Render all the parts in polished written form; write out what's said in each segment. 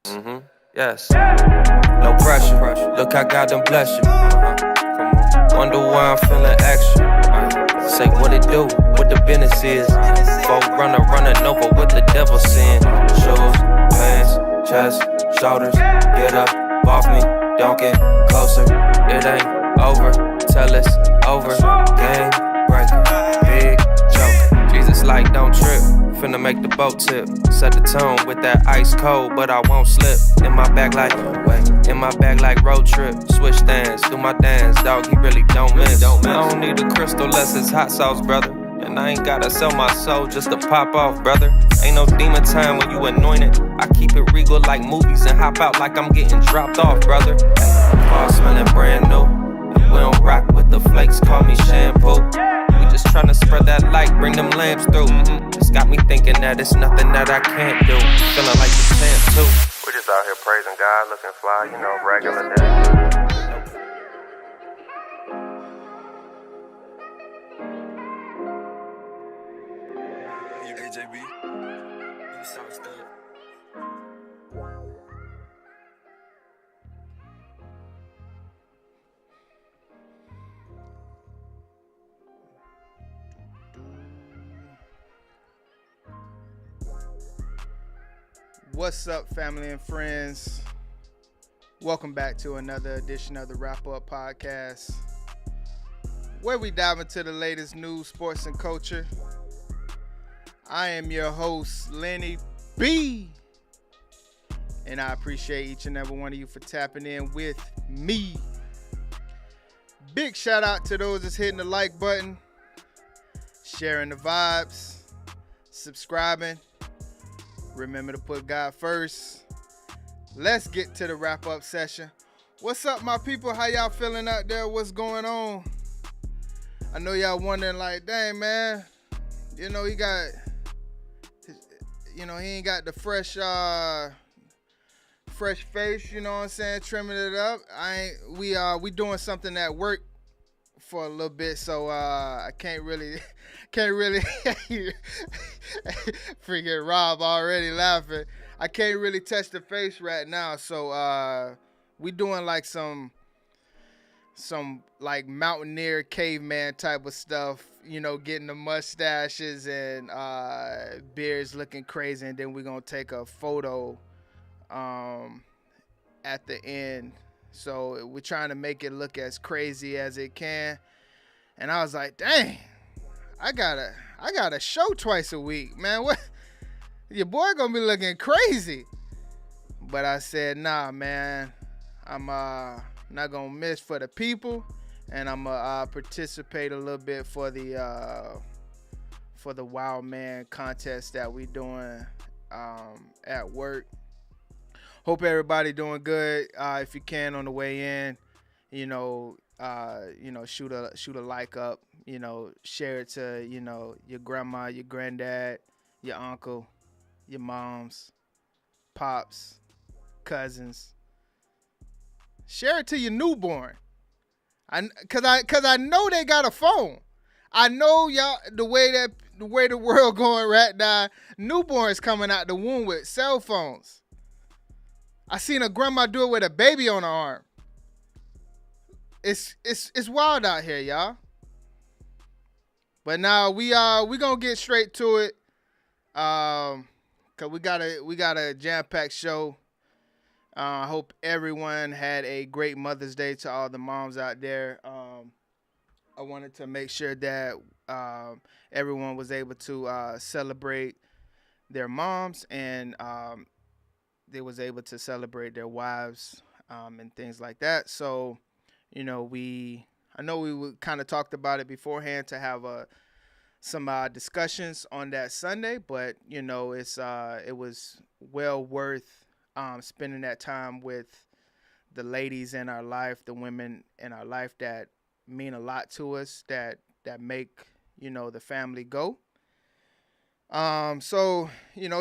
Mm-hmm. Yes. No pressure. Look, I got them bless you. Come on. Wonder why I'm feeling extra. Say what it do, what the business is. Folk running over what the devil sin. Shoes, pants, chest, shoulders. Get up, off me, don't get closer. It ain't over till it's over. Game breaker, big joker. Jesus like don't trip. Finna make the boat tip. Set the tone with that ice cold, but I won't slip. In my bag like road trip. Switch stands, do my dance, dog. He really don't miss. I don't need a crystal less it's hot sauce, brother. And I ain't gotta sell my soul just to pop off, brother. Ain't no demon time when you anointed. I keep it regal like movies and hop out like I'm getting dropped off, brother. Car smelling brand new. And we don't rock with the flakes, call me shampoo. Just tryna spread that light, bring them lamps through. It's got me thinking that it's nothing that I can't do. Feeling like the champ too. We're just out here praising God, looking fly, regular day. Hey, AJB. You sound good. What's up, family and friends? Welcome back to another edition of the Wrap Up Podcast, where we dive into the latest news, sports, and culture. I am your host, SirLennieB, and I appreciate each and every one of you for tapping in with me. Big shout out to those that's hitting the like button, sharing the vibes, subscribing. Remember to put God first. Let's get to the wrap-up session. What's up, my people? How y'all feeling out there? What's going on? I know y'all wondering, like, dang, man. He ain't got the fresh face, you know what I'm saying, trimming it up. We doing something at work for a little bit, so I can't really freaking Rob already laughing. I can't really touch the face right now, so we doing like some like mountaineer caveman type of stuff, getting the mustaches and beards looking crazy, and then we're gonna take a photo at the end. So we're trying to make it look as crazy as it can. And I was like, dang, I got a show twice a week, man. What? Your boy gonna be looking crazy. But I said, nah, man. I'm not gonna miss for the people, and I'm gonna participate a little bit for the Wild Man contest that we doing at work. Hope everybody doing good. If you can on the way in, shoot a like up. Share it to your grandma, your granddad, your uncle, your moms, pops, cousins. Share it to your newborn. Cause I know they got a phone. I know y'all the way the world going right now. Newborns coming out the womb with cell phones. I seen a grandma do it with a baby on her arm. It's wild out here, y'all. But now we gonna get straight to it. Cause we got a jam-packed show. I hope everyone had a great Mother's Day to all the moms out there. I wanted to make sure that everyone was able to celebrate their moms, and they was able to celebrate their wives and things like that. So, I know we kind of talked about it beforehand to have some discussions on that Sunday, but it was well worth spending that time with the ladies in our life, the women in our life that mean a lot to us, that make the family go. So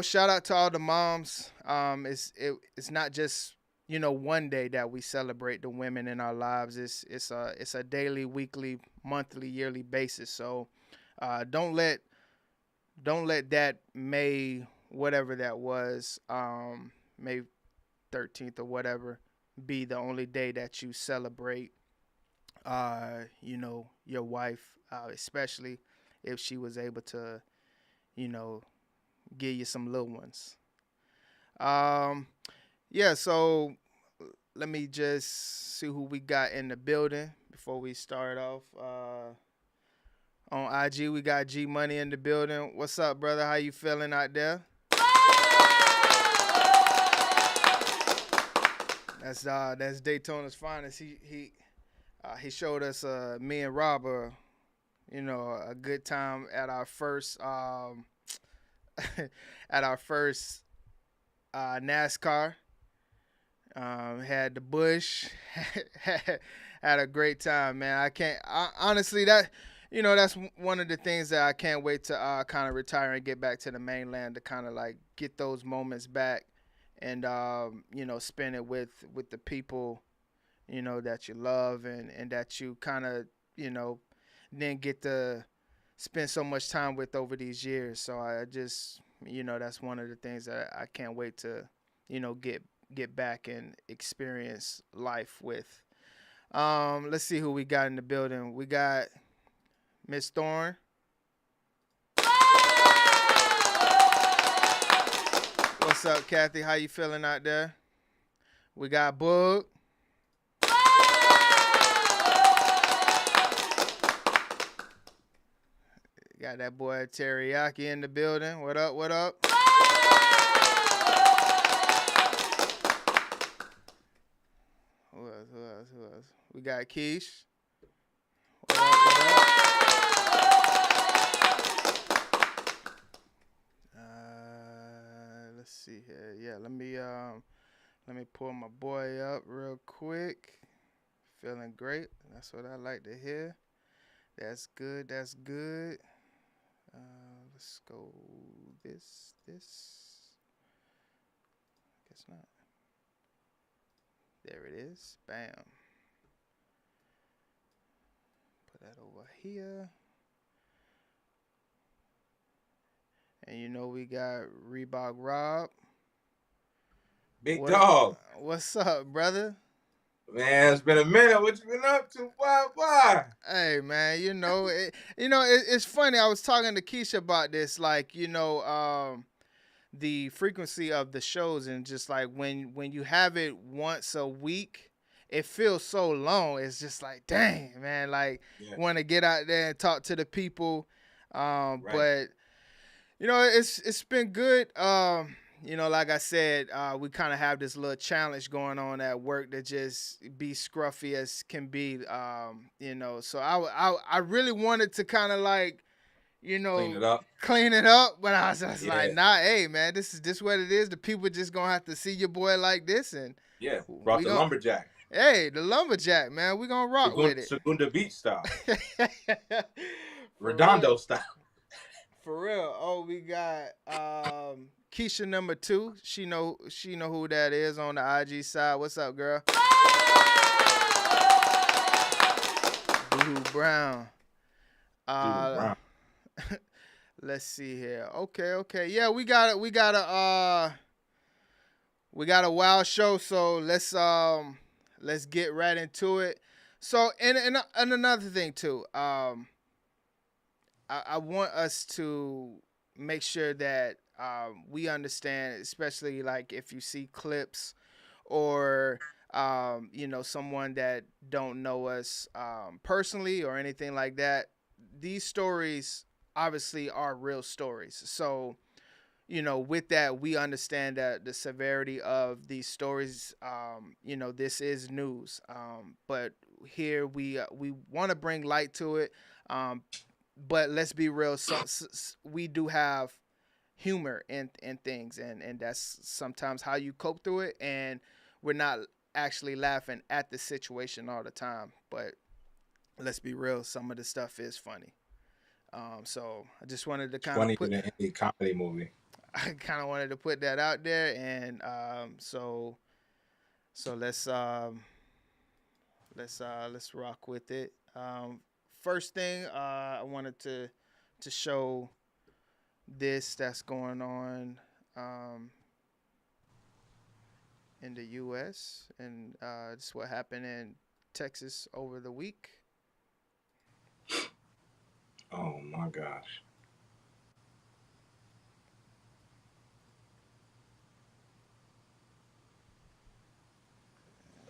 shout out to all the moms. It's not just one day that we celebrate the women in our lives. It's a daily, weekly, monthly, yearly basis. So don't let that May, whatever that was, May 13th or whatever be the only day that you celebrate, your wife, especially if she was able to, you know, give you some little ones. Um, yeah, so let me just see who we got in the building before we start off. On IG, we got G Money in the building. What's up, brother? How you feeling out there? That's Daytona's finest. He showed us me and Rob a good time at our first NASCAR. Had the Bush, had a great time, man. Honestly, that's one of the things that I can't wait to kind of retire and get back to the mainland to kind of like get those moments back and spend it with the people that you love and that you kind of didn't get to spend so much time with over these years. So I just that's one of the things that I can't wait to get back and experience life with. Let's see who we got in the building. We got Miss Thorne. What's up, Kathy? How you feeling out there? We got Boog. Got that boy Teriyaki in the building. What up? What up? Who else? We got Keish. What up? Let's see here. Yeah, let me pull my boy up real quick. Feeling great. That's what I like to hear. That's good. Let's go this. Guess not. There it is. Bam. Put that over here. And we got Reebok Rob. Big dog. What's up, brother? Man, it's been a minute. What you been up to? Why? Hey, man, it's funny. I was talking to Keisha about this, like, the frequency of the shows, and just like when you have it once a week, it feels so long. It's just like, dang, man, like, want to get out there and talk to the people. Right. But it's been good. Like I said, we kind of have this little challenge going on at work to just be scruffy as can be. So I really wanted to kind of like, clean it up, but I was just like, nah, hey man, this is what it is. The people just gonna have to see your boy like this, and brought the lumberjack. Hey, the lumberjack, man, we gonna rock with it. Segunda Beach style, Redondo style. For real. Oh, we got Keisha number 2. She know who that is on the IG side. What's up, girl? Boo Brown. Let's see here. Okay. Yeah, we got a wild show, so let's get right into it. So and another thing too. I want us to make sure that we understand, especially like if you see clips or someone that don't know us personally or anything like that. These stories obviously are real stories. So, with that, we understand that the severity of these stories, this is news. But here we want to bring light to it. But let's be real. So we do have humor in things, and that's sometimes how you cope through it. And we're not actually laughing at the situation all the time, but let's be real. Some of the stuff is funny. So I just wanted to kind of put in a comedy movie. I kind of wanted to put that out there, and so let's rock with it. First thing, I wanted to show this that's going on. in the U.S. and this is what happened in Texas over the week. Oh my gosh.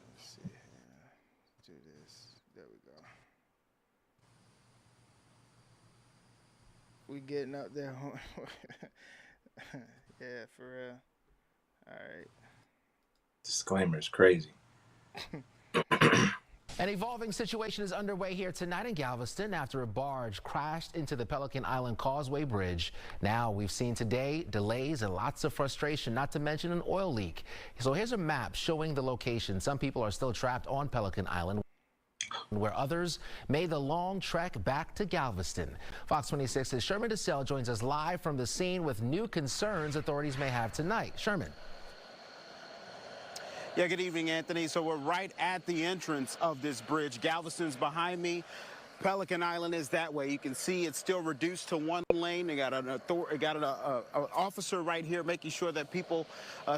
Let's see here. Do this. There we go. We getting up there. Yeah, for real. All right. Disclaimer is crazy. An evolving situation is underway here tonight in Galveston after a barge crashed into the Pelican Island Causeway Bridge. Now we've seen today delays and lots of frustration, not to mention an oil leak. So here's a map showing the location. Some people are still trapped on Pelican Island, where others made the long trek back to Galveston. Fox 26's Sherman DeSalle joins us live from the scene with new concerns authorities may have tonight. Sherman. Yeah, good evening, Anthony. So we're right at the entrance of this bridge. Galveston's behind me. Pelican Island is that way. You can see it's still reduced to one lane. They got an officer right here making sure that people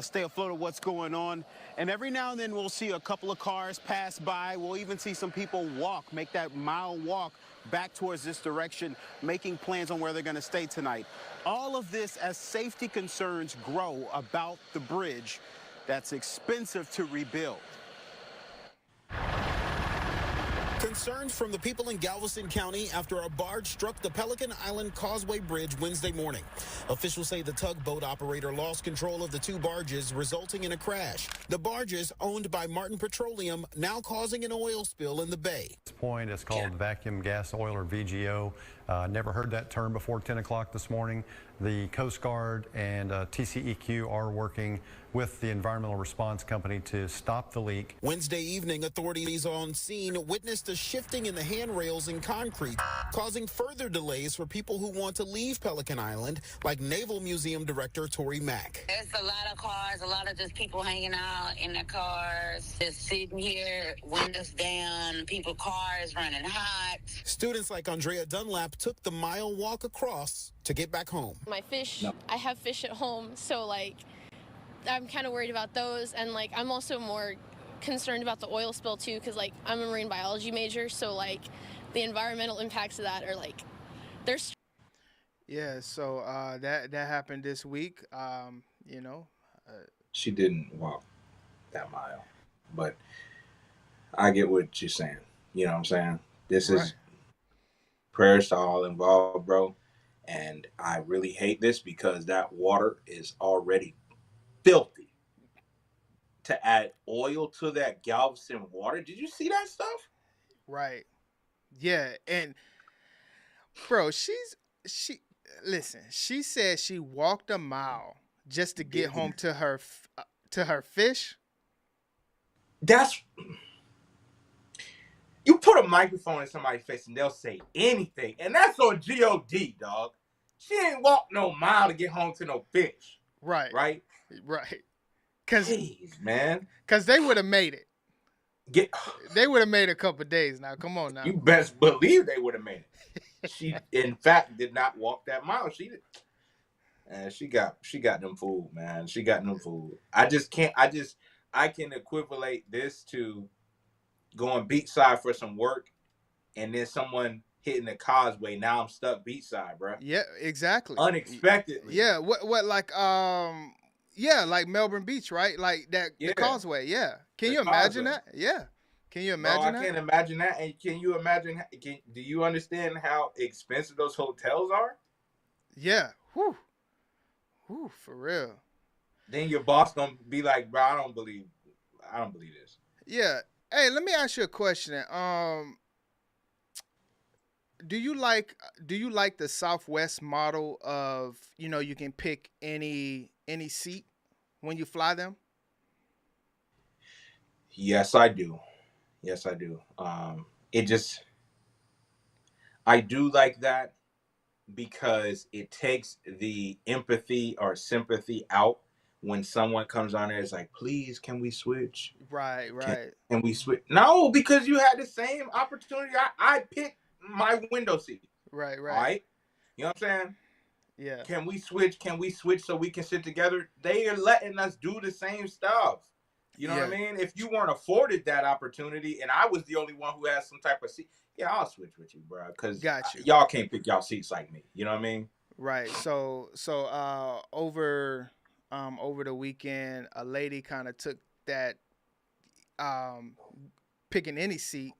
stay afloat of what's going on. And every now and then we'll see a couple of cars pass by. We'll even see some people make that mile walk back towards this direction, making plans on where they're going to stay tonight. All of this as safety concerns grow about the bridge that's expensive to rebuild. Concerns from the people in Galveston County after a barge struck the Pelican Island Causeway Bridge Wednesday morning. Officials say the tugboat operator lost control of the two barges, resulting in a crash. The barges, owned by Martin Petroleum, now causing an oil spill in the bay. At this point, it's called vacuum gas oil, or VGO. Never heard that term before 10 o'clock this morning. The Coast Guard and TCEQ are working with the environmental response company to stop the leak. Wednesday evening, authorities on scene witnessed a shifting in the handrails and concrete, causing further delays for people who want to leave Pelican Island, like Naval Museum Director Tori Mack. There's a lot of cars, a lot of just people hanging out in their cars, just sitting here, windows down, people cars running hot. Students like Andrea Dunlap took the mile walk across to get back home. My fish, I have fish at home, so like I'm kind of worried about those, and like I'm also more concerned about the oil spill too, because like I'm a marine biology major, so like the environmental impacts of that are like there's. Yeah, so that happened this week. She didn't walk that mile, but I get what you're saying. You know what I'm saying? This is prayers to all involved, bro. And I really hate this because that water is already filthy. To add oil to that Galveston water, did you see that stuff? Right. Yeah, and bro, she said she walked a mile just to get home to her fish. That's, you put a microphone in somebody's face and they'll say anything, and that's on God, dog. She ain't walked no mile to get home to no fish. Right. Jeez, man. Cause they would have made it. They would have made a couple days. Now, come on now. You best believe they would have made it. She, in fact, did not walk that mile. She did. And she got them fooled, man. She got them fooled. I can equivalent this to going beachside for some work, and then someone hitting the causeway. Now I'm stuck beachside, bro. Yeah, exactly. Unexpectedly. Yeah. What like like Melbourne Beach, right? Like that the causeway. Yeah. Can you imagine that? Yeah. Can you imagine that? I can't imagine that. And can you imagine? Do you understand how expensive those hotels are? Yeah. Whew, for real. Then your boss gonna be like, bro, I don't believe this. Yeah. Hey, let me ask you a question. Do you like the Southwest model of, you can pick any seat when you fly them? Yes, I do. I do like that because it takes the empathy or sympathy out when someone comes on there. It's like, please, can we switch? Right. Can we switch? No, because you had the same opportunity. I picked my window seat. Right. All right. You know what I'm saying? Yeah. Can we switch so we can sit together? They are letting us do the same stuff. You know what I mean? If you weren't afforded that opportunity and I was the only one who has some type of seat, yeah, I'll switch with you, bro. Because y'all can't pick y'all seats like me. You know what I mean? Right. So over the weekend, a lady kind of took that picking any seat,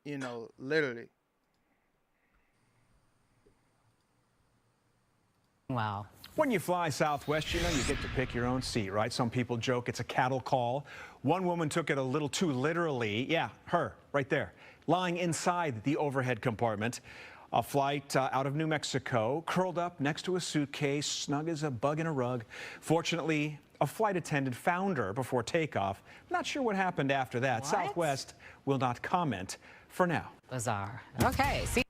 you know, literally. Wow. When you fly Southwest, you know you get to pick your own seat, right? Some people joke it's a cattle call. One woman took it a little too literally. Yeah, her, right there, lying inside the overhead compartment. A flight out of New Mexico, curled up next to a suitcase, snug as a bug in a rug. Fortunately, a flight attendant found her before takeoff. Not sure what happened after that. What? Southwest will not comment for now. Bizarre. Okay, see,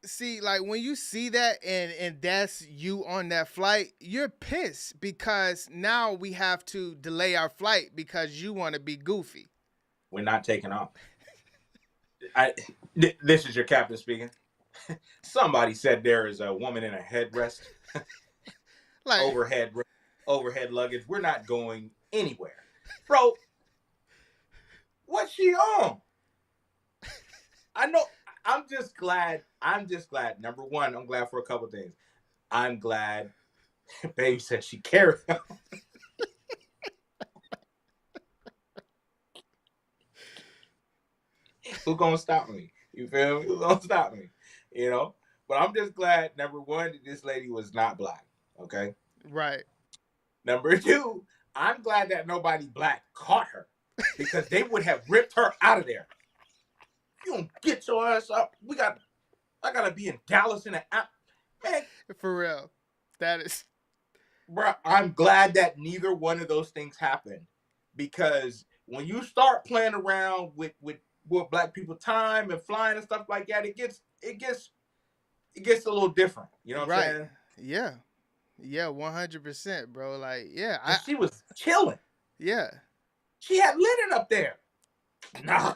See, like when you see that and that's you on that flight, you're pissed because now we have to delay our flight because you want to be goofy. We're not taking off. This is your captain speaking. Somebody said there is a woman in a headrest. Like overhead luggage. We're not going anywhere. Bro, what's she on? I know. I'm just glad. Number one, I'm glad for a couple things. I'm glad baby said she carried on. Who's gonna stop me? You feel me? Who's gonna stop me? You know? But I'm just glad, number one, that this lady was not black. Okay? Right. Number two, I'm glad that nobody black caught her because they would have ripped her out of there. You don't get your ass up. I gotta be in Dallas in an hour. Man. For real. That is. Bro, I'm glad that neither one of those things happened because when you start playing around with black people time and flying and stuff like that, it gets a little different. You know what I'm saying? Yeah. Yeah, 100%, bro. Like, yeah. She was chilling. Yeah. She had linen up there. Nah.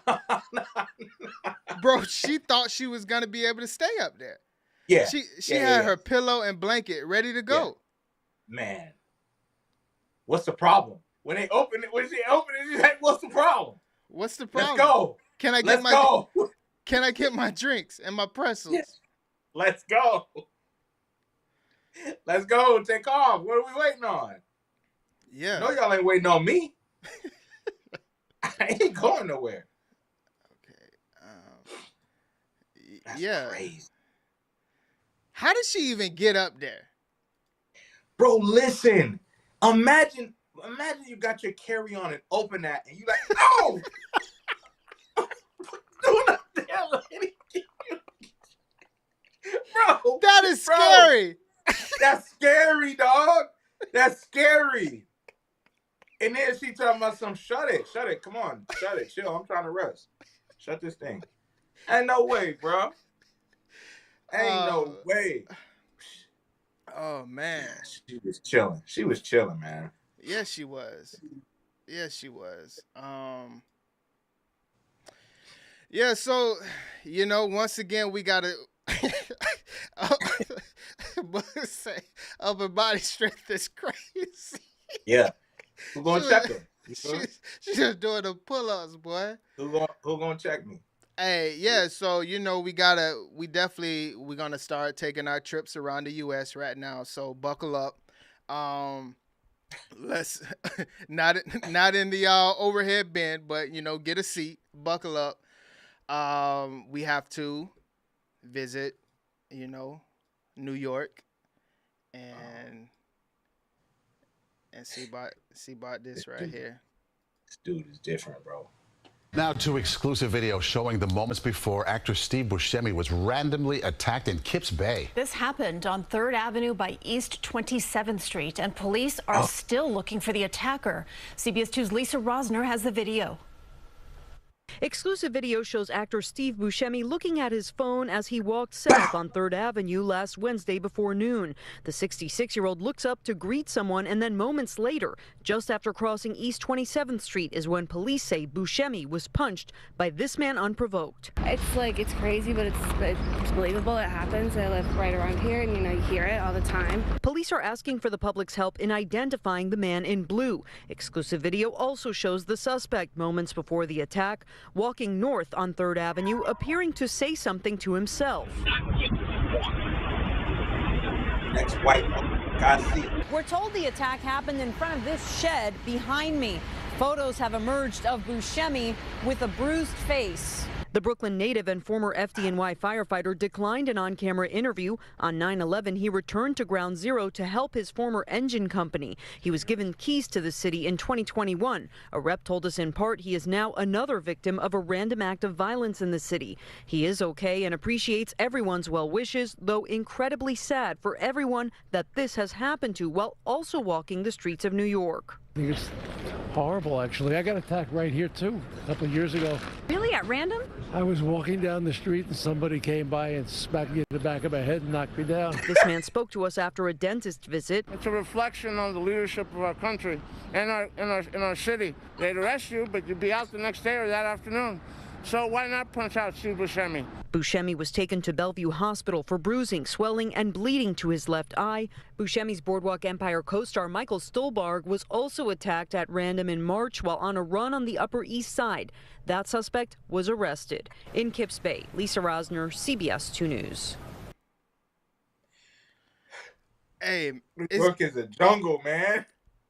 Bro, she thought she was gonna be able to stay up there. Yeah. She had her pillow and blanket ready to go. Yeah. Man. What's the problem? When she opened it, she's like, what's the problem? What's the problem? Let's go. Can I get my drinks and my pretzels? Yes. Let's go. Let's go. Take off. What are we waiting on? Yeah. No, y'all ain't waiting on me. I ain't going nowhere. Okay. That's crazy. How did she even get up there? Bro, listen. Imagine you got your carry-on and open that and you like, oh! Doing up there, lady. Bro. That is scary. That's scary, dog. That's scary. And then she talking about some shut it, come on, shut it, chill. I'm trying to rest. Shut this thing. Ain't no way, bro. Ain't no way. Oh man. She was chilling. She was chilling, man. Yes, she was. Yes, she was. Yeah, so once again we gotta say upper body strength is crazy. Yeah. Who gonna check her? She's just doing the pull-ups, boy. Who gonna check me? Hey, yeah, so we're gonna start taking our trips around the US right now. So buckle up. Let's not in the overhead bin, but get a seat, buckle up. We have to visit, New York and see about this right here. This dude is different, bro. Now to exclusive video showing the moments before actor Steve Buscemi was randomly attacked in Kips Bay. This happened on 3rd Avenue by East 27th Street, and police are still looking for the attacker. CBS 2's Lisa Rosner has the video. Exclusive video shows actor Steve Buscemi looking at his phone as he walked south on 3rd Avenue last Wednesday before noon. The 66-year-old looks up to greet someone, and then moments later, just after crossing East 27th Street, is when police say Buscemi was punched by this man unprovoked. It's crazy, but it's believable. It happens. I live right around here, and you hear it all the time. Police are asking for the public's help in identifying the man in blue. Exclusive video also shows the suspect moments before the attack, walking north on 3rd Avenue, appearing to say something to himself. Next white, God see. We're told the attack happened in front of this shed behind me. Photos have emerged of Buscemi with a bruised face. The Brooklyn native and former FDNY firefighter declined an on-camera interview. On 9/11, he returned to Ground Zero to help his former engine company. He was given keys to the city in 2021. A rep told us in part he is now another victim of a random act of violence in the city. He is okay and appreciates everyone's well wishes, though incredibly sad for everyone that this has happened to while also walking the streets of New York. I think it's horrible, actually. I got attacked right here, too, a couple of years ago. Really? At random? I was walking down the street and somebody came by and smacked me in the back of my head and knocked me down. This man spoke to us after a dentist visit. It's a reflection on the leadership of our country and our city. They'd arrest you, but you'd be out the next day or that afternoon. So why not punch out Steve Buscemi? Buscemi was taken to Bellevue Hospital for bruising, swelling, and bleeding to his left eye. Buscemi's Boardwalk Empire co-star Michael Stolbarg was also attacked at random in March while on a run on the Upper East Side. That suspect was arrested. In Kips Bay, Lisa Rosner, CBS 2 News. Hey, New York is a jungle, man.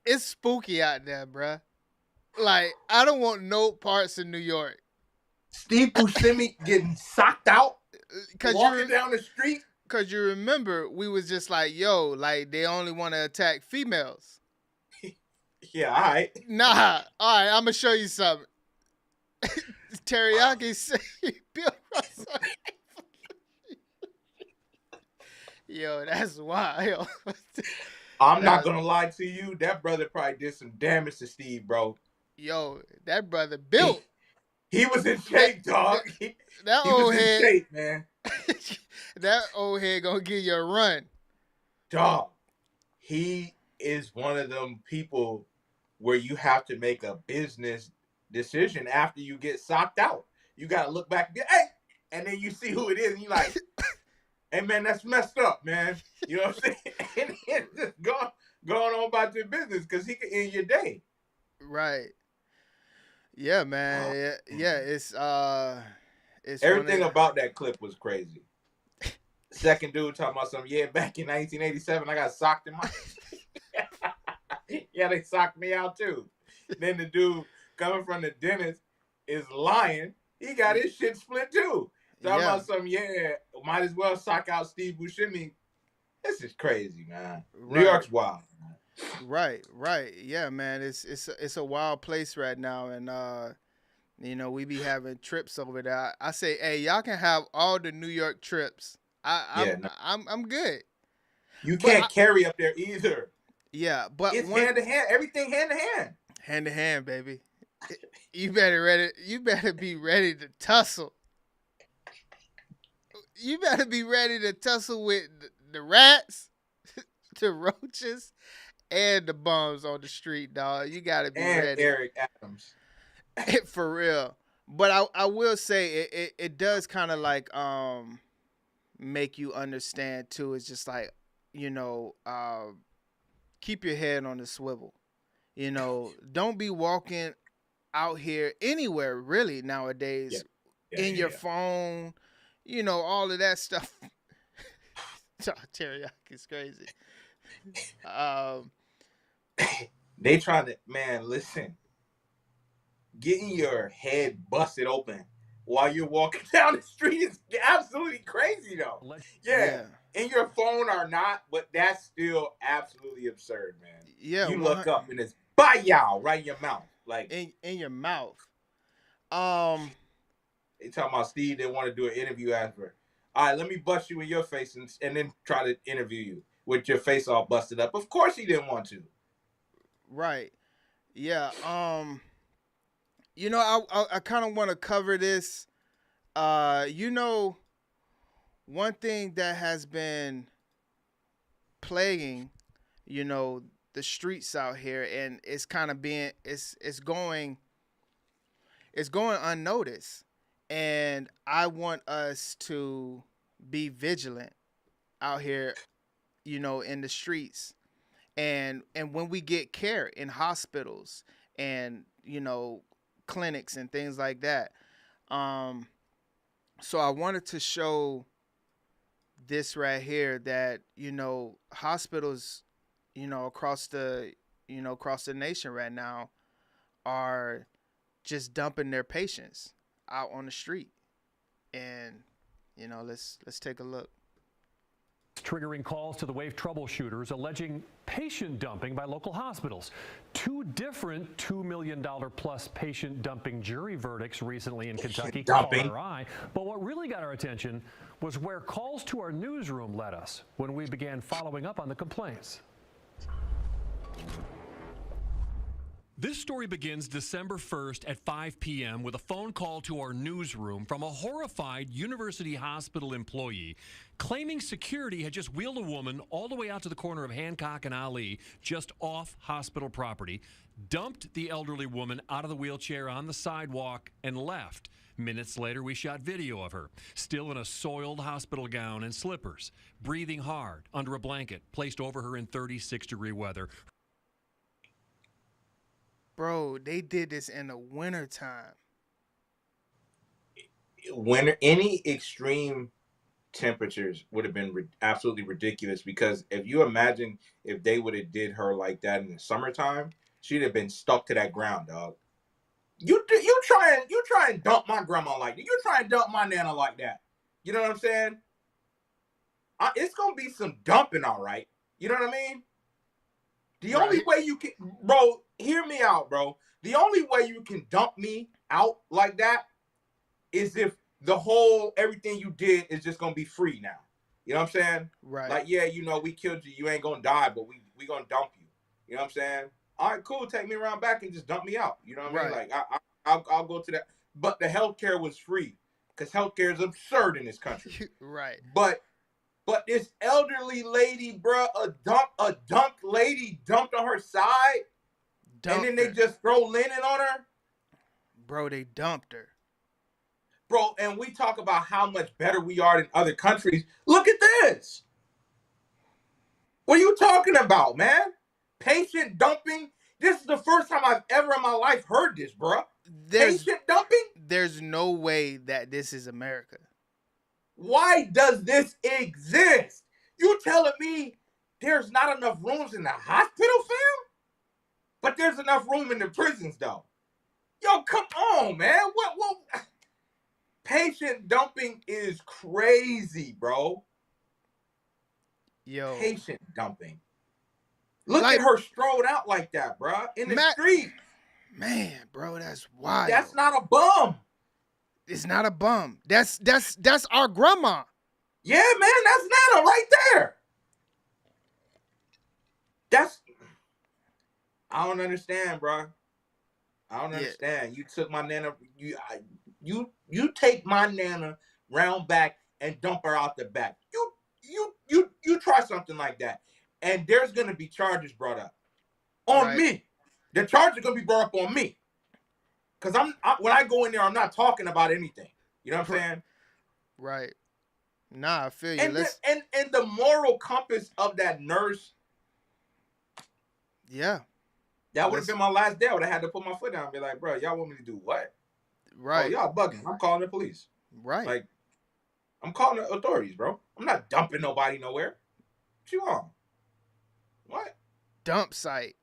It's spooky out there, bruh. Like, I don't want no parts in New York. Steve Buscemi getting socked out, walking down the street. Because you remember, we was just like, yo, like, they only want to attack females. Yeah, all right. Nah, all right, I'm going to show you something. Teriyaki say Bill Russell. Yo, that's wild. I'm not going to lie to you. That brother probably did some damage to Steve, bro. Yo, that brother built. He was in shape, dog. That he old was head, in shape, man. That old head gonna give you a run. Dog, he is one of them people where you have to make a business decision after you get socked out. You gotta look back and get, hey, and then you see who it is, and you're like, hey man, that's messed up, man. You know what I'm saying? And just going on about your business because he can end your day. Right. Yeah, man. Yeah, it's everything about that clip was crazy. Second dude talking about something, back in 1987, I got socked in my yeah, they socked me out too. Then the dude coming from the dentist is lying. He got his shit split too. Talking about something, might as well sock out Steve Buscemi. This is crazy, man. New York's wild. Right. Yeah, man. It's a wild place right now, and we be having trips over there. I say, hey, y'all can have all the New York trips. I'm good. You can't carry up there either. Yeah, but it's hand to hand. Everything hand to hand. Hand to hand, baby. You better be ready to tussle. You better be ready to tussle with the rats, the roaches, and the bums on the street, dog. You gotta be ready. Eric Adams. For real. But I will say it does kind of like make you understand too. It's just like, keep your head on the swivel. Don't be walking out here anywhere really nowadays in your phone, all of that stuff. Teriyaki is crazy. They trying to, man, listen. Getting your head busted open while you're walking down the street is absolutely crazy, though. Yeah, in your phone or not, but that's still absolutely absurd, man. Yeah, you look up and it's by y'all right in your mouth, like in your mouth. They talking about Steve didn't want to do an interview after. All right, let me bust you in your face and then try to interview you with your face all busted up. Of course he didn't want to. Right. Yeah. You know, I kind of want to cover this. You know, one thing that has been plaguing, you know, the streets out here, and it's kind of being it's going unnoticed, and I want us to be vigilant out here, you know, in the streets, and when we get care in hospitals and, you know, clinics and things like that. So I wanted to show this right here, that, you know, hospitals, you know, across the nation right now are just dumping their patients out on the street. And, you know, let's take a look. Triggering calls to the wave troubleshooters alleging patient dumping by local hospitals. 2 different $2 million plus patient dumping jury verdicts recently in Kentucky caught our eye. But what really got our attention was where calls to our newsroom led us when we began following up on the complaints. This story begins December 1st at 5 p.m. with a phone call to our newsroom from a horrified University Hospital employee claiming security had just wheeled a woman all the way out to the corner of Hancock and Ali, just off hospital property, dumped the elderly woman out of the wheelchair on the sidewalk, and left. Minutes later, we shot video of her, still in a soiled hospital gown and slippers, breathing hard under a blanket placed over her in 36-degree weather. Bro, they did this in the wintertime. Any extreme temperatures would have been absolutely ridiculous, because if you imagine if they would have did her like that in the summertime, she'd have been stuck to that ground, dog. You try and dump my grandma like that. You try and dump my nana like that. You know what I'm saying? It's gonna be some dumping, all right. You know what I mean? The only way you can, bro, hear me out, bro. The only way you can dump me out like that is if the whole everything you did is just gonna be free now. You know what I'm saying? Right. Like, yeah, you know, we killed you. You ain't gonna die, but we gonna dump you. You know what I'm saying? All right, cool. Take me around back and just dump me out. You know what I mean? Like, I'll go to that. But the healthcare was free, because healthcare is absurd in this country. Right. But this elderly lady, bro, a dumped lady dumped on her side, and then they just throw linen on her. Bro, they dumped her. Bro, and we talk about how much better we are than other countries. Look at this. What are you talking about, man? Patient dumping? This is the first time I've ever in my life heard this, bro. Patient dumping? There's no way that this is America. Why does this exist? You telling me there's not enough rooms in the hospital, fam? But there's enough room in the prisons, though. Yo, come on, man. What? Patient dumping is crazy, bro. Yo. Patient dumping. Look at her strode out like that, bro, in the street. Man, bro, that's wild. That's not a bum. It's not a bum. That's our grandma. Yeah, man, that's Nana right there. I don't understand, bro. I don't understand. You took my Nana. You take my Nana round back and dump her out the back. You try something like that, and there's gonna be charges brought up on me. The charges are gonna be brought up on me, because when I go in there, I'm not talking about anything. You know what I'm saying? Right. Nah, I feel you. And the moral compass of that nurse. Yeah. That would have been my last day. I would have had to put my foot down and be like, bro, y'all want me to do what? Right. Oh, y'all bugging. I'm calling the police. Right. Like, I'm calling the authorities, bro. I'm not dumping nobody nowhere. What you on? What? Dump site.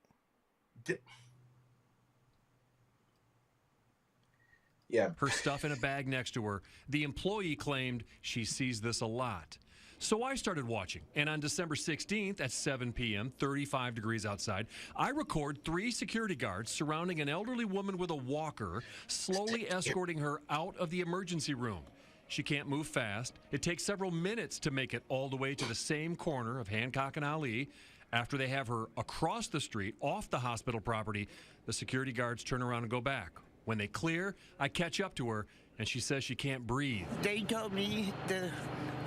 Yeah. Her stuff in a bag next to her. The employee claimed she sees this a lot. So I started watching, and on December 16th at 7 p.m., 35 degrees outside, I record 3 security guards surrounding an elderly woman with a walker, slowly escorting her out of the emergency room. She can't move fast. It takes several minutes to make it all the way to the same corner of Hancock and Ali. After they have her across the street, off the hospital property, the security guards turn around and go back. When they clear, I catch up to her, and she says she can't breathe. They told me that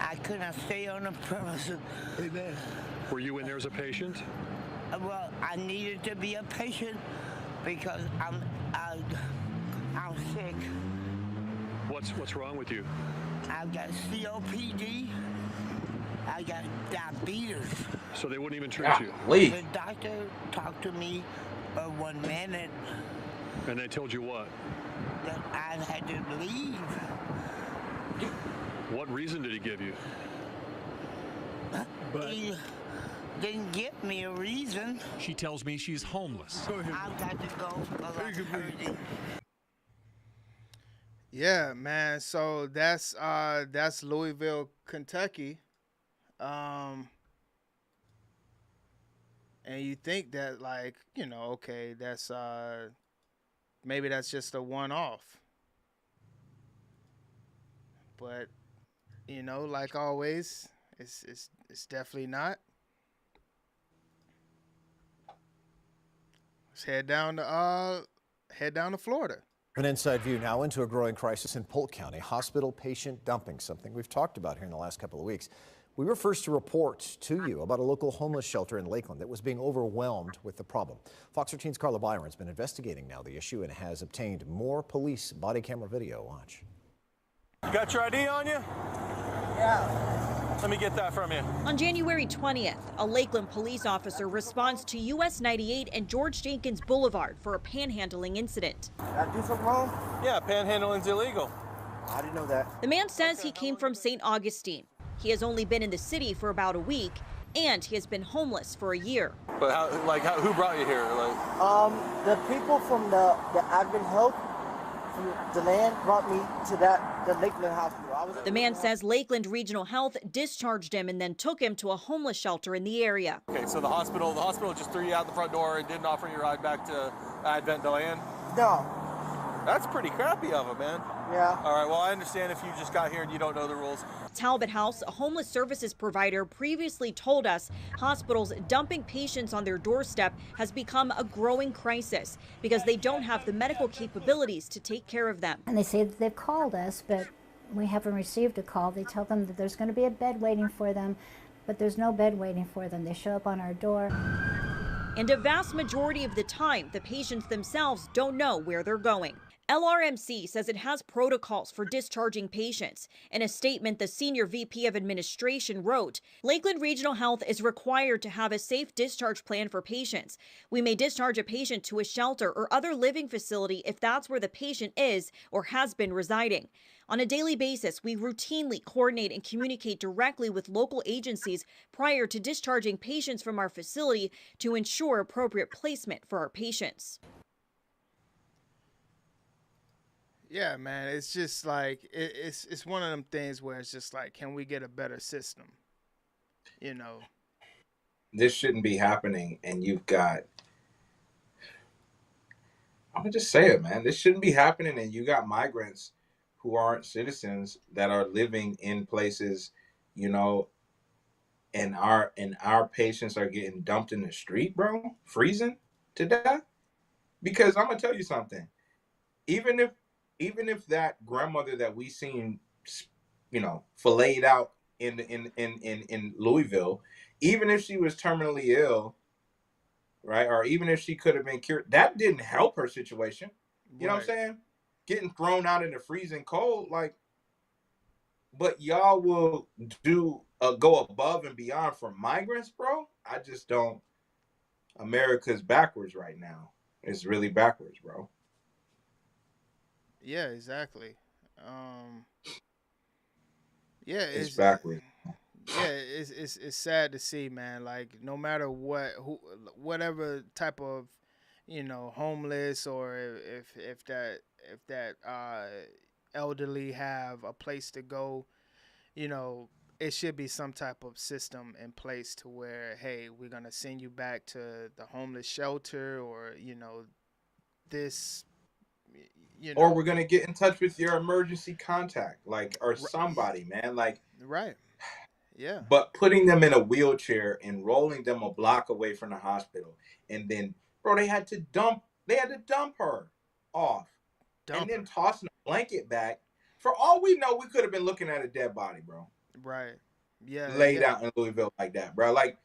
I couldn't stay on the premises. Amen. Were you in there as a patient? Well, I needed to be a patient because I'm sick. What's wrong with you? I've got COPD. I got diabetes. So they wouldn't even treat you? The doctor talked to me for 1 minute. And they told you what? That I had to leave. What reason did he give you? He didn't give me a reason. She tells me she's homeless. I've got to go because I'm hurting. Yeah, man. So that's Louisville, Kentucky. And you think that, like, you know, okay, that's maybe that's just a one-off. But, you know, like always, it's definitely not. Let's head down to Florida. An inside view now into a growing crisis in Polk County, hospital patient dumping, something we've talked about here in the last couple of weeks. We were first to report to you about a local homeless shelter in Lakeland that was being overwhelmed with the problem. Fox 13's Carla Byron's been investigating now the issue and has obtained more police body camera video. Watch. You got your ID on you? Yeah. Let me get that from you. On January 20th, a Lakeland police officer responds to US 98 and George Jenkins Boulevard for a panhandling incident. Did I do something wrong? Yeah, panhandling's illegal. I didn't know that. The man says he came from St. Augustine. He has only been in the city for about a week, and he has been homeless for a year. But who brought you here? The people from the Advent Health, from the land, brought me to the Lakeland Hospital. The man says Lakeland Regional Health discharged him and then took him to a homeless shelter in the area. Okay, so the hospital just threw you out the front door and didn't offer you a ride back to Advent land? No. That's pretty crappy of him, man. Yeah. All right, well, I understand if you just got here and you don't know the rules. Talbot House, a homeless services provider, previously told us hospitals dumping patients on their doorstep has become a growing crisis because they don't have the medical capabilities to take care of them. And they say that they've called us, but we haven't received a call. They tell them that there's going to be a bed waiting for them, but there's no bed waiting for them. They show up on our door. And a vast majority of the time, the patients themselves don't know where they're going. LRMC says it has protocols for discharging patients. In a statement, the senior VP of administration wrote, Lakeland Regional Health is required to have a safe discharge plan for patients. We may discharge a patient to a shelter or other living facility if that's where the patient is or has been residing. On a daily basis, we routinely coordinate and communicate directly with local agencies prior to discharging patients from our facility to ensure appropriate placement for our patients. Yeah, man, it's just like it's one of them things where it's just like, can we get a better system? You know, this shouldn't be happening, and you've got. I'm gonna just say it, man. This shouldn't be happening, and you got migrants who aren't citizens that are living in places, you know, and our patients are getting dumped in the street, bro, freezing to death. Because I'm gonna tell you something, even if that grandmother that we seen, you know, filleted out in Louisville, even if she was terminally ill, right, or even if she could have been cured, that didn't help her situation. You know what I'm saying? Getting thrown out in the freezing cold, like, but y'all will go above and beyond for migrants, bro. I just don't. America's backwards right now. It's really backwards, bro. Yeah, exactly. Yeah, it's backwards. Yeah, it's sad to see, man. Like, no matter whatever type of, you know, homeless, or if that elderly have a place to go, you know, it should be some type of system in place to where, hey, we're gonna send you back to the homeless shelter, or, you know, this. You know, or we're gonna get in touch with your emergency contact, like, or somebody, man, like, right, yeah. But putting them in a wheelchair and rolling them a block away from the hospital, and then, bro, they had to dump her off and then tossing a blanket back. For all we know, we could have been looking at a dead body, bro. Right. Yeah. Laid out in Louisville like that, bro. Like,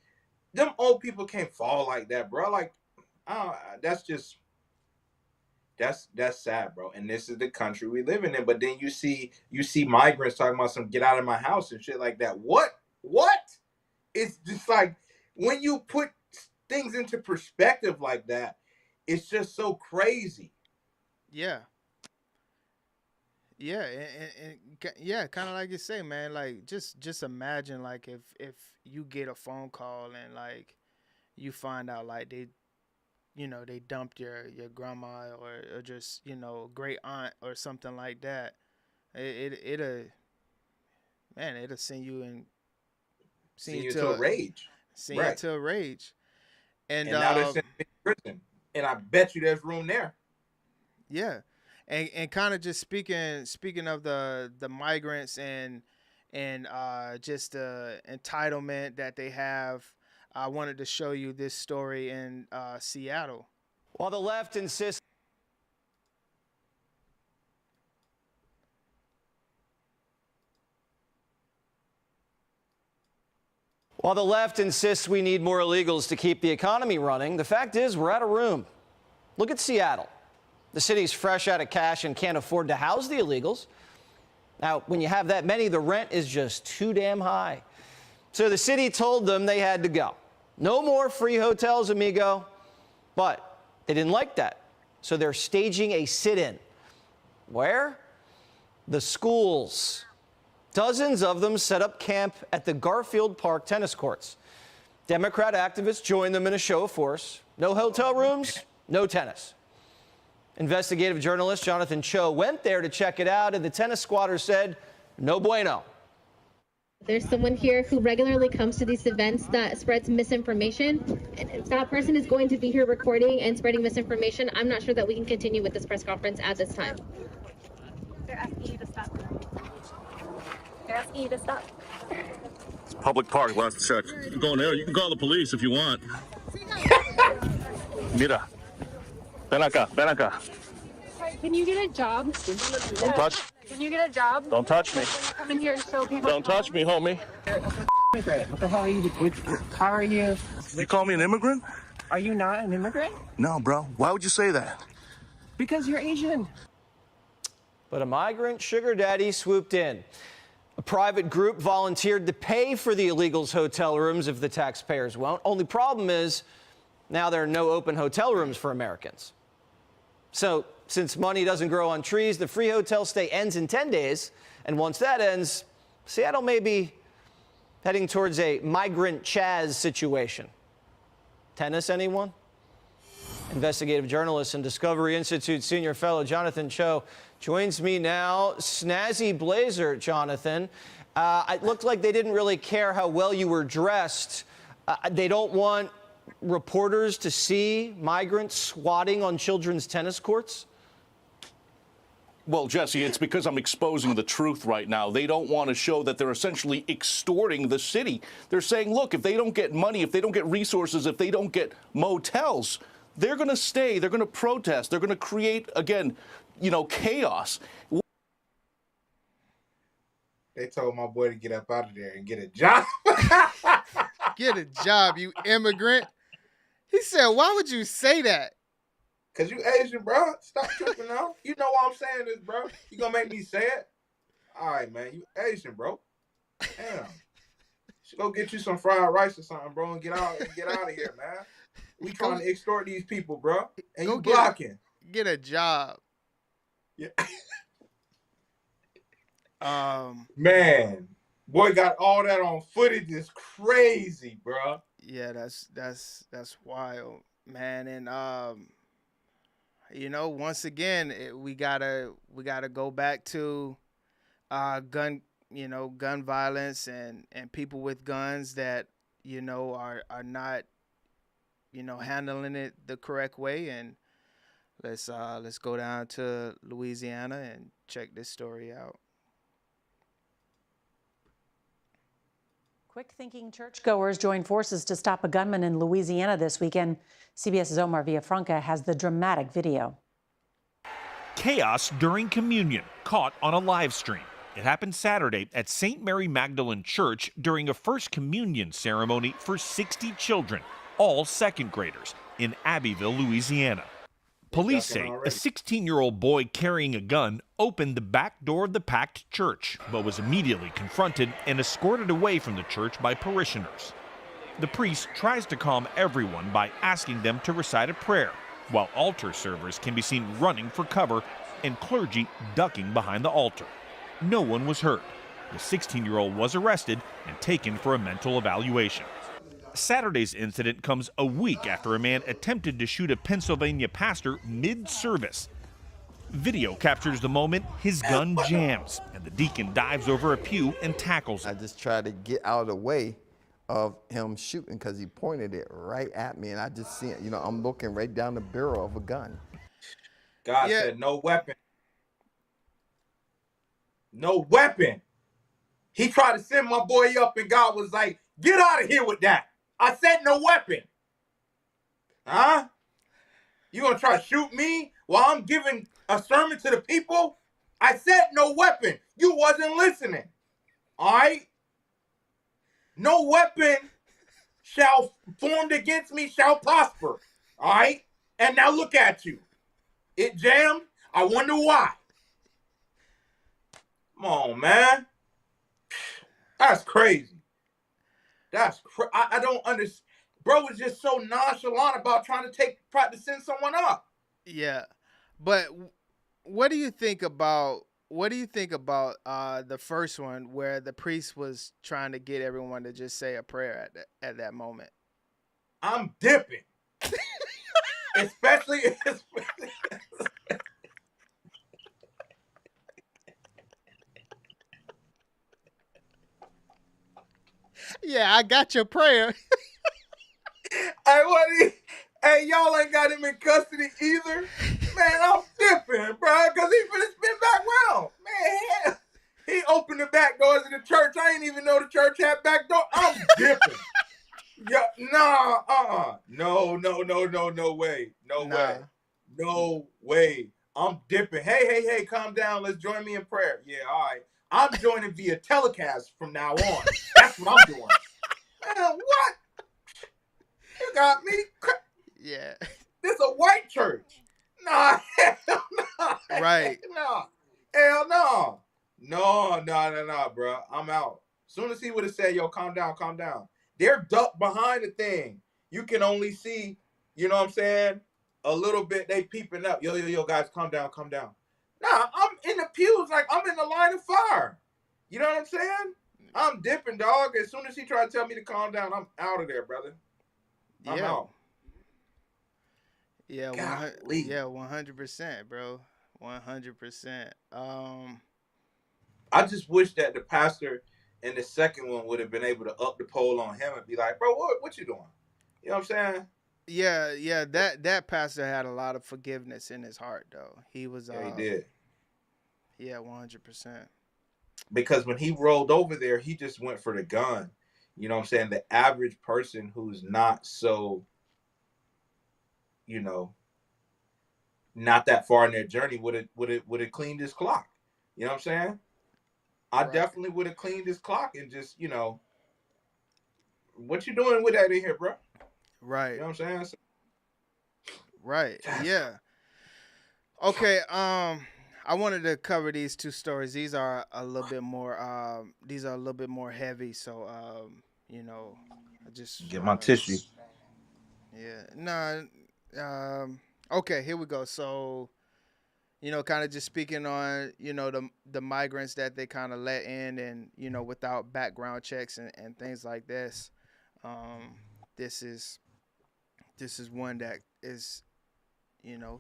them old people can't fall like that, bro. Like, that's just, that's sad, bro. And this is the country we live in. But then you see migrants talking about some get out of my house and shit like that. What? It's just like, when you put things into perspective like that, it's just so crazy. Yeah. Yeah, and yeah, kind of like you say, man. Like, just imagine, like, if you get a phone call and like you find out like they dumped your grandma or just great aunt or something like that. It'll send you to a rage. Send you to a rage. And now they're sending you to prison, and I bet you there's room there. Yeah. And kind of just speaking of the migrants and just the entitlement that they have, I wanted to show you this story in Seattle. While the left insists we need more illegals to keep the economy running, the fact is we're out of room. Look at Seattle. The city's fresh out of cash and can't afford to house the illegals. Now, when you have that many, the rent is just too damn high. So the city told them they had to go. No more free hotels, amigo. But they didn't like that. So they're staging a sit-in. Where? The schools. Dozens of them set up camp at the Garfield Park tennis courts. Democrat activists joined them in a show of force. No hotel rooms, no tennis. Investigative journalist Jonathan Cho went there to check it out, and the tennis squatters said, no bueno. There's someone here who regularly comes to these events that spreads misinformation. And if that person is going to be here recording and spreading misinformation, I'm not sure that we can continue with this press conference at this time. They're asking you to stop. They're asking you to stop. It's a public park, last check. You can go in there. You can call the police if you want. Mira. Ven acá, ven acá. Can you get a job? Don't touch. Can you get a job? Don't touch me. Come in here and show people. Don't touch me, homie. What the hell are you? How are you? You call me an immigrant? Are you not an immigrant? No, bro. Why would you say that? Because you're Asian. But a migrant sugar daddy swooped in. A private group volunteered to pay for the illegals' hotel rooms if the taxpayers won't. Only problem is, now there are no open hotel rooms for Americans. So, since money doesn't grow on trees, the free hotel stay ends in 10 days. And once that ends, Seattle may be heading towards a migrant Chaz situation. Tennis, anyone? Investigative journalist and Discovery Institute senior fellow Jonathan Cho joins me now. Snazzy blazer, Jonathan. It looked like they didn't really care how well you were dressed. They don't want reporters to see migrants swatting on children's tennis courts? Well, Jesse, it's because I'm exposing the truth right now. They don't want to show that they're essentially extorting the city. They're saying, look, if they don't get money, if they don't get resources, if they don't get motels, they're going to stay, they're going to protest, they're going to create, again, chaos. They told my boy to get up out of there and get a job. Get a job, you immigrant. He said, why would you say that? Because you Asian, bro. Stop tripping out. You know why I'm saying this, bro. You going to make me say it? All right, man. You Asian, bro. Damn. Should go get you some fried rice or something, bro, and get out of here, man. We trying to extort these people, bro. And you blocking. Get a job. Yeah. Man. Boy got all that on footage. It's crazy, bro. Yeah, that's wild, man. And once again, we gotta go back to gun violence and people with guns that are not handling it the correct way. And let's go down to Louisiana and check this story out. Quick-thinking churchgoers joined forces to stop a gunman in Louisiana this weekend. CBS's Omar Villafranca has the dramatic video. Chaos during communion, caught on a live stream. It happened Saturday at St. Mary Magdalene Church during a first communion ceremony for 60 children, all second graders, in Abbeville, Louisiana. Police say a 16-year-old boy carrying a gun opened the back door of the packed church, but was immediately confronted and escorted away from the church by parishioners. The priest tries to calm everyone by asking them to recite a prayer, while altar servers can be seen running for cover and clergy ducking behind the altar. No one was hurt. The 16-year-old was arrested and taken for a mental evaluation. Saturday's incident comes a week after a man attempted to shoot a Pennsylvania pastor mid-service. Video captures the moment his gun jams, and the deacon dives over a pew and tackles him. I just tried to get out of the way of him shooting because he pointed it right at me, and I just see it. You know, I'm looking right down the barrel of a gun. God said no weapon. No weapon. He tried to send my boy up, and God was like, get out of here with that. I said no weapon. Huh? You gonna try to shoot me while I'm giving a sermon to the people? I said no weapon. You wasn't listening. All right? No weapon shall formed against me shall prosper. All right? And now look at you. It jammed. I wonder why. Come on, man. That's crazy. I don't understand. Bro was just so nonchalant about trying to send someone up. Yeah, but what do you think about the first one where the priest was trying to get everyone to just say a prayer at that moment? I'm dipping, especially. Yeah, I got your prayer. Hey, y'all ain't got him in custody either. Man, I'm dipping, bro, because he finna spin back round. Man, he opened the back doors of the church. I didn't even know the church had back door. I'm dipping. No way. No way. I'm dipping. Hey, calm down. Let's join me in prayer. Yeah, all right. I'm joining via telecast from now on. That's what I'm doing. Man, what? You got me? Yeah. This a white church. Nah, hell no. Right. No. Hell no. No, bro. I'm out. Soon as he would have said, yo, calm down. They're ducked behind the thing. You can only see, you know what I'm saying, a little bit. They peeping up. Yo, guys, calm down. Nah, I'm in the pews like I'm in the line of fire. You know what I'm saying? I'm dipping, dog. As soon as he tried to tell me to calm down, I'm out of there, brother. I'm out. Yeah, 100%, bro. 100%. I just wish that the pastor in the second one would have been able to up the pole on him and be like, bro, what you doing? You know what I'm saying? Yeah, that pastor had a lot of forgiveness in his heart, though. He was. Yeah, he did. Yeah, 100%. Because when he rolled over there, he just went for the gun. You know what I'm saying? The average person who's not so, you know, not that far in their journey would have cleaned his clock. You know what I'm saying? I definitely would have cleaned his clock and just, you know, what you doing with that in here, bro? Right. You know what I'm saying? Right. Yeah. Okay. I wanted to cover these two stories. These are a little bit more. Heavy. So, you know, I just get my tissue. Yeah. Okay. Here we go. So, you know, kind of just speaking on, you know, the migrants that they kind of let in, and you know, without background checks and things like this. This is one that is, you know,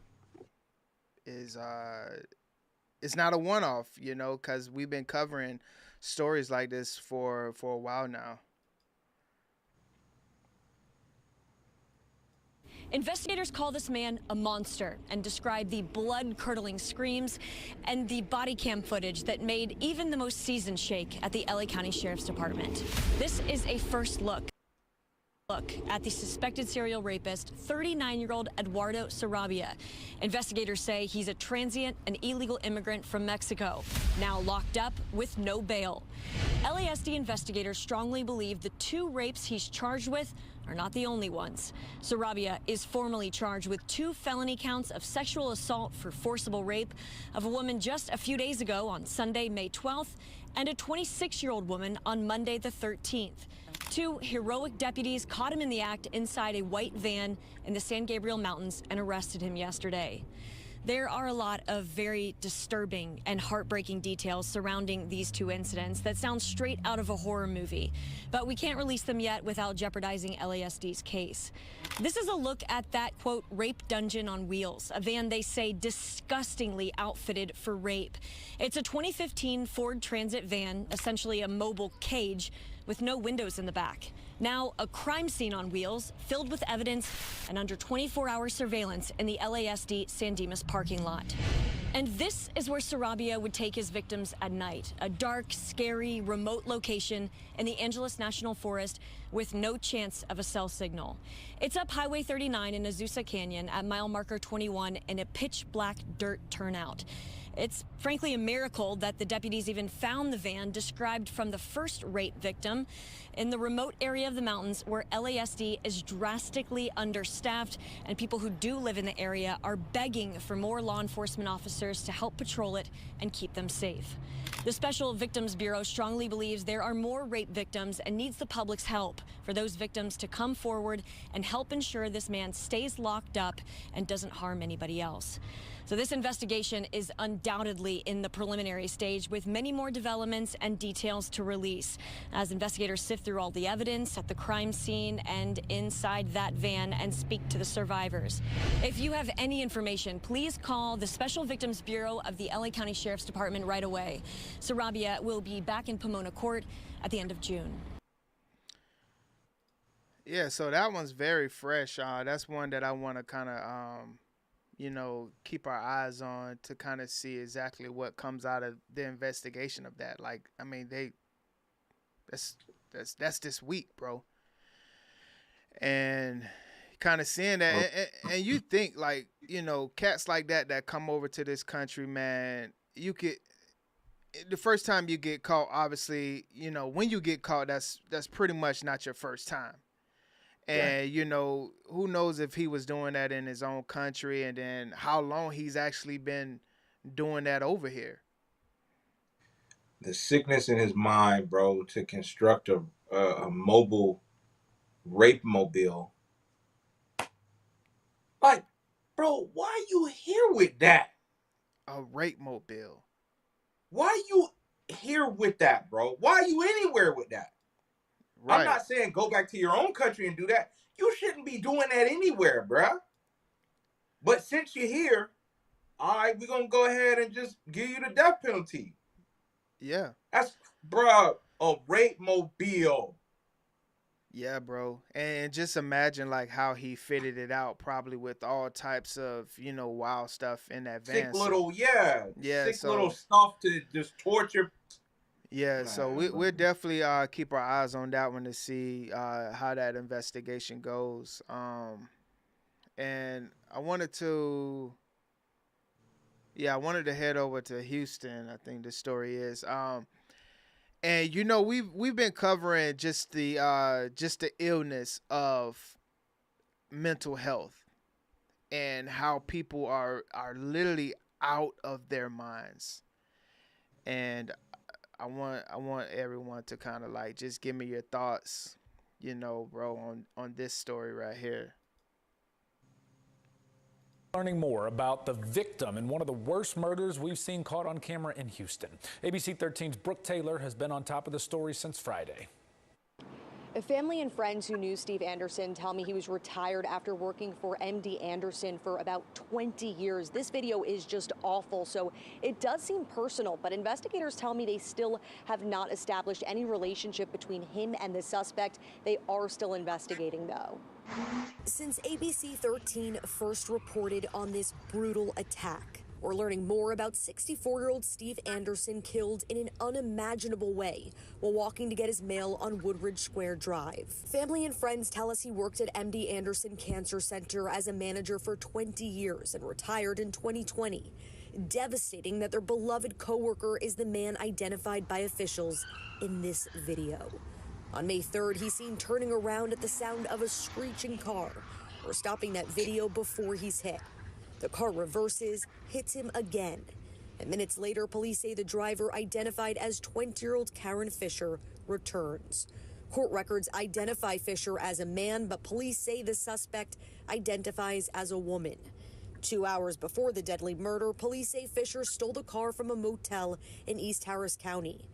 it's not a one-off, you know, because we've been covering stories like this for a while now. Investigators call this man a monster and describe the blood-curdling screams and the body cam footage that made even the most seasoned shake at the LA County Sheriff's Department. This is a first look. Look at the suspected serial rapist, 39-year-old Eduardo Sarabia. Investigators say he's a transient and illegal immigrant from Mexico, now locked up with no bail. LASD investigators strongly believe the 2 rapes he's charged with are not the only ones. Sarabia is formally charged with 2 felony counts of sexual assault for forcible rape of a woman just a few days ago on Sunday, May 12th, and a 26-year-old woman on Monday the 13th. 2 heroic deputies caught him in the act inside a white van in the San Gabriel Mountains and arrested him yesterday. There are a lot of very disturbing and heartbreaking details surrounding these 2 incidents that sound straight out of a horror movie, but we can't release them yet without jeopardizing LASD's case. This is a look at that, quote, rape dungeon on wheels, a van they say disgustingly outfitted for rape. It's a 2015 Ford Transit van, essentially a mobile cage with no windows in the back. Now a crime scene on wheels filled with evidence and under 24-hour surveillance in the LASD San Dimas parking lot. And this is where Sarabia would take his victims at night, a dark, scary, remote location in the Angeles National Forest with no chance of a cell signal. It's up Highway 39 in Azusa Canyon at mile marker 21 in a pitch black dirt turnout. It's frankly a miracle that the deputies even found the van described from the first rape victim in the remote area of the mountains where LASD is drastically understaffed, and people who do live in the area are begging for more law enforcement officers to help patrol it and keep them safe. The Special Victims Bureau strongly believes there are more rape victims and needs the public's help for those victims to come forward and help ensure this man stays locked up and doesn't harm anybody else. So this investigation is undoubtedly in the preliminary stage with many more developments and details to release as investigators sift through all the evidence at the crime scene and inside that van and speak to the survivors. If you have any information, please call the Special Victims Bureau of the LA County Sheriff's Department right away. Sarabia will be back in Pomona Court at the end of June. Yeah, so that one's very fresh. That's one that I want to kind of keep our eyes on to kind of see exactly what comes out of the investigation of that. Like, I mean, that's this week, bro. And kind of seeing that, and you think like, cats like that come over to this country, man, the first time you get caught, obviously, when you get caught, that's pretty much not your first time. And, who knows if he was doing that in his own country and then how long he's actually been doing that over here. The sickness in his mind, bro, to construct a mobile rape mobile. Like, bro, why you here with that? A rape mobile. Why you here with that, bro? Why are you anywhere with that? Right. I'm not saying go back to your own country and do that. You shouldn't be doing that anywhere, bruh. But since you're here, all right, we're going to go ahead and just give you the death penalty. Yeah. That's, bruh, a rape mobile. Yeah, bro. And just imagine, like, how he fitted it out, probably with all types of, wild stuff in that van. Sick little, sick little stuff to just torture. Yeah, so we'll definitely keep our eyes on that one to see how that investigation goes. And I wanted to head over to Houston. I think the story is. And we've been covering just the illness of mental health and how people are literally out of their minds. And I want everyone to kind of like just give me your thoughts, bro, on this story right here. Learning more about the victim in one of the worst murders we've seen caught on camera in Houston. ABC 13's Brooke Taylor has been on top of the story since Friday. Family and friends who knew Steve Anderson tell me he was retired after working for MD Anderson for about 20 years. This video is just awful, so it does seem personal, but investigators tell me they still have not established any relationship between him and the suspect. They are still investigating, though. Since ABC 13 first reported on this brutal attack, We're learning more about 64-year-old Steve Anderson killed in an unimaginable way while walking to get his mail on Woodridge Square Drive. Family and friends tell us he worked at MD Anderson Cancer Center as a manager for 20 years and retired in 2020. Devastating that their beloved coworker is the man identified by officials in this video. On May 3rd, he's seen turning around at the sound of a screeching car. We're stopping that video before he's hit. The car reverses, hits him again. And minutes later, police say the driver, identified as 20-year-old Karen Fisher, returns. Court records identify Fisher as a man, but police say the suspect identifies as a woman. 2 hours before the deadly murder, police say Fisher stole the car from a motel in East Harris County.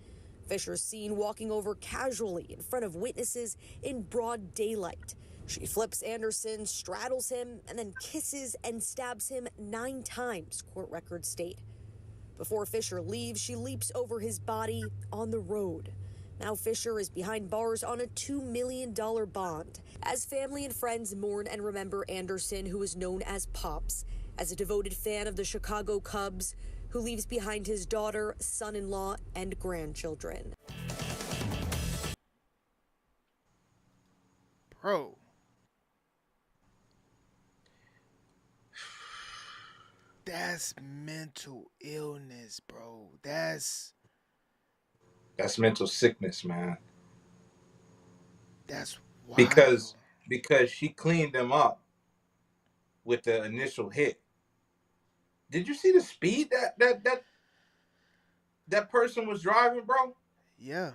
Fisher's seen walking over casually in front of witnesses in broad daylight. She flips Anderson, straddles him, and then kisses and stabs him 9 times, court records state. Before Fisher leaves, she leaps over his body on the road. Now Fisher is behind bars on a $2 million bond. As family and friends mourn and remember Anderson, who is known as Pops, as a devoted fan of the Chicago Cubs, who leaves behind his daughter, son-in-law, and grandchildren. Bro. That's mental illness, bro. That's mental sickness, man. That's wild. Because she cleaned them up with the initial hit. Did you see the speed that person was driving, bro? Yeah.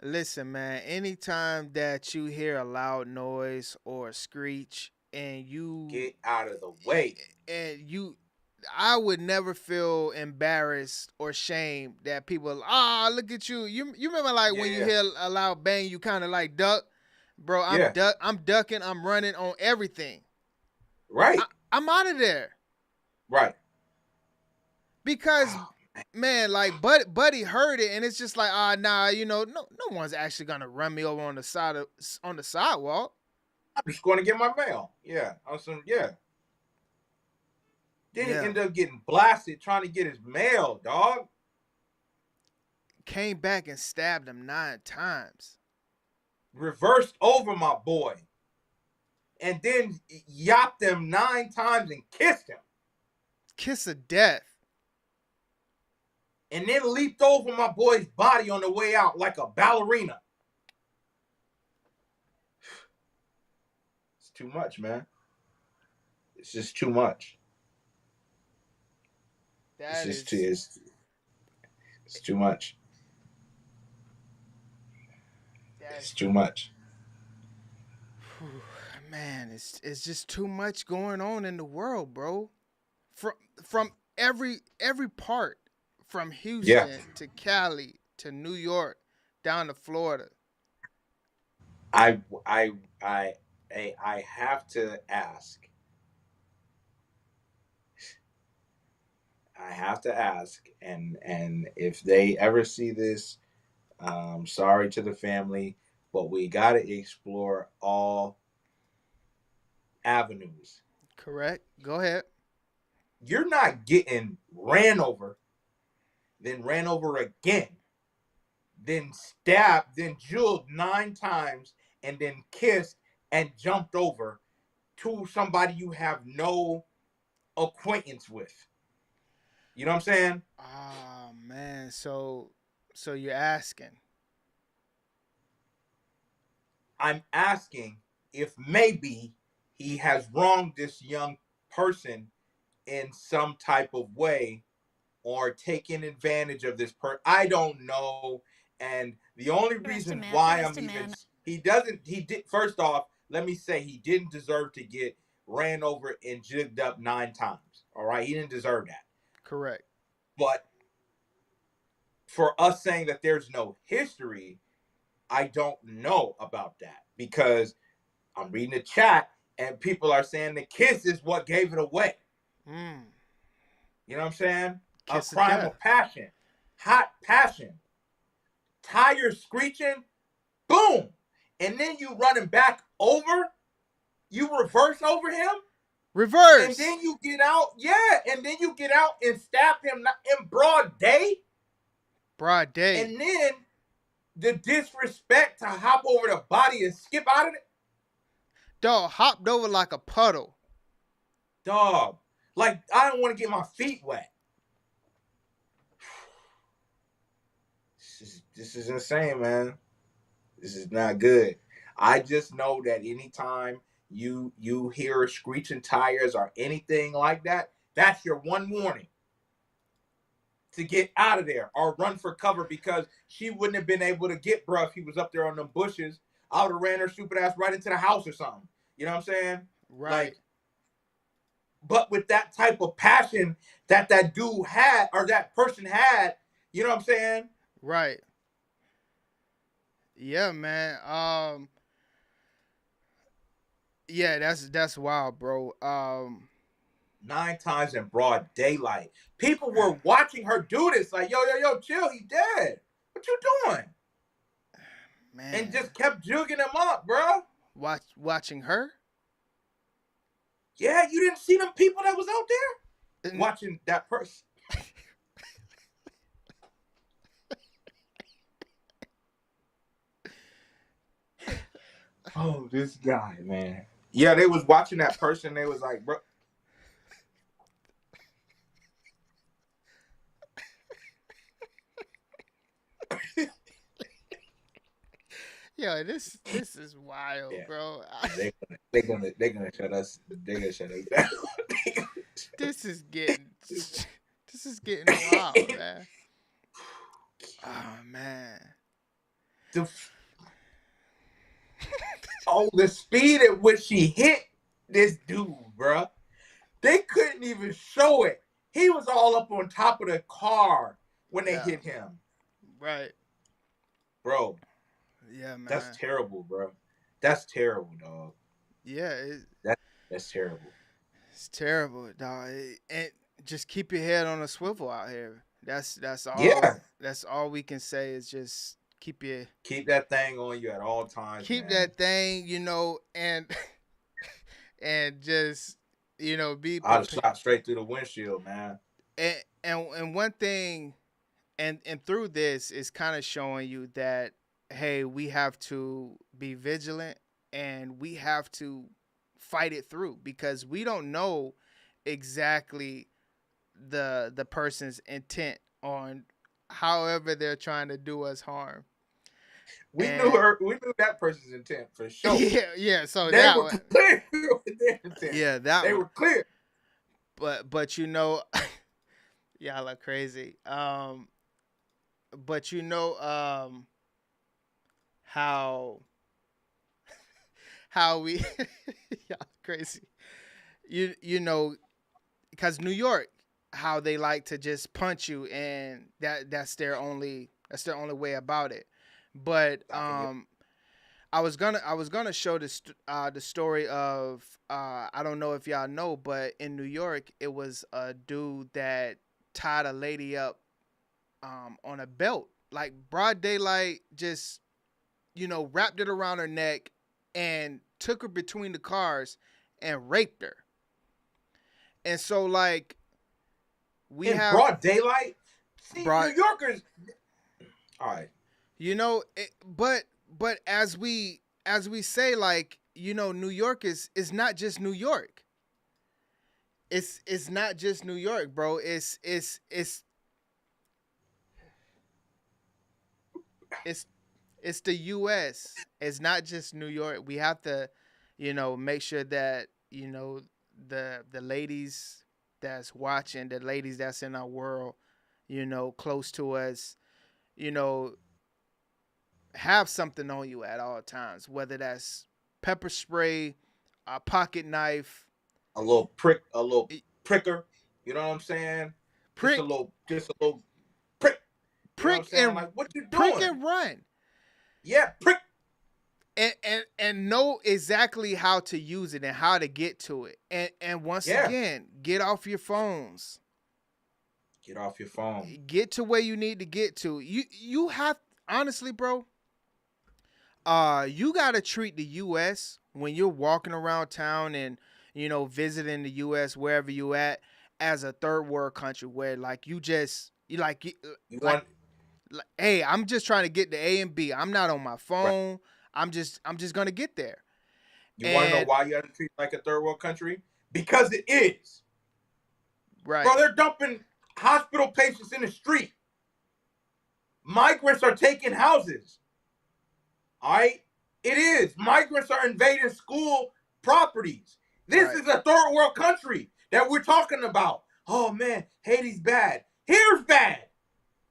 Listen, man, anytime that you hear a loud noise or a screech and you get out of the way, I would never feel embarrassed or shamed that people, look at you. You remember when you hear a loud bang, you kind of like duck? Bro, I'm ducking, I'm running on everything. Right. I'm out of there. Right. Because, man, Buddy heard it, and it's just like, no one's actually gonna run me over on the sidewalk. I'm just going to get my mail. Yeah. Then he ended up getting blasted trying to get his mail, dog. Came back and stabbed him 9 times. Reversed over my boy. And then yapped him 9 times and kissed him. Kiss of death. And then leaped over my boy's body on the way out like a ballerina. It's too much, man. It's just too much. It's too much. It's too much. Man, it's just too much going on in the world, bro. From every part, from Houston to Cali to New York down to Florida. I have to ask. And if they ever see this, sorry to the family, but we got to explore all avenues. Correct. Go ahead. You're not getting ran over, then ran over again, then stabbed, then jeweled 9 times, and then kissed and jumped over to somebody you have no acquaintance with. You know what I'm saying? Oh, man. So you're asking. I'm asking if maybe he has wronged this young person in some type of way or taken advantage of this person. I don't know. And the only reason why first off, let me say he didn't deserve to get ran over and jigged up 9 times. All right. He didn't deserve that. Correct. But for us saying that there's no history, I don't know about that because I'm reading the chat and people are saying the kiss is what gave it away. You know what I'm saying? Kiss a crime of passion, hot passion, tires screeching, boom. And then you running back over, you reverse over him. Reverse. And then you get out. Yeah. And then you get out and stab him in broad day. Broad day. And then the disrespect to hop over the body and skip out of it. Dog hopped over like a puddle. Dog, like I don't want to get my feet wet. This is insane, man. This is not good. I just know that anytime you hear screeching tires or anything like that, that's your one warning to get out of there or run for cover, because she wouldn't have been able to get bruh if he was up there on them bushes. I would have ran her stupid ass right into the house or something. You know what I'm saying? Right. Like, but with that type of passion that dude had, or that person had, you know what I'm saying? Right. Yeah, man. Yeah, that's wild, bro. 9 times in broad daylight. People were watching her do this. Like, yo, chill, he's dead. What you doing? Man. And just kept jugging him up, bro. Watching her? Yeah, you didn't see them people that was out there? Watching that person. Oh, this guy, man. Yeah, they was watching that person. They was like, bro. Yo, this is wild, bro. They're gonna shut us. They're gonna shut us down. This is getting wild, man. Oh man. The speed at which she hit this dude, bro. They couldn't even show it. He was all up on top of the car when they hit him. Right. Bro. Yeah, man. That's terrible, bro. That's terrible, dog. Yeah. That's terrible. It's terrible, dog. And just keep your head on a swivel out here. That's all. Yeah. That's all we can say is just keep that thing on you at all times. Keep man. that thing, and just be. I'd have shot straight through the windshield, man. And one thing, and through this is kind of showing you that, hey, we have to be vigilant and we have to fight it through, because we don't know exactly the person's intent on however they're trying to do us harm. We knew that person's intent for sure. Yeah. So they were clear with their intent. Yeah, they were clear. But y'all are crazy. But how we y'all crazy. Because New York, how they like to just punch you, and that's their only way about it. But I was gonna show the story of I don't know if y'all know, but in New York it was a dude that tied a lady up on a belt, like broad daylight, just wrapped it around her neck and took her between the cars and raped her. And so like we in have broad daylight. See, New Yorkers. All right. But as we say, like, New York is not just New York. It's not just New York, bro. It's the US. It's not just New York. We have to, make sure that, the ladies that's watching, the ladies that's in our world, close to us, have something on you at all times, whether that's pepper spray, a pocket knife, a little pricker. You know what I'm saying? Prick, just a little prick. Prick and like, what you doing? Prick and run. Yeah, prick. And know exactly how to use it and how to get to it. And once again, get off your phones. Get off your phone. Get to where you need to get to. You have, honestly, bro. You gotta treat the U.S. when you're walking around town and visiting the U.S. wherever you at as a third world country where like you want hey, I'm just trying to get to A and B. I'm not on my phone. Right. I'm just gonna get there. You want to know why you have to treat it like a third world country? Because it is. Right. Bro, they're dumping hospital patients in the street. Migrants are taking houses. All right? It is. Migrants are invading school properties. This is a third world country that we're talking about. Oh, man, Haiti's bad. Here's bad.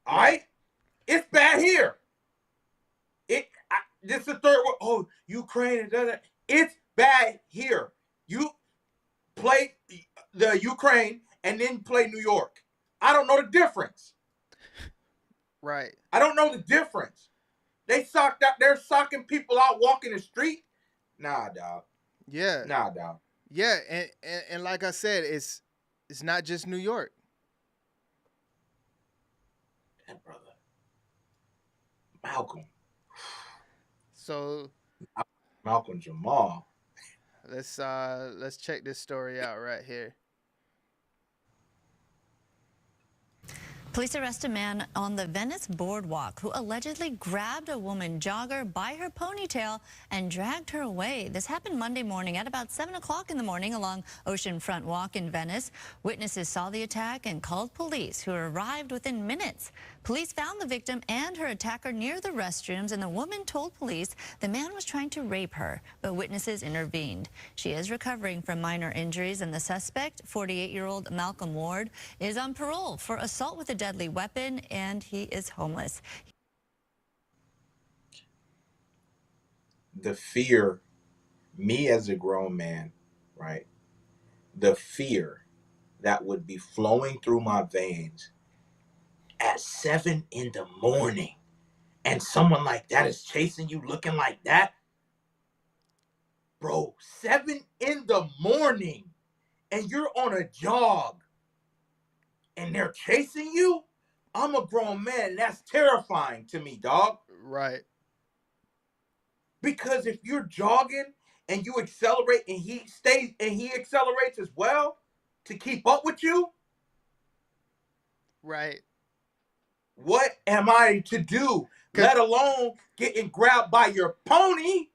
All right? It's bad here. This is the third world. Oh, Ukraine. It's bad here. You play the Ukraine and then play New York. I don't know the difference. Right. I don't know the difference. They're socking people out walking the street. Nah, dog. Yeah. Nah, dog. Yeah, and like I said, it's not just New York. That brother. Malcolm. So Malcolm Jamal. Let's check this story out right here. Police arrest a man on the Venice boardwalk who allegedly grabbed a woman jogger by her ponytail and dragged her away. This happened Monday morning at about 7 o'clock in the morning along Oceanfront Walk in Venice. Witnesses saw the attack and called police, who arrived within minutes. Police found the victim and her attacker near the restrooms, and the woman told police the man was trying to rape her, but witnesses intervened. She is recovering from minor injuries, and the suspect, 48-year-old Malcolm Ward, is on parole for assault with a deadly weapon, and he is homeless. The fear, me as a grown man, right? The fear that would be flowing through my veins at 7 in the morning, and someone like that is chasing you looking like that. Bro, 7 in the morning, and you're on a jog, and they're chasing you? I'm a grown man. That's terrifying to me, dog. Right. Because if you're jogging and you accelerate and he stays and he accelerates as well to keep up with you, right? What am I to do? Let alone getting grabbed by your pony.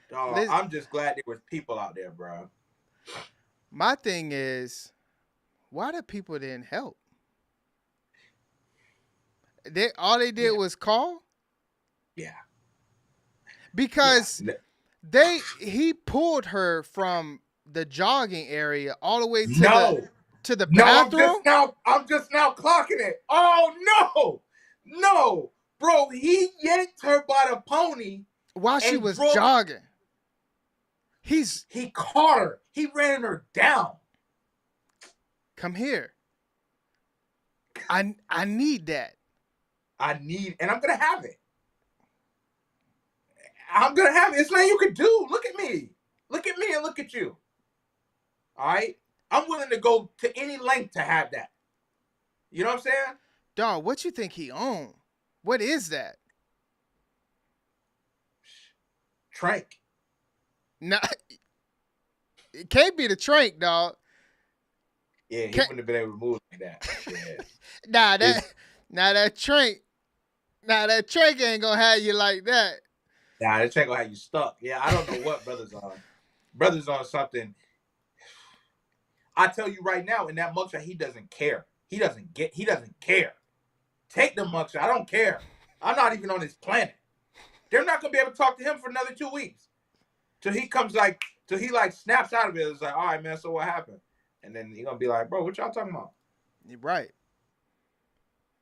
Dog, I'm just glad there was people out there, bro. My thing is, why the people didn't help? All they did was call? Yeah. Because he pulled her from the jogging area all the way to the bathroom. I'm just now clocking it. Oh no, bro, he yanked her by the pony while she was jogging. He caught her. He ran her down. Come here. I need that. And I'm gonna have it. I'm gonna have it. It's nothing you could do. Look at me. Look at me and look at you. All right? I'm willing to go to any length to have that. You know what I'm saying? Dog, what you think he owned? What is that? Trank. No, it can't be the trank, dog. Yeah, he wouldn't have been able to move like that. Yeah. that trank ain't gonna have you like that. Nah, that trank gonna have you stuck. Yeah, I don't know what brother's on. Brother's on something. I tell you right now, in that mugshot, he doesn't care. He doesn't care. Take the mugshot. I don't care. I'm not even on this planet. They're not gonna be able to talk to him for another 2 weeks. Till he snaps out of it. It's like, all right, man, so what happened? And then he's gonna be like, bro, what y'all talking about? You're right.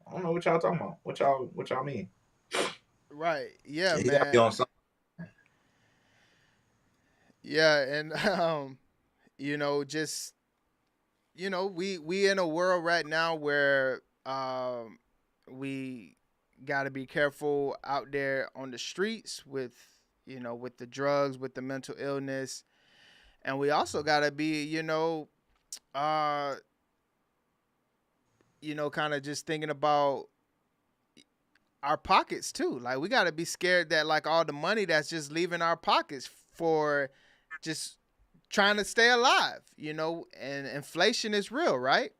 I don't know what y'all talking about. What y'all mean? Right. Yeah, he man. gotta be on something. Yeah, and we in a world right now where we gotta be careful out there on the streets with the drugs, with the mental illness, and we also gotta be kind of just thinking about our pockets too. Like, we gotta be scared that like all the money that's just leaving our pockets for just trying to stay alive, and inflation is real, right?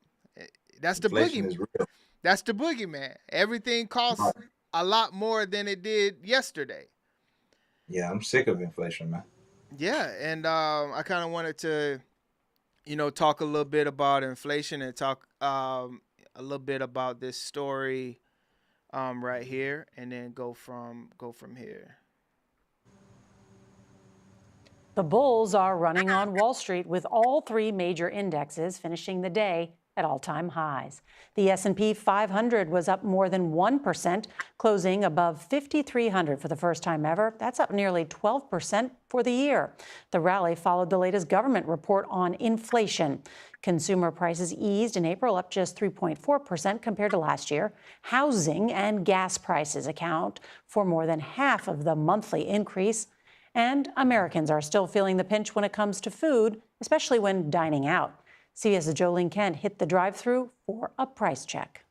That's the Inflation boogie. is real. That's the boogeyman. Everything costs a lot more than it did yesterday. Yeah, I'm sick of inflation, man. Yeah, and I kind of wanted to, talk a little bit about inflation and talk a little bit about this story right here, and then go from here. The bulls are running on Wall Street with all three major indexes finishing the day at all-time highs. The S&P 500 was up more than 1%, closing above 5,300 for the first time ever. That's up nearly 12% for the year. The rally followed the latest government report on inflation. Consumer prices eased in April, up just 3.4% compared to last year. Housing and gas prices account for more than half of the monthly increase. And Americans are still feeling the pinch when it comes to food, especially when dining out. CBS's Jolene Kent hit the drive-thru for a price check.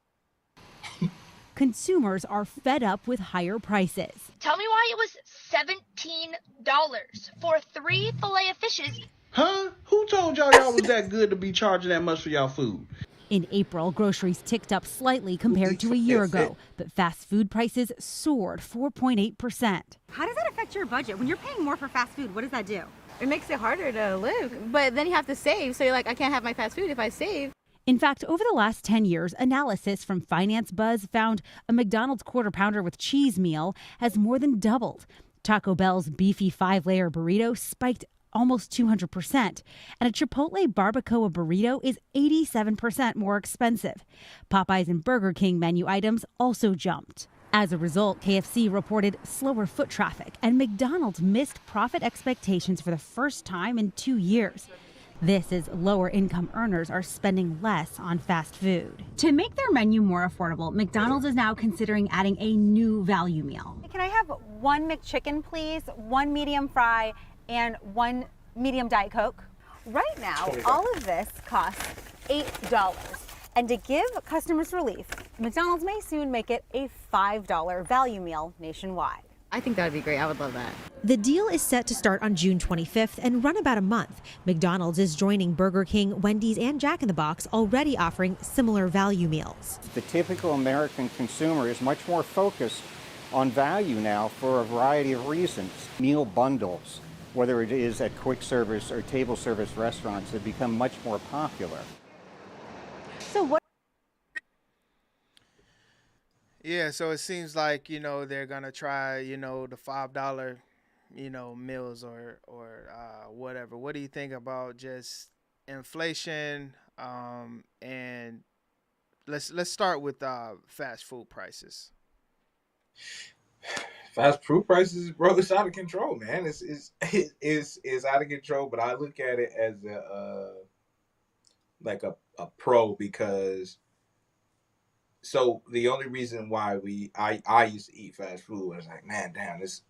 Consumers are fed up with higher prices. Tell me why it was $17 for 3 fillet of fishes. Huh? Who told y'all was that good to be charging that much for y'all food? In April, groceries ticked up slightly compared to a year ago, but fast food prices soared 4.8%. How does that affect your budget? When you're paying more for fast food, what does that do? It makes it harder to live, but then you have to save. So you're like, I can't have my fast food if I save. In fact, over the last 10 years, analysis from Finance Buzz found a McDonald's Quarter Pounder with cheese meal has more than doubled. Taco Bell's beefy 5-layer burrito spiked almost 200%, and a Chipotle Barbacoa burrito is 87% more expensive. Popeyes and Burger King menu items also jumped. As a result, KFC reported slower foot traffic, and McDonald's missed profit expectations for the first time in 2 years. This is lower income earners are spending less on fast food. To make their menu more affordable, McDonald's is now considering adding a new value meal. Can I have 1 McChicken, please, 1 medium fry, and 1 medium Diet Coke? Right now, all of this costs $8. And to give customers relief, McDonald's may soon make it a $5 value meal nationwide. I think that would be great. I would love that. The deal is set to start on June 25th and run about a month. McDonald's is joining Burger King, Wendy's, and Jack in the Box, already offering similar value meals. The typical American consumer is much more focused on value now for a variety of reasons. Meal bundles, whether it is at quick service or table service restaurants, have become much more popular. So what? Yeah, so it seems like, they're going to try, the $5, meals or whatever. What do you think about just inflation? And let's start with fast food prices. Fast food prices, bro, it's out of control, man. It's out of control, but I look at it as a pro, because so the only reason why I used to eat fast food was like, man, damn, this,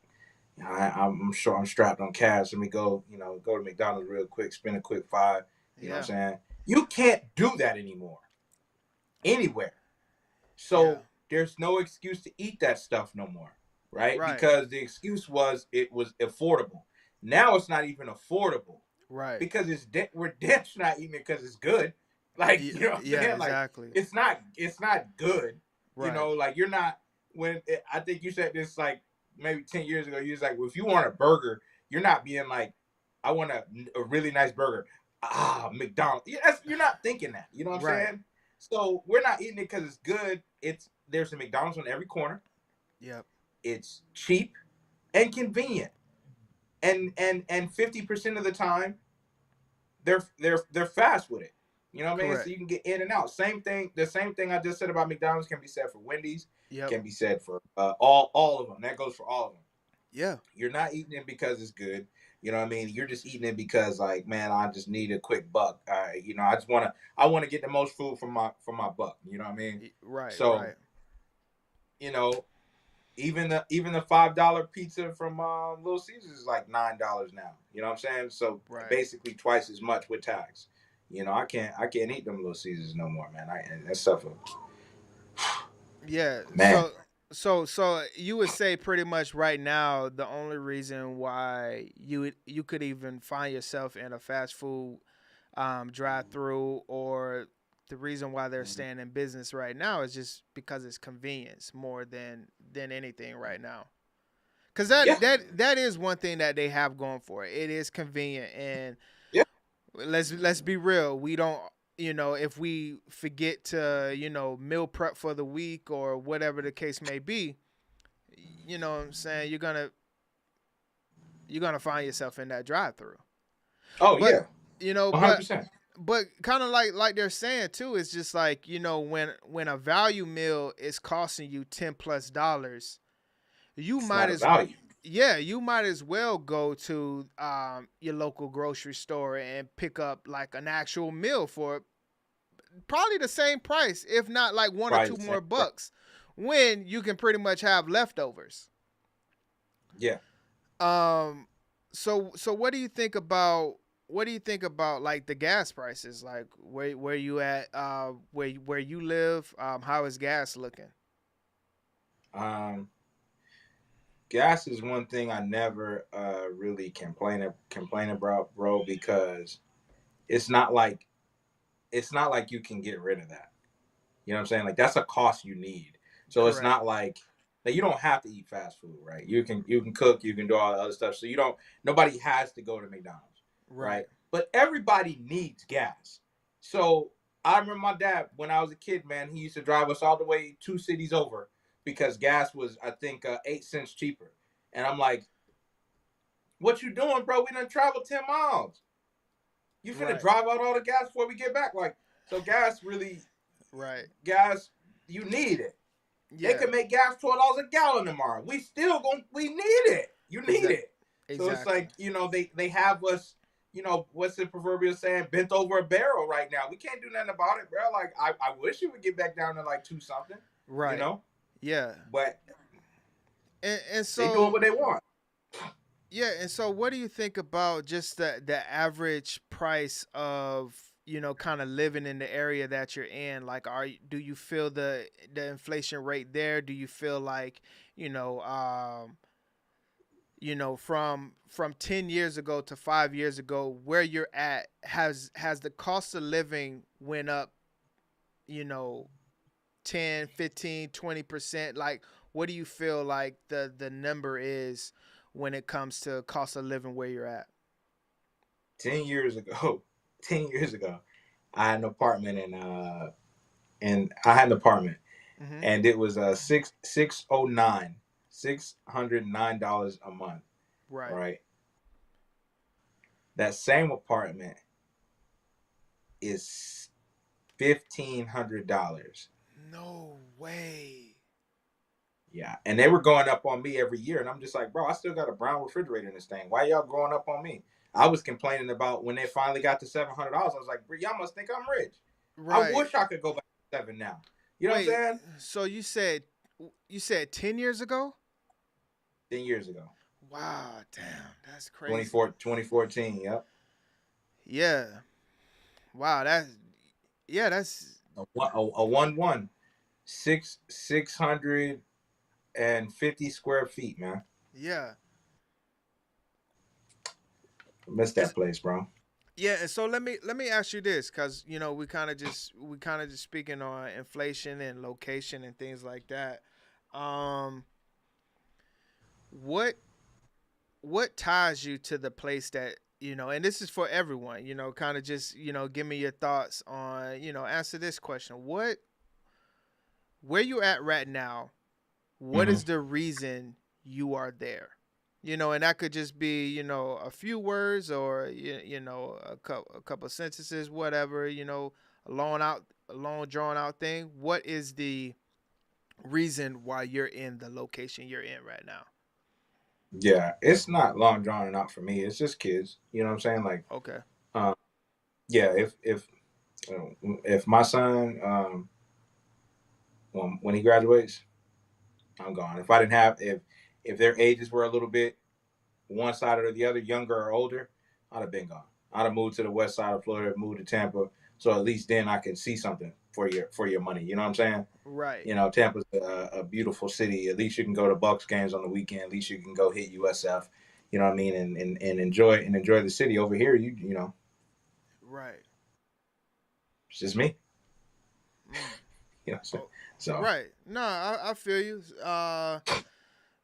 I'm sure I'm strapped on cash. Let me go to McDonald's real quick, spend a quick $5. You know what I'm saying? You can't do that anymore anywhere. So there's no excuse to eat that stuff no more, right? Because the excuse was it was affordable. Now it's not even affordable, right? Because we're dead not eating it because it's good. Like, you know what I'm saying? Like, exactly. It's not good. Right. Like you're not, I think you said this like maybe 10 years ago, you was like, well, if you want a burger, you're not being like, I want a really nice burger. McDonald's. You're not thinking that. You know what I'm saying? So we're not eating it because it's good. There's a McDonald's on every corner. Yep. It's cheap and convenient. And 50% of the time, they're fast with it. You know what I mean? Correct. So you can get in and out. The same thing I just said about McDonald's can be said for Wendy's. Yep. Can be said for all of them. That goes for all of them. Yeah. You're not eating it because it's good. You know what I mean? You're just eating it because, like, man, I just need a quick buck. I want to get the most food for my buck. You know what I mean? Right. So, even the $5 pizza from Little Caesars is like $9 now. You know what I'm saying? So basically twice as much with tax. I can't eat them Little Caesars no more, man. That stuff. Yeah. Man. So you would say pretty much right now the only reason why you could even find yourself in a fast food drive through, or the reason why they're staying in business right now is just because it's convenience more than anything right now. Because that is one thing that they have going for it. It is convenient, and let's be real. We don't, if we forget to, meal prep for the week or whatever the case may be, you know what I'm saying, you're gonna find yourself in that drive-through. Oh, but, yeah, 100%. But kind of like they're saying too, it's just like, when a value meal is costing you $10+, you might as well. Yeah, you might as well go to your local grocery store and pick up like an actual meal for probably the same price, if not like one or two more bucks, when you can pretty much have leftovers. Yeah. So what do you think about like the gas prices? Like where you at? Where you live? How is gas looking? Gas is one thing I never really complain about, bro, because it's not like you can get rid of that. You know what I'm saying? Like, that's a cost you need. So Correct. It's not like you don't have to eat fast food, right? You can cook, you can do all the other stuff. So nobody has to go to McDonald's, right? But everybody needs gas. So I remember my dad, when I was a kid, man, he used to drive us all the way 2 cities over because gas was, I think, 8 cents cheaper. And I'm like, what you doing, bro? We done traveled 10 miles. You finna drive out all the gas before we get back. Like, so gas really, gas, you need it. Yeah. They can make gas $12 a gallon tomorrow. We need it. You need it. Exactly. So it's like, they have us, what's the proverbial saying, bent over a barrel right now. We can't do nothing about it, bro. Like, I wish it would get back down to like 2 something. Right. Yeah. But and so they doing what they want. Yeah, and so what do you think about just the average price of, kind of living in the area that you're in? Like, do you feel the inflation rate there? Do you feel like, from 10 years ago to 5 years ago, where you're at, has the cost of living went up, 10, 15, 20%? Like, what do you feel like the number is when it comes to cost of living where you're at? 10 years ago, I had an apartment and it was $609 a month. Right. That same apartment is $1,500. No way. Yeah, and they were going up on me every year, and I'm just like, bro, I still got a brown refrigerator in this thing. Why y'all going up on me? I was complaining about when they finally got to $700. I was like, bro, y'all must think I'm rich. Right. I wish I could go back to 7 now. You know what I'm saying? So you said 10 years ago? 10 years ago. Wow, damn, that's crazy. 2014, yep. Yeah. Wow, that's a 1-1. 650 square feet, man. Yeah. I miss that place, bro. Yeah, and so let me ask you this, because we kind of just speaking on inflation and location and things like that. What ties you to the place that, and this is for everyone, kind of just, give me your thoughts on, answer this question. Where you at right now, what is the reason you are there? And that could just be, a few words or, a couple sentences, whatever, a long drawn out thing. What is the reason why you're in the location you're in right now? Yeah, it's not long drawn out for me. It's just kids. You know what I'm saying? Like, okay. Yeah, if my son, when he graduates, I'm gone. If I didn't have, if their ages were a little bit one side or the other, younger or older, I'd have been gone. I'd have moved to the west side of Florida, moved to Tampa, so at least then I can see something for your money. You know what I'm saying? Right. You know, Tampa's a beautiful city. At least you can go to Bucks games on the weekend. At least you can go hit USF. You know what I mean? And enjoy the city. Over here, you know. Right. It's just me. You know, so right. No, I feel you.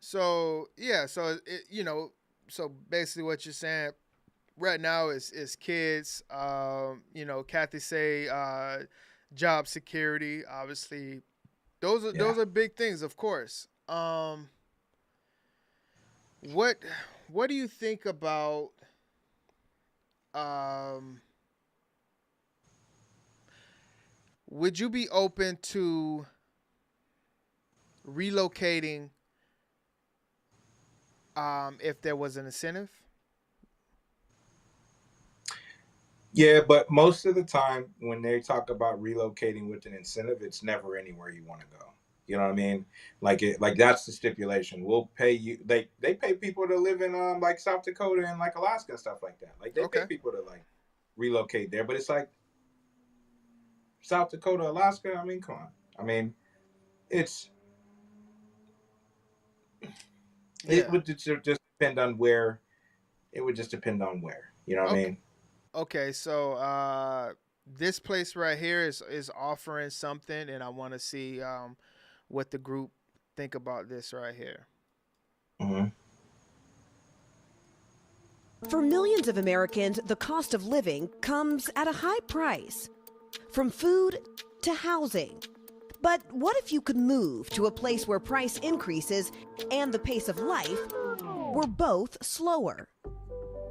So yeah, so you know, so basically what you're saying right now is kids. You know, Kathy say job security. Obviously, those are big things, of course. What do you think about would you be open to relocating if there was an incentive? Yeah, but most of the time when they talk about relocating with an incentive, it's never anywhere you want to go. You know what I mean? Like that's the stipulation. We'll pay you. They pay people to live in like South Dakota and like Alaska and stuff like that. Like they pay people to like relocate there, but it's like South Dakota, Alaska. I mean, come on. I mean, it would just depend on where. It would just depend on where. You know what I mean? Okay, so this place right here is offering something, and I want to see what the group think about this right here. Mm-hmm. For millions of Americans, the cost of living comes at a high price, from food to housing. But what if you could move to a place where price increases and the pace of life were both slower?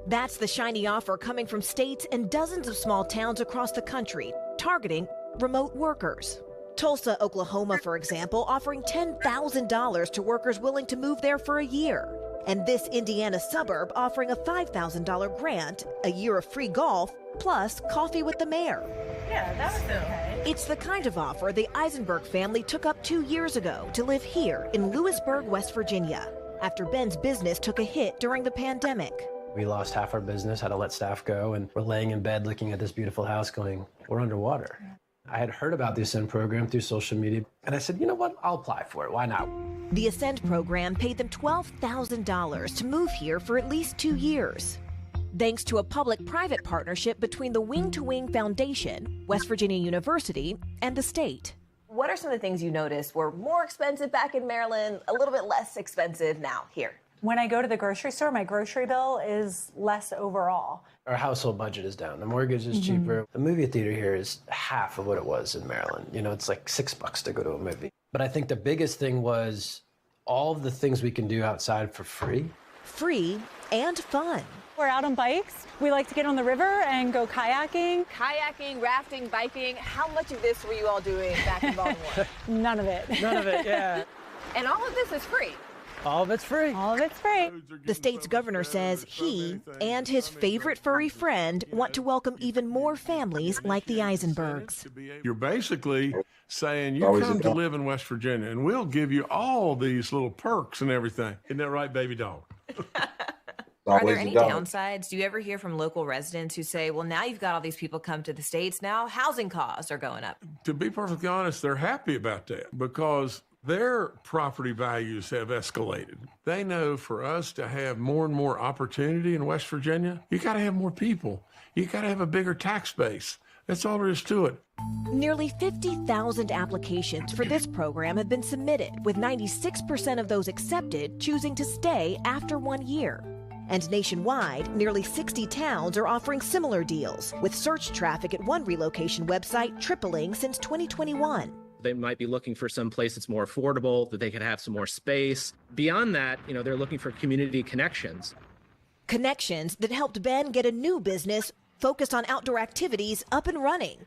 That's the shiny offer coming from states and dozens of small towns across the country, targeting remote workers. Tulsa, Oklahoma, for example, offering $10,000 to workers willing to move there for a year. And this Indiana suburb offering a $5,000 grant, a year of free golf, plus coffee with the mayor. Yeah, that was okay. It's the kind of offer the Eisenberg family took up 2 years ago to live here in Lewisburg, West Virginia, after Ben's business took a hit during the pandemic. We lost half our business, had to let staff go, and we're laying in bed looking at this beautiful house going, we're underwater. I had heard about the Ascend program through social media, and I said, you know what, I'll apply for it, why not? The Ascend program paid them $12,000 to move here for at least 2 years. Thanks to a public-private partnership between the Wing to Wing Foundation, West Virginia University, and the state. What are some of the things you noticed were more expensive back in Maryland, a little bit less expensive now here? When I go to the grocery store, my grocery bill is less overall. Our household budget is down. The mortgage is cheaper. The movie theater here is half of what it was in Maryland. You know, it's like $6 to go to a movie. But I think the biggest thing was all of the things we can do outside for free. Free and fun. We're out on bikes. We like to get on the river and go kayaking. Kayaking, rafting, biking. How much of this were you all doing back in Baltimore? None of it. None of it, yeah. And all of this is free. All of it's free. All of it's free. The state's governor says he and his favorite furry friend want to welcome even more families like the Eisenbergs. You're basically saying you come to live in West Virginia and we'll give you all these little perks and everything. Isn't that right, baby dog? Are there any downsides? Do you ever hear from local residents who say, well, now you've got all these people come to the States, now housing costs are going up? To be perfectly honest, they're happy about that because their property values have escalated. They know for us to have more and more opportunity in West Virginia, you got to have more people. You got to have a bigger tax base. That's all there is to it. Nearly 50,000 applications for this program have been submitted, with 96% of those accepted choosing to stay after 1 year. And nationwide, nearly 60 towns are offering similar deals, with search traffic at one relocation website tripling since 2021. They might be looking for some place that's more affordable, that they could have some more space. Beyond that, they're looking for community connections. Connections that helped Ben get a new business focused on outdoor activities up and running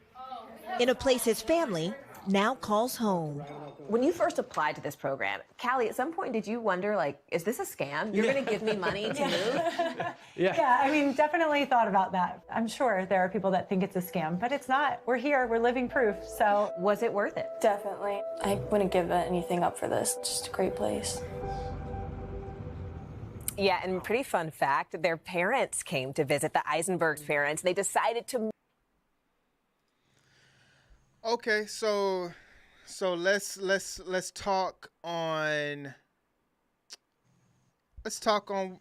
in a place his family now calls home. When you first applied to this program, Callie, at some point did you wonder, is this a scam? You're going to give me money to move? Yeah, I mean, definitely thought about that. I'm sure there are people that think it's a scam, but it's not. We're here, we're living proof, so. Was it worth it? Definitely. I wouldn't give anything up for this. Just a great place. Yeah, and pretty fun fact, their parents came to visit, the Eisenberg's parents. They decided to. Okay, so let's talk on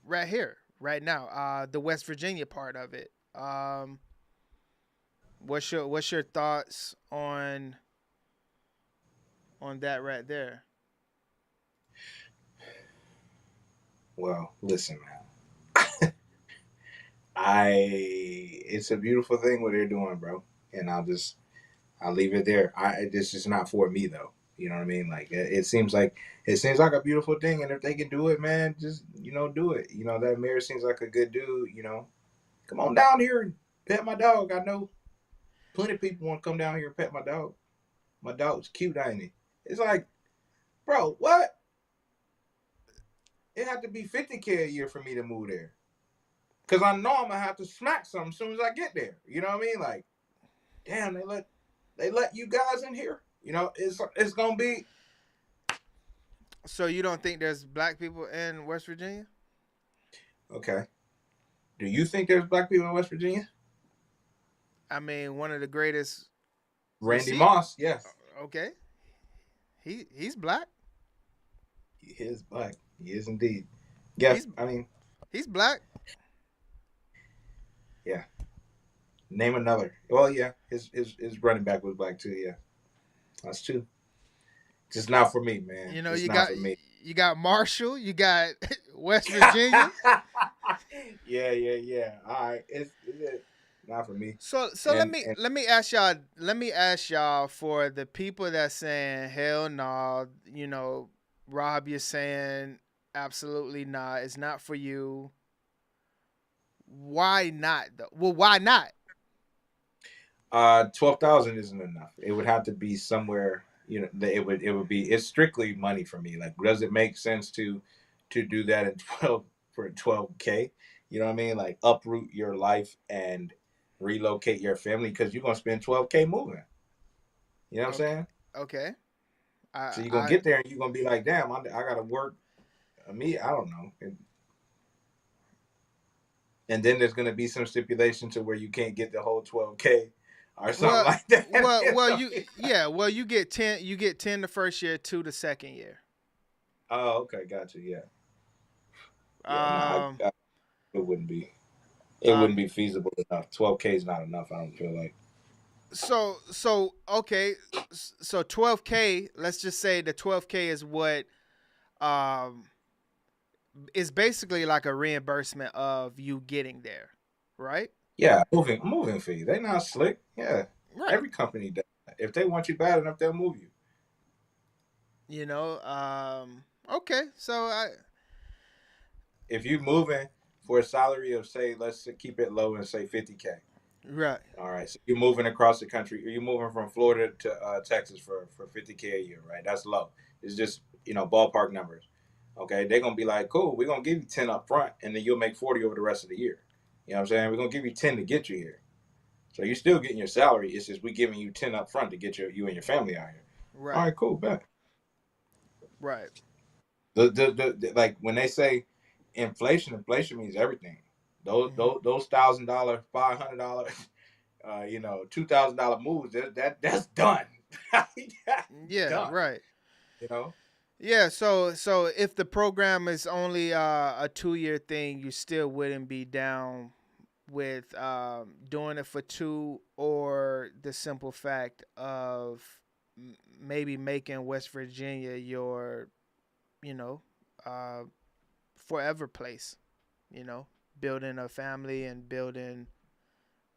right here, right now. The West Virginia part of it. What's your thoughts on that right there? Well, listen, man. It's a beautiful thing what they're doing, bro. And I'll leave it there. This is not for me though. You know what I mean? Like it seems like a beautiful thing, and if they can do it, man, just do it. That mayor seems like a good dude. Come on down here and pet my dog. I know plenty of people want to come down here and pet my dog. My dog's cute, ain't he? It's like, bro, what? It had to be $50K a year for me to move there, cause I know I'm gonna have to smack something as soon as I get there. You know what I mean? Like, damn, they let you guys in here. It's gonna be. So you don't think there's black people in West Virginia? Okay. Do you think there's black people in West Virginia? I mean, one of the greatest. Randy Moss, yes. Okay. He's black. He is black. He is indeed. Yes, he's black. Yeah. Name another. Well, yeah, his running back was black too. Yeah, that's true. Just not for me, man. You got Marshall. You got West Virginia. Yeah. All right, it's not for me. So let me ask y'all for the people that's saying hell no. Rob, you're saying absolutely not. It's not for you. Why not though? Well, why not? 12,000 isn't enough. It would have to be somewhere. It would be. It's strictly money for me. Like, does it make sense to do that at 12K? You know what I mean? Like, uproot your life and relocate your family because you're gonna spend 12K moving. You know what I'm saying? Okay. So you're gonna get there and you're gonna be like, damn, I gotta work. I don't know. And then there's gonna be some stipulation to where you can't get the whole 12K or something like that. Well, you get 10. You get 10 the first year, 2 the second year. Oh, okay, gotcha. Yeah. It wouldn't be. It wouldn't be feasible enough. 12K is not enough. I don't feel like. So okay, so 12K. Let's just say the 12K is what, is basically like a reimbursement of you getting there, right? Yeah, moving fee. They not slick. Yeah, right. Every company does. If they want you bad enough, they'll move you. Okay, so if you moving for a salary of, say, let's keep it low and say 50K. Right. All right. So you're moving across the country. You're moving from Florida to Texas for 50K a year, right? That's low. It's just ballpark numbers. Okay, they're gonna be like, cool. We're gonna give you 10 up front, and then you'll make 40 over the rest of the year. You know what I'm saying? We're gonna give you 10 to get you here. So you're still getting your salary. It's just we giving you 10 up front to get you and your family out here. Right. All right, cool, bet. Right. The like when they say inflation means everything. Those $1,000, $500, $2,000 moves. That's done. Yeah. Done. Right. Yeah. So if the program is only a 2-year thing, you still wouldn't be down with doing it for 2, or the simple fact of maybe making West Virginia your, forever place, building a family and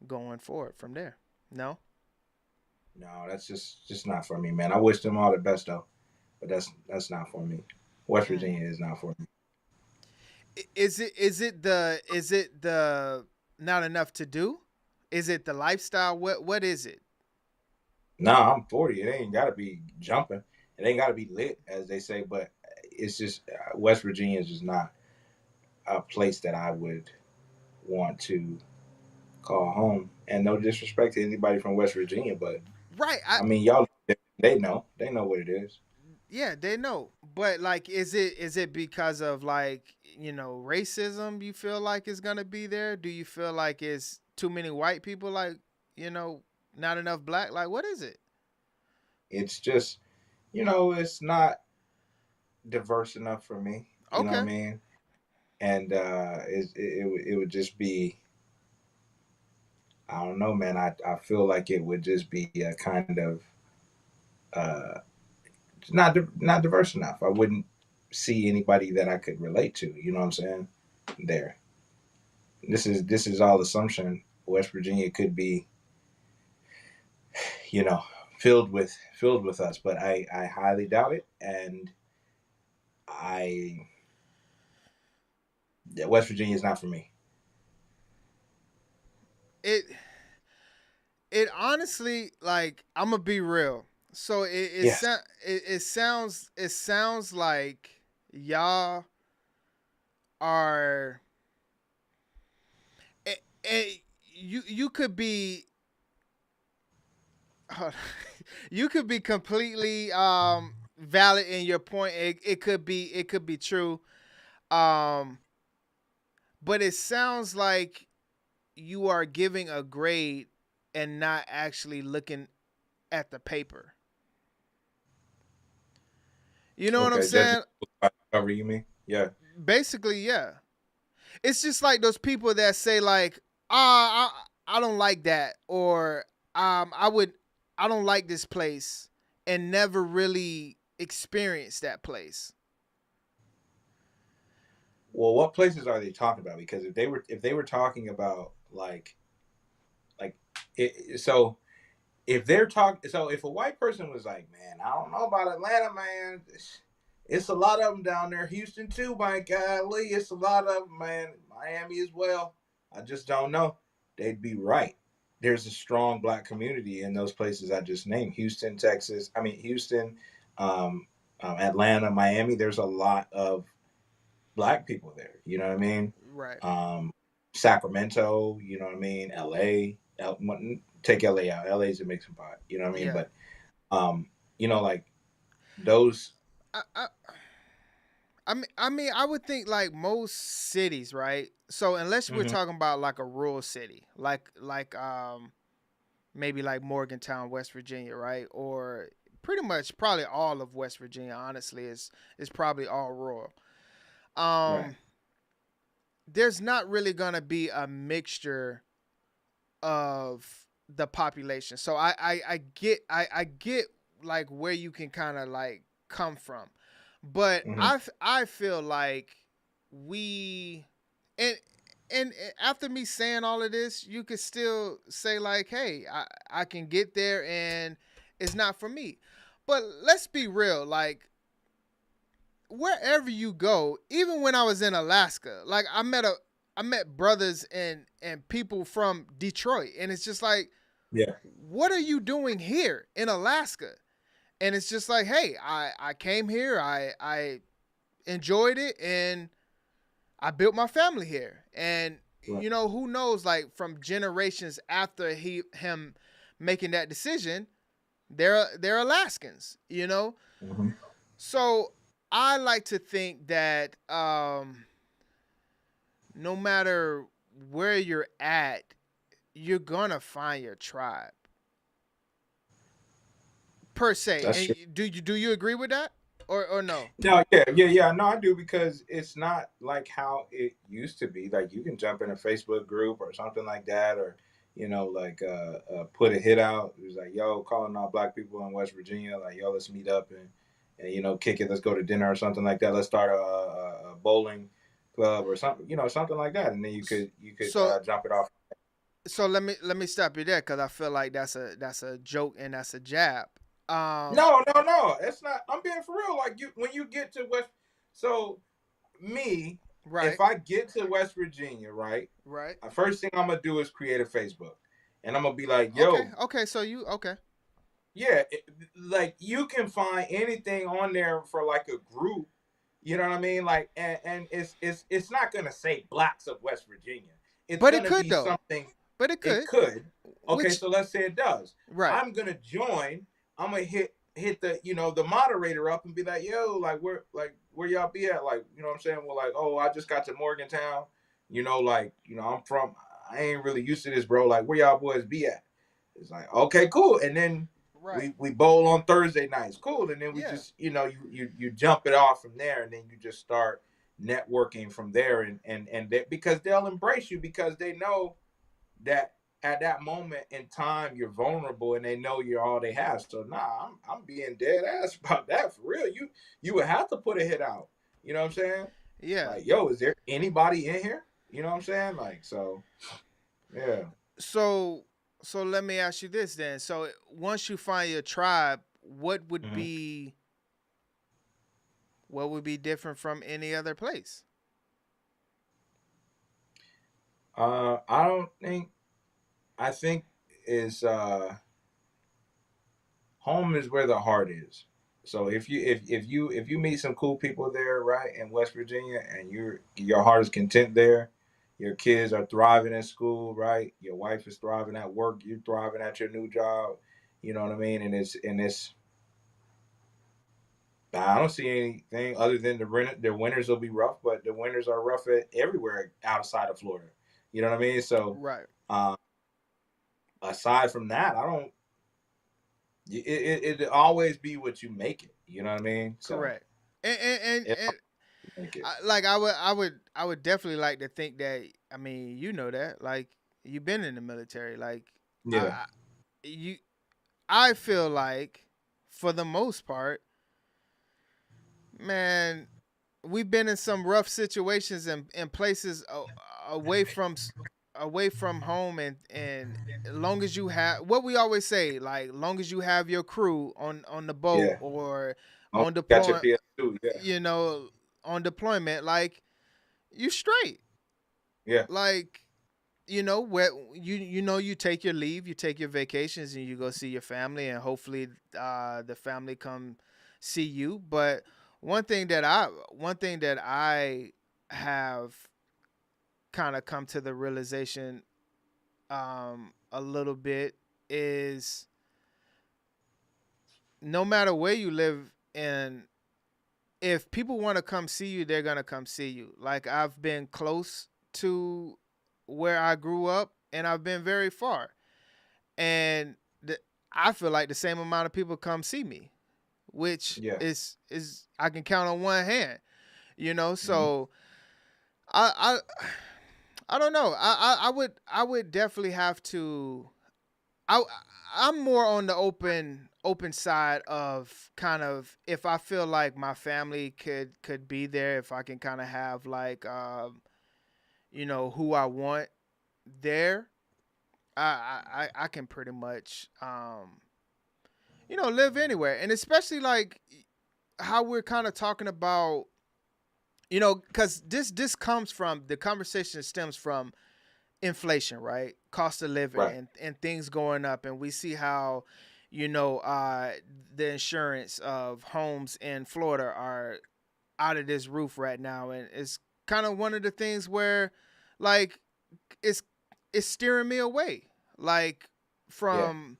going forward from there. No, that's just not for me, man. I wish them all the best though, but that's not for me. West Virginia is not for me. Is it the not enough to do? Is it the lifestyle? What is it? Nah, I'm 40. It ain't gotta be jumping. It ain't gotta be lit, as they say. But it's just West Virginia is just not a place that I would want to call home. And no disrespect to anybody from West Virginia, but right. I mean, y'all, they know what it is. Yeah, they know. But like, is it because of like, racism you feel like is gonna be there? Do you feel like it's too many white people? Like, not enough black? Like, what is it? it's just, it's not diverse enough for me. You know what I Okay. mean? And it would just be, I don't know, man. I feel like it would just be a kind of uh, not diverse enough. I wouldn't see anybody that I could relate to. You know what I'm saying? There. This is all assumption. West Virginia could be, you know, filled with us, but I highly doubt it. And I West Virginia is not for me. It it honestly, like, I'm gonna be real. So Yes. it sounds like y'all are eh, eh, you could be you could be completely valid in your point. It could be true. Um but it sounds like you are giving a grade and not actually looking at the paper. You know what I'm Okay, judging saying? by the cover, you mean? Yeah. Basically, yeah. It's just like those people that say like, "Ah, I don't like that," or I don't like this place," and never really experience that place. Well, what places are they talking about? Because if they were talking about like so if they're talking, so if a white person was like, man, I don't know about Atlanta, man. It's a lot of them down there. Houston too, my golly, it's a lot of them, man. Miami as well. I just don't know. They'd be right. There's a strong black community in those places I just named. Houston, Texas. I mean Houston, um, Atlanta, Miami. There's a lot of black people there. You know what I mean? Right. Sacramento. You know what I mean? L.A. Take LA out. LA's a mixing pot. You know what I mean? Yeah. But like those. I, I I would think like most cities, right? So unless we're Mhm. talking about like a rural city, like maybe like Morgantown, West Virginia, right? Or pretty much probably all of West Virginia, honestly, is probably all rural. Right. Um, there's not really gonna be a mixture of the population. So I get like where you can kind of like come from, but Mhm. I feel like we and and after me saying all of this, you could still say like, hey, I can get there and it's not for me. But let's be real, like wherever you go, even when I was in Alaska, like I met brothers and people from Detroit, and it's just like, Yeah. what are you doing here in Alaska? And it's just like, hey, I came here, I enjoyed it, and I built my family here. And Right. who knows, like from generations after him making that decision, they're Alaskans, Mhm. So I like to think that no matter where you're at, you're gonna find your tribe per se. That's true. And do you agree with that or no? No, yeah. No, I do because it's not like how it used to be. Like you can jump in a Facebook group or something like that, or put a hit out. It was like, yo, calling all black people in West Virginia, like, yo, let's meet up and kick it. Let's go to dinner or something like that. Let's start a bowling club or something, something like that, and then you could So jump it off. so let me stop you there because I feel like that's a joke and that's a jab. No. It's not. I'm being for real. Like when you get to West, so me, Right. if I get to West Virginia, right, Right. the first thing I'm gonna do is create a Facebook, and I'm gonna be like, yo, Okay. So you okay? yeah, like you can find anything on there for like a group. You know what I mean? Like, and it's not gonna say blacks of West Virginia. It's But it gonna could be though. something. But it It could. could. Okay, Which so let's say it does. right. I'm gonna join. I'm gonna hit the the moderator up and be like, yo, where y'all be at? Like, you know what I'm saying? Well, like, oh, I just got to Morgantown. I'm from. I ain't really used to this, bro. Like, where y'all boys be at? It's like, okay, cool. And then we bowl on Thursday nights, cool, and then we just you jump it off from there, and then you just start networking from there, and they, because they'll embrace you because they know that at that moment in time you're vulnerable and they know you're all they have. So I'm being dead ass about that for real. You would have to put a hit out. You know what I'm saying? Yeah. Like, yo, is there anybody in here? You know what I'm saying? Like, so yeah. So let me ask you this then. So once you find your tribe, what would be different from any other place? I think is home is where the heart is. So if you meet some cool people there, right, in West Virginia, and your heart is content there, your kids are thriving in school, right? Your wife is thriving at work, you're thriving at your new job. You know what I mean? And it's I don't see anything other than the winters will be rough, but the winters are rough everywhere outside of Florida. You know what I mean? So right. Aside from that, I don't. It always be what you make it. You know what I mean? So, correct. And like I would definitely like to think that, I mean, you know that, like, you've been in the military, like, yeah. I feel like for the most part, man, we've been in some rough situations and places away from home, and as long as you have what we always say, like, long as you have your crew on the boat or on got your deployment, PS2, you know, on deployment, like, you straight. Yeah. Like, you know, where you take your leave, you take your vacations, and you go see your family, and hopefully the family come see you. But one thing that I have kind of come to the realization a little bit is, no matter where you live in, if people want to come see you, they're going to come see you. Like, I've been close to where I grew up, and I've been very far. And I feel like the same amount of people come see me, which is I can count on one hand, you know. So I don't know. I would definitely have to. I'm more on the open side of, kind of, if I feel like my family could be there, if I can kind of have, like, you know, who I want there, I can pretty much you know, live anywhere. And especially, like, how we're kind of talking about, you know, because this comes from, the conversation stems from inflation, right? Cost of living, right. and things going up, and we see how, you know, the insurance of homes in Florida are out of this roof right now, and it's kind of one of the things where, like, it's steering me away, like, from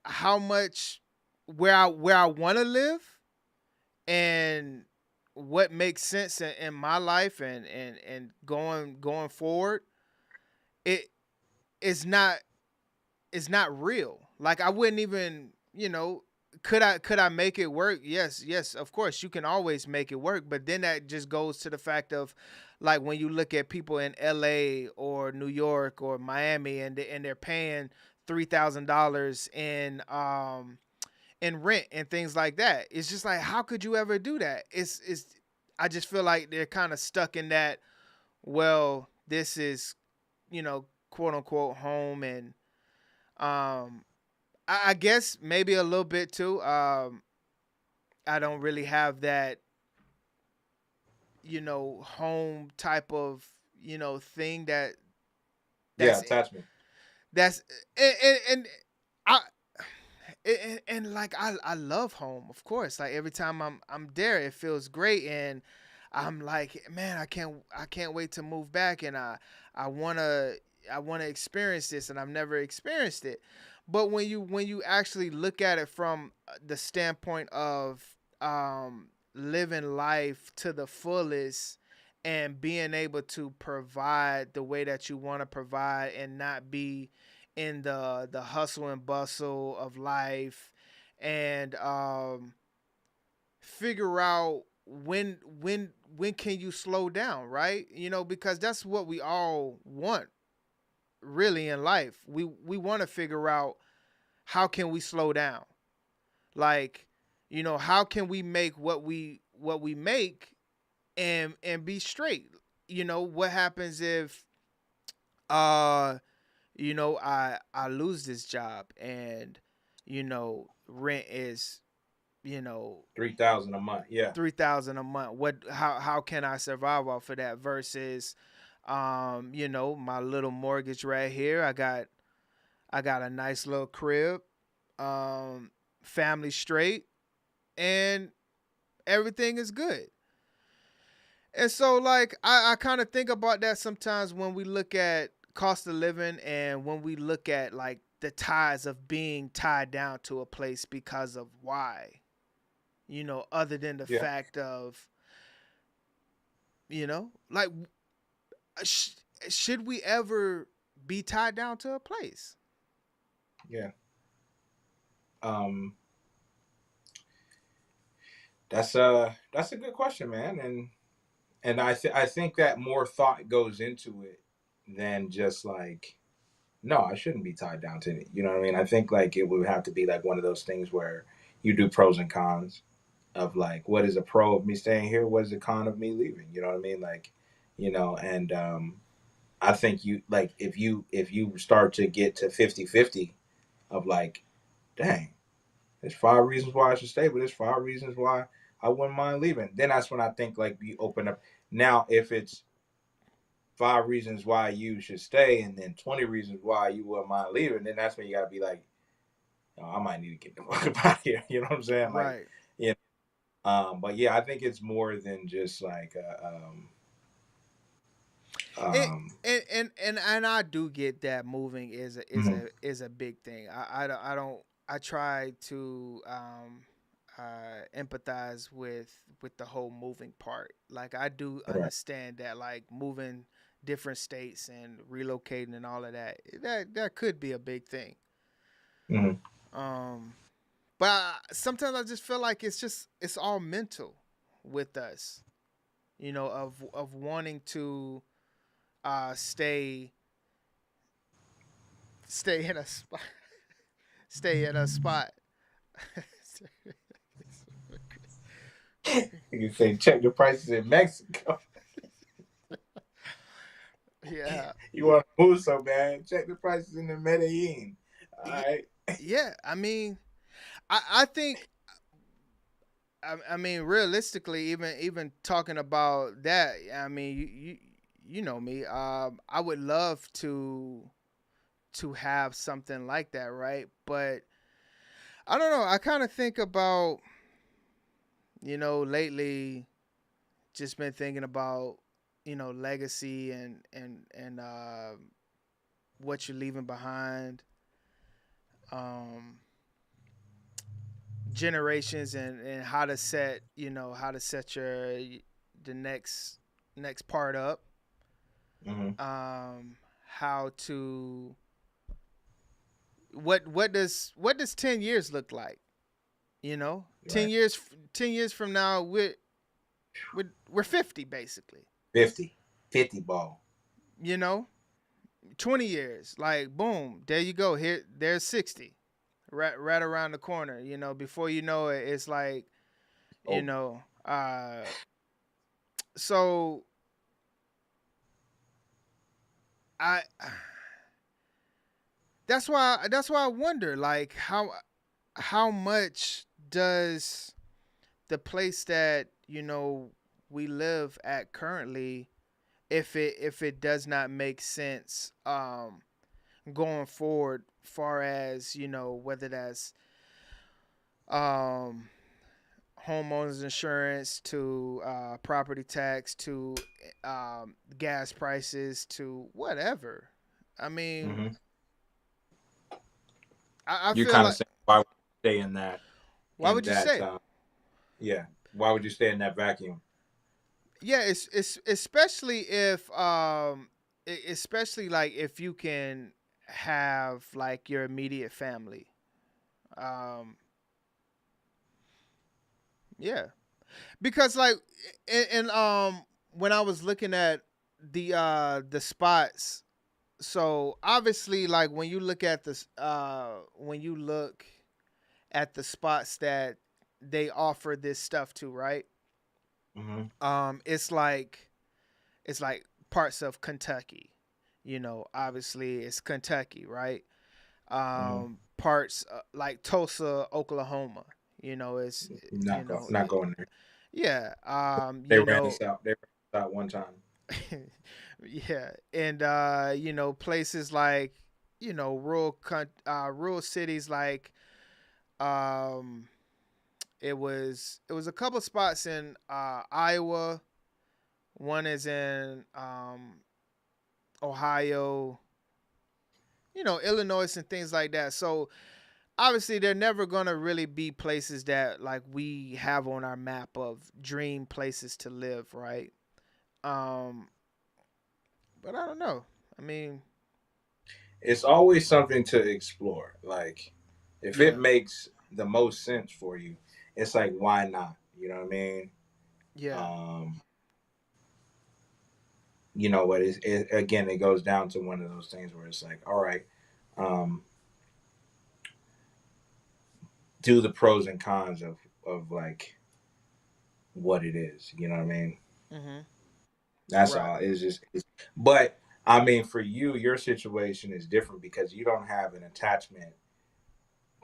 how much, where I want to live, and what makes sense in my life, and going forward. It's not real. Like, I wouldn't even, you know, could I make it work? Yes, of course you can always make it work, but then that just goes to the fact of, like, when you look at people in LA or New York or Miami, and they're paying $3,000 in rent and things like that. It's just like, how could you ever do that? It's I just feel like they're kind of stuck in that, well, this is, you know, quote unquote home. And I guess maybe a little bit too. I don't really have that, you know, home type of, you know, thing that's attachment. That's and I and like, I love home, of course. Like, every time I'm there, it feels great, and I'm like, man, I can't wait to move back, and I want to experience this, and I've never experienced it. But when you actually look at it from the standpoint of living life to the fullest, and being able to provide the way that you want to provide, and not be in the hustle and bustle of life, and figure out when can you slow down, right? You know, because that's what we all want really in life. We want to figure out how can we slow down. Like, you know, how can we make what we make and be straight? You know, what happens if you know, I lose this job and, you know, rent is, you know, 3,000 a month. Yeah. 3,000 a month. How can I survive off of that versus you know, my little mortgage right here. I got a nice little crib, family straight, and everything is good. And so, like, I kind of think about that sometimes when we look at cost of living and when we look at, like, the ties of being tied down to a place because of why, you know, other than the fact of, you know, like, should we ever be tied down to a place? Yeah. That's a good question, man, and I think that more thought goes into it than just like, no, I shouldn't be tied down to it. You know what I mean? I think like it would have to be like one of those things where you do pros and cons of like, what is a pro of me staying here? What is a con of me leaving? You know what I mean? Like, you know, and I think you like if you start to get to 50-50 of like, dang, there's 5 reasons why I should stay, but there's 5 reasons why I wouldn't mind leaving. Then that's when I think like you open up. Now, if it's 5 reasons why you should stay and then 20 reasons why you wouldn't mind leaving, then that's when you gotta be like, oh, I might need to get the fuck out of here. You know what I'm saying? Like, Right. yeah. But yeah, I think it's more than just like and I do get that moving is a big thing. I don't I try to empathize with the whole moving part. Like, I do understand that, like, moving different states and relocating and all of that could be a big thing. But sometimes I just feel like it's all mental with us, you know, of wanting to stay in a spot stay in a spot. You say check the prices in Mexico. Yeah. You want to move so bad? Check the prices in the Medellin. All right. Yeah, I mean, I think, I mean, realistically, even talking about that, I mean, you know me. I would love to have something like that, right? But I don't know. I kind of think about, you know, lately, just been thinking about, you know, legacy and what you're leaving behind, generations and how to set, you know, how to set the next part up, how to what does 10 years look like, you know? Right. 10 years from now we're 50 basically. 50 ball. You know, 20 years, like, boom, there you go. There's 60, right around the corner. You know, before you know it, it's like, you know, so that's why I wonder, like, how much does the place that, you know, we live at currently, if it does not make sense going forward, far as, you know, whether that's homeowners insurance to property tax to gas prices to whatever. I mean, I you feel kind like, of say, why would you stay in that? Why would you say? Yeah, why would you stay in that vacuum? Yeah, it's especially if especially like if you can have like your immediate family. Yeah, because like, and when I was looking at the spots, so obviously like when you look at this when you look at the spots that they offer this stuff to, right? It's like parts of Kentucky, obviously it's Kentucky, right? Parts like Tulsa, Oklahoma, it's Not going there. yeah, They ran us out. They ran us out one time. yeah, and places like rural cities like it was a couple spots in Iowa. One is in Ohio, Illinois and things like that. So obviously they're never going to really be places that like we have on our map of dream places to live, right? But I don't know. I mean, it's always something to explore. Like, if it makes the most sense for you, it's like, why not? You know what I mean? Yeah. But again, it goes down to one of those things where it's like, all right, do the pros and cons of like what it is. You know what I mean? That's all. But I mean, for you, your situation is different because you don't have an attachment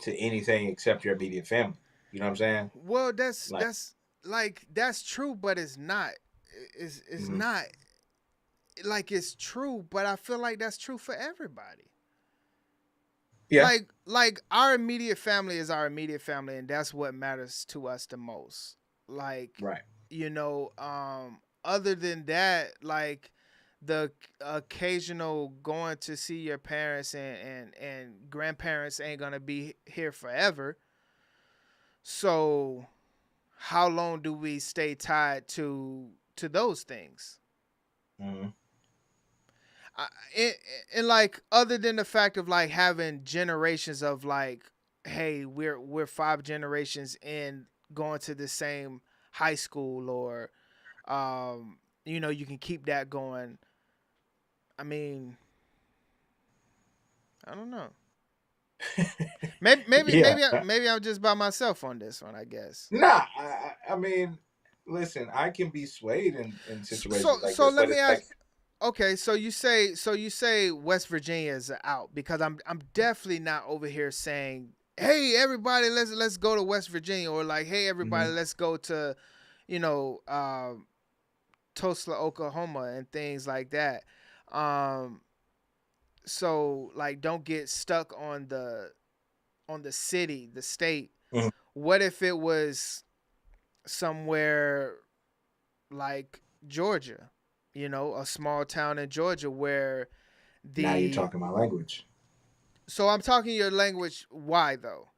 to anything except your immediate family. You know what I'm saying? Well, that's true, but it's not. It's not like it's true, but I feel like that's true for everybody. Yeah. Like our immediate family is our immediate family, and that's what matters to us the most. Like, right. Other than that, like the occasional going to see your parents and grandparents ain't gonna be here forever. So how long do we stay tied to those things? And like, other than the fact of like having generations of like, hey, we're 5 generations in going to the same high school, or you can keep that going. I mean, I don't know. Maybe I'm just by myself on this one, I guess. Nah, I mean, listen, I can be swayed in situations like so this. let me ask. Okay, so you say West Virginia is out, because I'm definitely not over here saying, hey everybody, let's go to West Virginia, or like, hey everybody, let's go to Tulsa, Oklahoma, and things like that. So like, don't get stuck on the city, the state. What if it was somewhere like Georgia, a small town in Georgia where now you're talking my language. So I'm talking your language. Why though?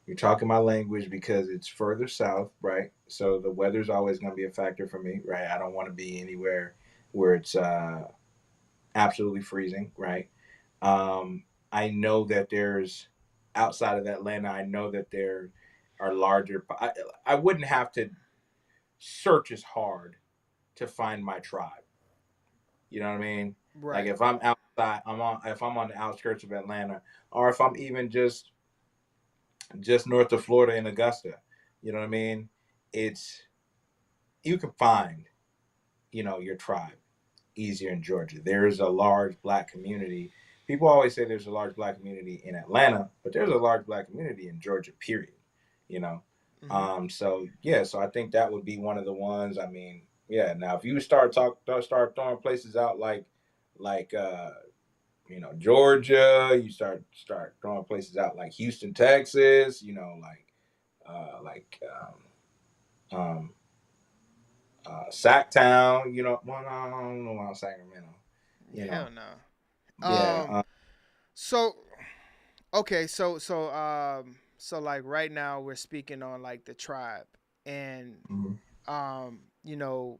You're talking my language because it's further south, right? So the weather's always going to be a factor for me, right? I don't want to be anywhere where it's absolutely freezing, right? I know that there's, outside of Atlanta, I know that there are larger. I wouldn't have to search as hard to find my tribe. You know what I mean? Right. Like, if I'm outside, if I'm on the outskirts of Atlanta, or if I'm even just north of Florida in Augusta, you know what I mean? You can find, your tribe easier in Georgia. There's a large Black community. People always say there's a large Black community in Atlanta, but there's a large Black community in Georgia, period. So I think that would be one of the ones. I mean, yeah. Now, if you start throwing places out like Georgia, you start throwing places out like Houston, Texas, Sacktown, well, no, I don't know about Sacramento. Hell no. Yeah. So okay, so like right now we're speaking on like the tribe, and you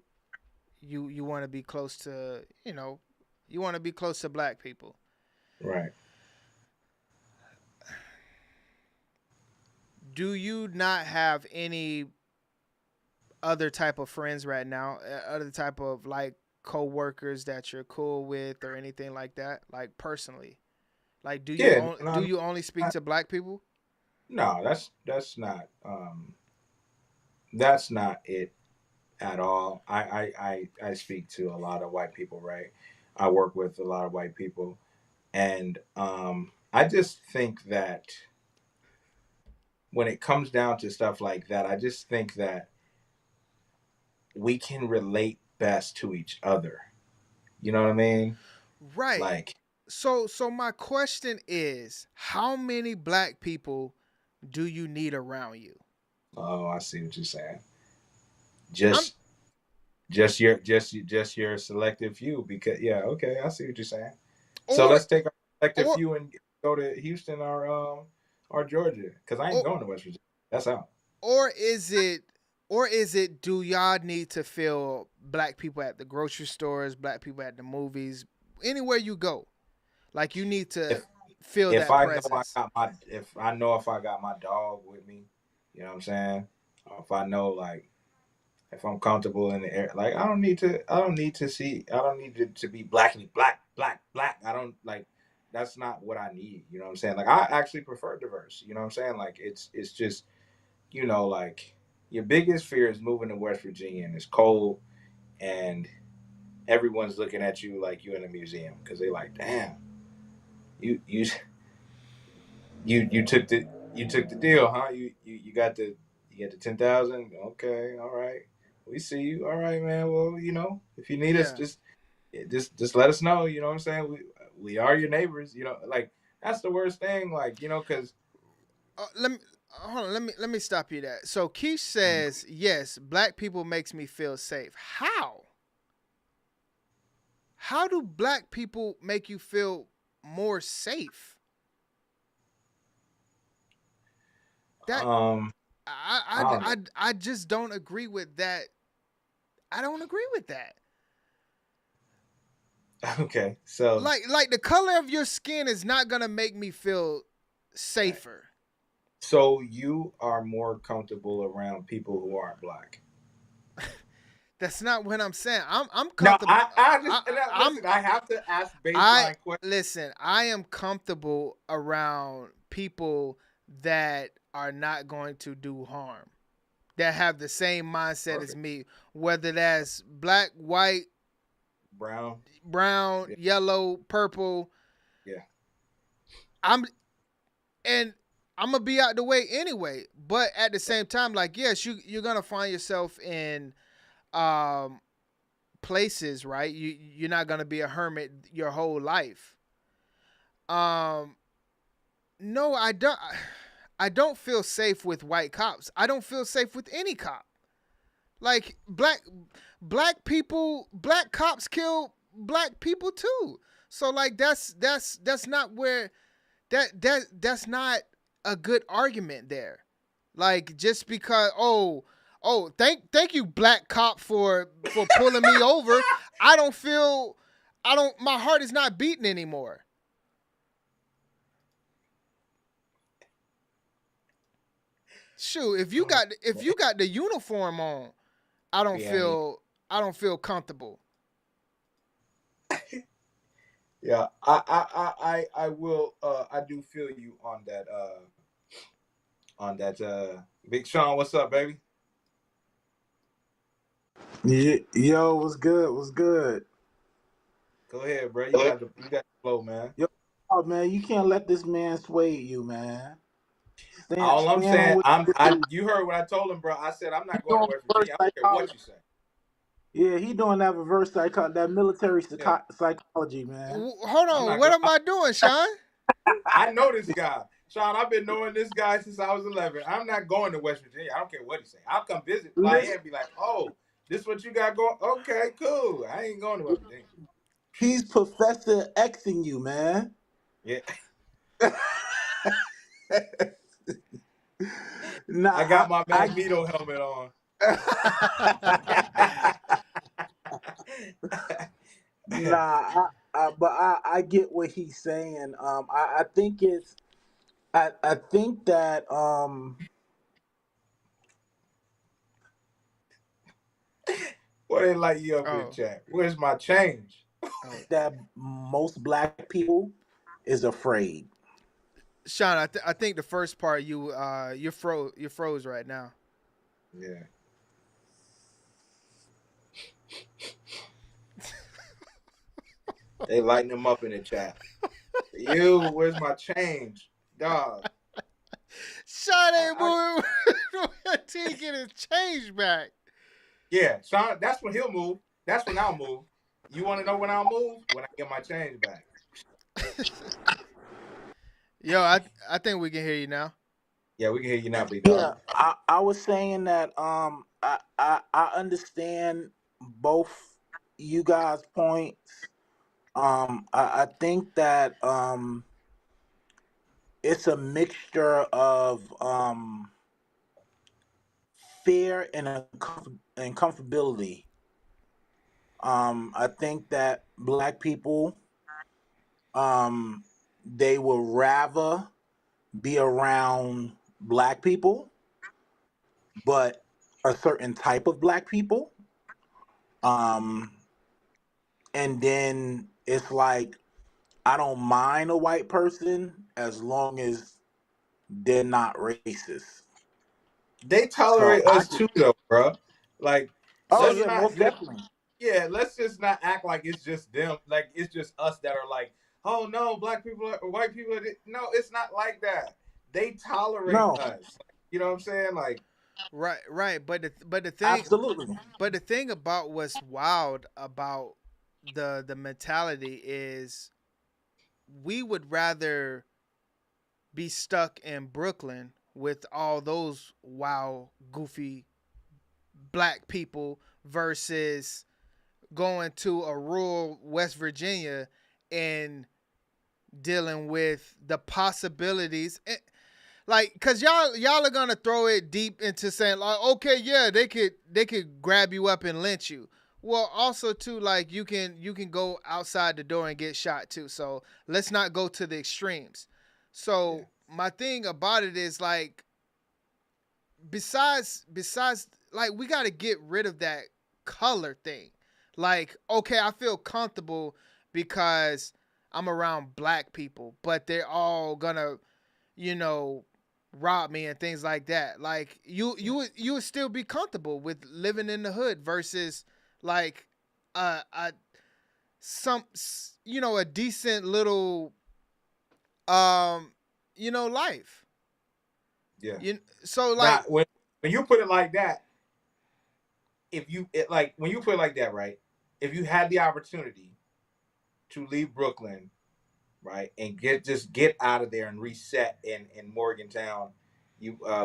want to be close to you want to be close to Black people. Right. Do you not have any other type of friends right now? Other type of like co-workers that you're cool with or anything like that? Like personally? Like Yeah. do No, you only speak to black people? no, that's not it at all. I speak to a lot of white people, right? I work with a lot of white people, and I just think that when it comes down to stuff like that, I just think that we can relate best to each other. You know what I mean? Right. Like, So my question is, how many black people do you need around you? oh, I see what you're saying. I'm Just just your selective few, because yeah, okay, I see what you're saying. So or let's take our selective or few and go to Houston or Georgia, because I ain't or going to West Virginia. That's out. or is it do y'all need to feel black people at the grocery stores, black people at the movies, anywhere you go? Like you need to If feel if that I know I presence. got my if I know if I got my dog with me, you know what I'm saying? Or if I know, like, if I'm comfortable in the air, like I don't need it to be black. I don't like that's not what I need. You know what I'm saying? Like, I actually prefer diverse. You know what I'm saying? Like, it's just, like, your biggest fear is moving to West Virginia and it's cold and everyone's looking at you like you in a museum because they like, damn, you you you took the deal, huh? You got the 10,000. Okay, all right. We see you. All right, man. Well, if you need us, Yeah. just let us know. You know what I'm saying? We are your neighbors. Like, that's the worst thing. Like, because Let me hold on. Let me stop you there. So Keith says, yes, black people makes me feel safe. How? How do black people make you feel more safe? That I don't I just don't agree with that. I don't agree with that. know. Okay, so Like the color of your skin is not gonna make me feel safer. so you are more comfortable around people who aren't black. That's not what I'm saying. I'm No, comfortable. I just listen. I have to ask I baseline questions. listen. I am comfortable around people that are not going to do harm, that have the same mindset as Perfect. me, whether that's black, white, Brown. brown, yellow, purple. Yeah. I'm and I'm gonna be out the way anyway. But at the same time, like, yes, you're gonna find yourself in um places, right? You're not gonna be a hermit your whole life. Um, no, I don't feel safe with white cops. I don't feel safe with any cop. Like black people, black cops kill black people too. So like that's not where that's not a good argument there. Like just because thank you black cop for pulling me over. I don't my heart is not beating anymore. Shoot, if you got the uniform on, I don't Yeah, yeah. feel comfortable. Yeah, I will. I do feel you on that. On that. Big Sean, what's up, baby? Yo, what's good? What's good? Go ahead, bro. You got the flow, man. Yo, oh, man, you can't let this man sway you, man. All I'm Stand on saying, what you heard what I told him, bro. I said I'm he not going to doing West reverse Virginia. I don't care what psychology. you say. Yeah, he doing that reverse that military Yeah, psychology, man. Hold I'm on, not what going. am I doing, Sean? I know this guy, Sean. I've been knowing this guy since I was 11. I'm not going to West Virginia. I don't care what he say. I'll come visit, fly in, Listen, and be like, oh, this what you got going? Okay, cool. I ain't going to West Virginia. he's Professor Xing you, man. Yeah. Nah, I got my Magneto helmet on. nah, I get what he's saying. I think it's I think that What they like you up in the chat? Where's my change? that most black people is afraid. Sean, I think the first part you froze right now. Yeah. They lighting him up in the chat. Where's my change? Dog. Sean ain't moving until he get his change back. Yeah, Sean, that's when he'll move. That's when I'll move. You want to know when I'll move? When I get my change back. Yo, I think we can hear you now. Yeah, we can hear you now, big dog. Yeah, I was saying that I understand both you guys' points. I think that it's a mixture of fear and comfortability. I think that black people they would rather be around black people, but a certain type of black people. Um, and then it's like I don't mind a white person as long as they're not racist. They tolerate us too, though, bro. Like, most definitely. Yeah, let's just not act like it's just them. Like it's just us that are like, oh no, black people or white people. No, it's not like that. They tolerate us. You know what I'm saying? Like, right. But the thing, absolutely. But the thing about what's wild about the mentality is, we would rather be stuck in Brooklyn with all those wild, goofy black people versus going to a rural West Virginia and dealing with the possibilities. Like, cause y'all are gonna throw it deep into saying like, okay, yeah, they could grab you up and lynch you. Well, also too, like you can go outside the door and get shot too. So let's not go to the extremes. So my thing about it is like, besides like, we got to get rid of that color thing. Like, okay, I feel comfortable because I'm around black people, but they're all gonna, rob me and things like that. Like, you would still be comfortable with living in the hood versus like a decent little life. Yeah. So like, when you put it like that, when you put it like that, right? If you had the opportunity to leave Brooklyn, right, and get out of there and reset in Morgantown,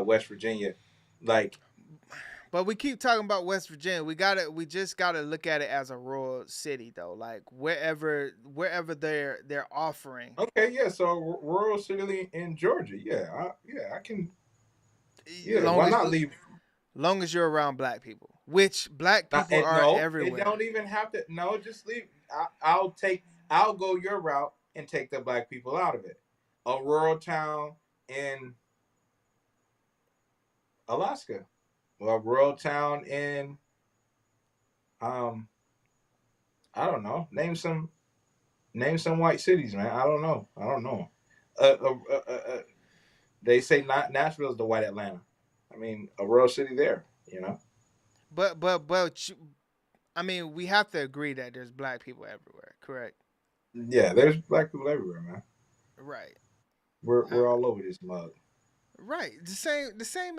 West Virginia, like. But we keep talking about West Virginia. We just gotta look at it as a rural city though. Like wherever they're offering. Okay, yeah. So rural city in Georgia, I can. Yeah, why not leave? Long as you're around black people, which black people are everywhere. It don't even have to. No, just leave. I'll go your route and take the black people out of it. A rural town in Alaska, or a rural town in I don't know. Name some white cities, man. I don't know. They say Nashville is the white Atlanta. I mean, a rural city there, But I mean, we have to agree that there's black people everywhere, correct? Yeah, there's black people everywhere, man. Right. We're all over this mug. Right. The same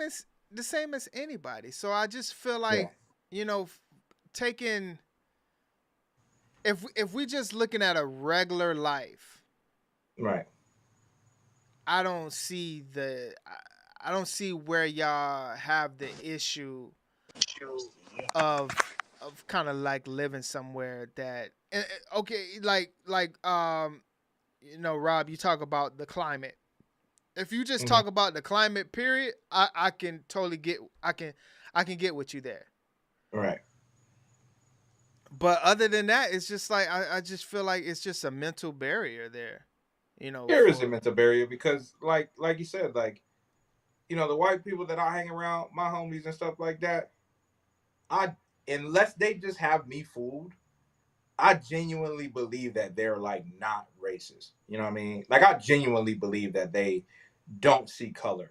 as anybody. So I just feel like, taking, if we just looking at a regular life, right? I don't see where y'all have the issue of kind of like living somewhere that, okay, like Rob, you talk about the climate. If you just talk about the climate period, I can totally get, I can get with you there. Right. But other than that, it's just like I just feel like it's just a mental barrier there. There is a mental barrier because, like you said, like, the white people that I hang around, my homies and stuff like that, unless they just have me fooled, I genuinely believe that they're like not racist. You know what I mean? Like, I genuinely believe that they don't see color.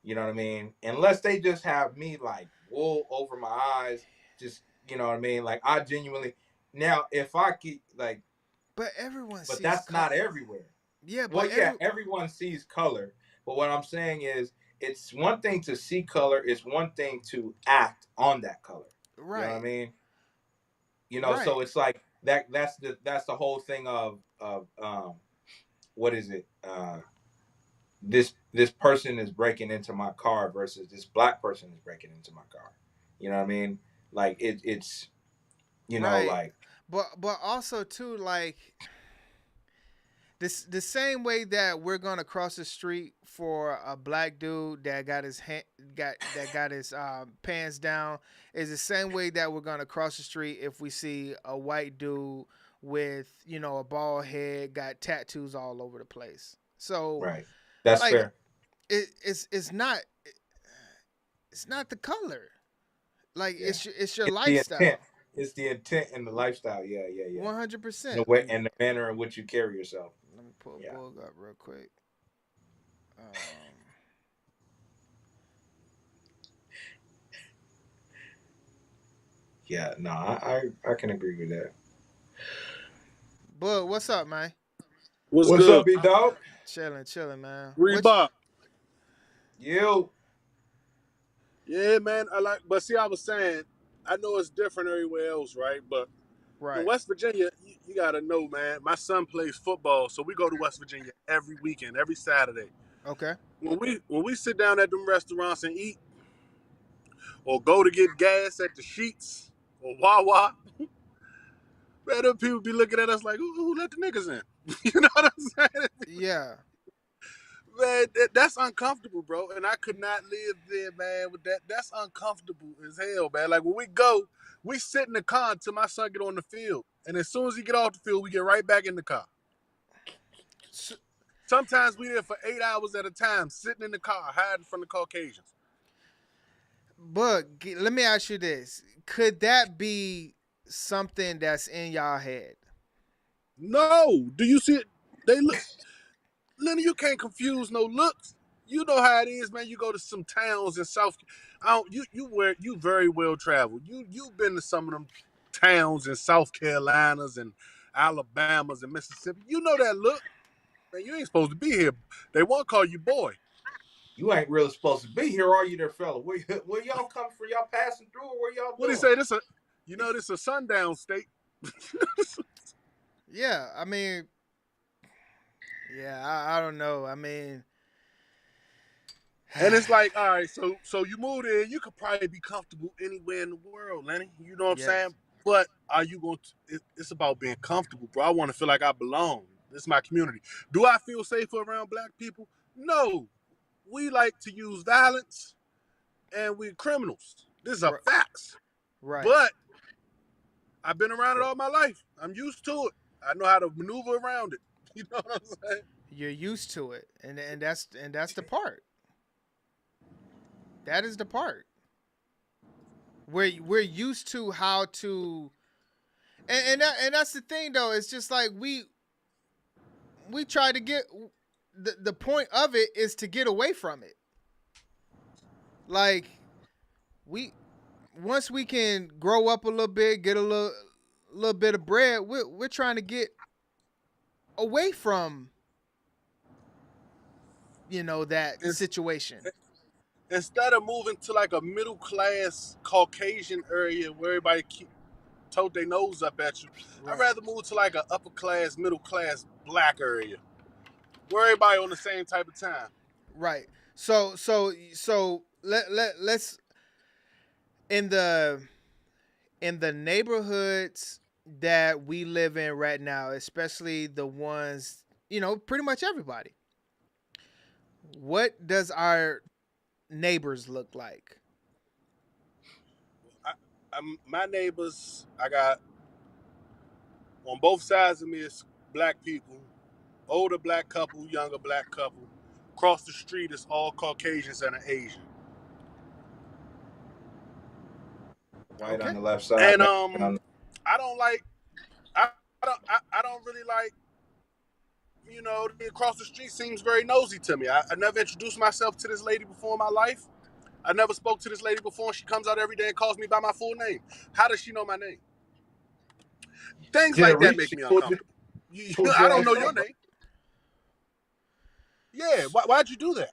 You know what I mean? Unless they just have me like wool over my eyes, just, you know what I mean? Like, I genuinely, now if I keep like, but everyone but sees that's color. not everywhere. Yeah, Well, but yeah, everyone sees color, but what I'm saying is, it's one thing to see color, it's one thing to act on that color. Right. You know what I mean? Right. So it's like that's the whole thing of what is it? This person is breaking into my car versus this black person is breaking into my car. You know what I mean? Like, it's Right. like, but also too, like, this the same way that we're gonna cross the street for a black dude that got his pants down is the same way that we're gonna cross the street if we see a white dude with a bald head, got tattoos all over the place. So right. That's like fair. it's not the color. Like, Yeah. it's your It's the lifestyle. intent. It's the intent and the lifestyle. Yeah. 100%. The way and the manner in which you carry yourself. Let me pull Bug up real quick. Yeah, no, I can agree with that. Bug, what's up, man? What's What's good? up, big dog? Chilling, man. Reebok. You. Yeah, man. But see, I was saying, I know it's different everywhere else, right? But in West Virginia, you gotta know, man. My son plays football, so we go to West Virginia every weekend, every Saturday. Okay. When we sit down at them restaurants and eat, or go to get gas at the Sheets or Wawa, man, them people be looking at us like, who let the niggas in? You know what I'm saying? Yeah. Man, that's uncomfortable, bro. And I could not live there, man, with that. That's uncomfortable as hell, man. Like, when we go, we sit in the car until my son get on the field. And as soon as he get off the field, we get right back in the car. Sometimes we there for 8 hours at a time, sitting in the car, hiding from the Caucasians. But let me ask you this. Could that be something that's in y'all head? No. Do you see it? They look. Lenny, you can't confuse no looks. You know how it is, man. You go to some towns in South. You very well traveled. You've been to some of them towns in South Carolinas and Alabamas and Mississippi. You know that look, man. You ain't supposed to be here. They won't call you boy. You ain't really supposed to be here, are you, there, fella? Where y'all come from? Y'all passing through, or where y'all What do doing? you say? This a sundown state. Yeah, I mean, I don't know. I mean, and it's like, all right, so you moved in, you could probably be comfortable anywhere in the world, Lenny. You know what I'm saying? But are you going to, it's about being comfortable, bro. I want to feel like I belong. This is my community. Do I feel safer around black people? No. We like to use violence, and we're criminals. These are facts. Right. But I've been around it all my life. I'm used to it. I know how to maneuver around it. You know what I'm saying? You're used to it, and that's the part. That is the part. We're used to how to, and that's the thing though. It's just like we try to get the point of it is to get away from it. Like, once we can grow up a little bit, get a little bit of bread, we're trying to get away from that situation. Instead of moving to like a middle class Caucasian area where everybody tote their nose up at you, I'd rather move to like an upper class, middle class black area where everybody on the same type of time. Right. So let's in the neighborhoods that we live in right now, especially the ones, pretty much everybody. What does our neighbors look like? My neighbors, I got On both sides of me is black people, older black couple, younger black couple. Across the street is all Caucasians and an Asian. White on the left side. And I don't really like, across the street seems very nosy to me. I never introduced myself to this lady before in my life. I never spoke to this lady before, and she comes out every day and calls me by my full name. How does she know my name? Things like that make me uncomfortable. I don't know your name. Yeah, why'd you do that?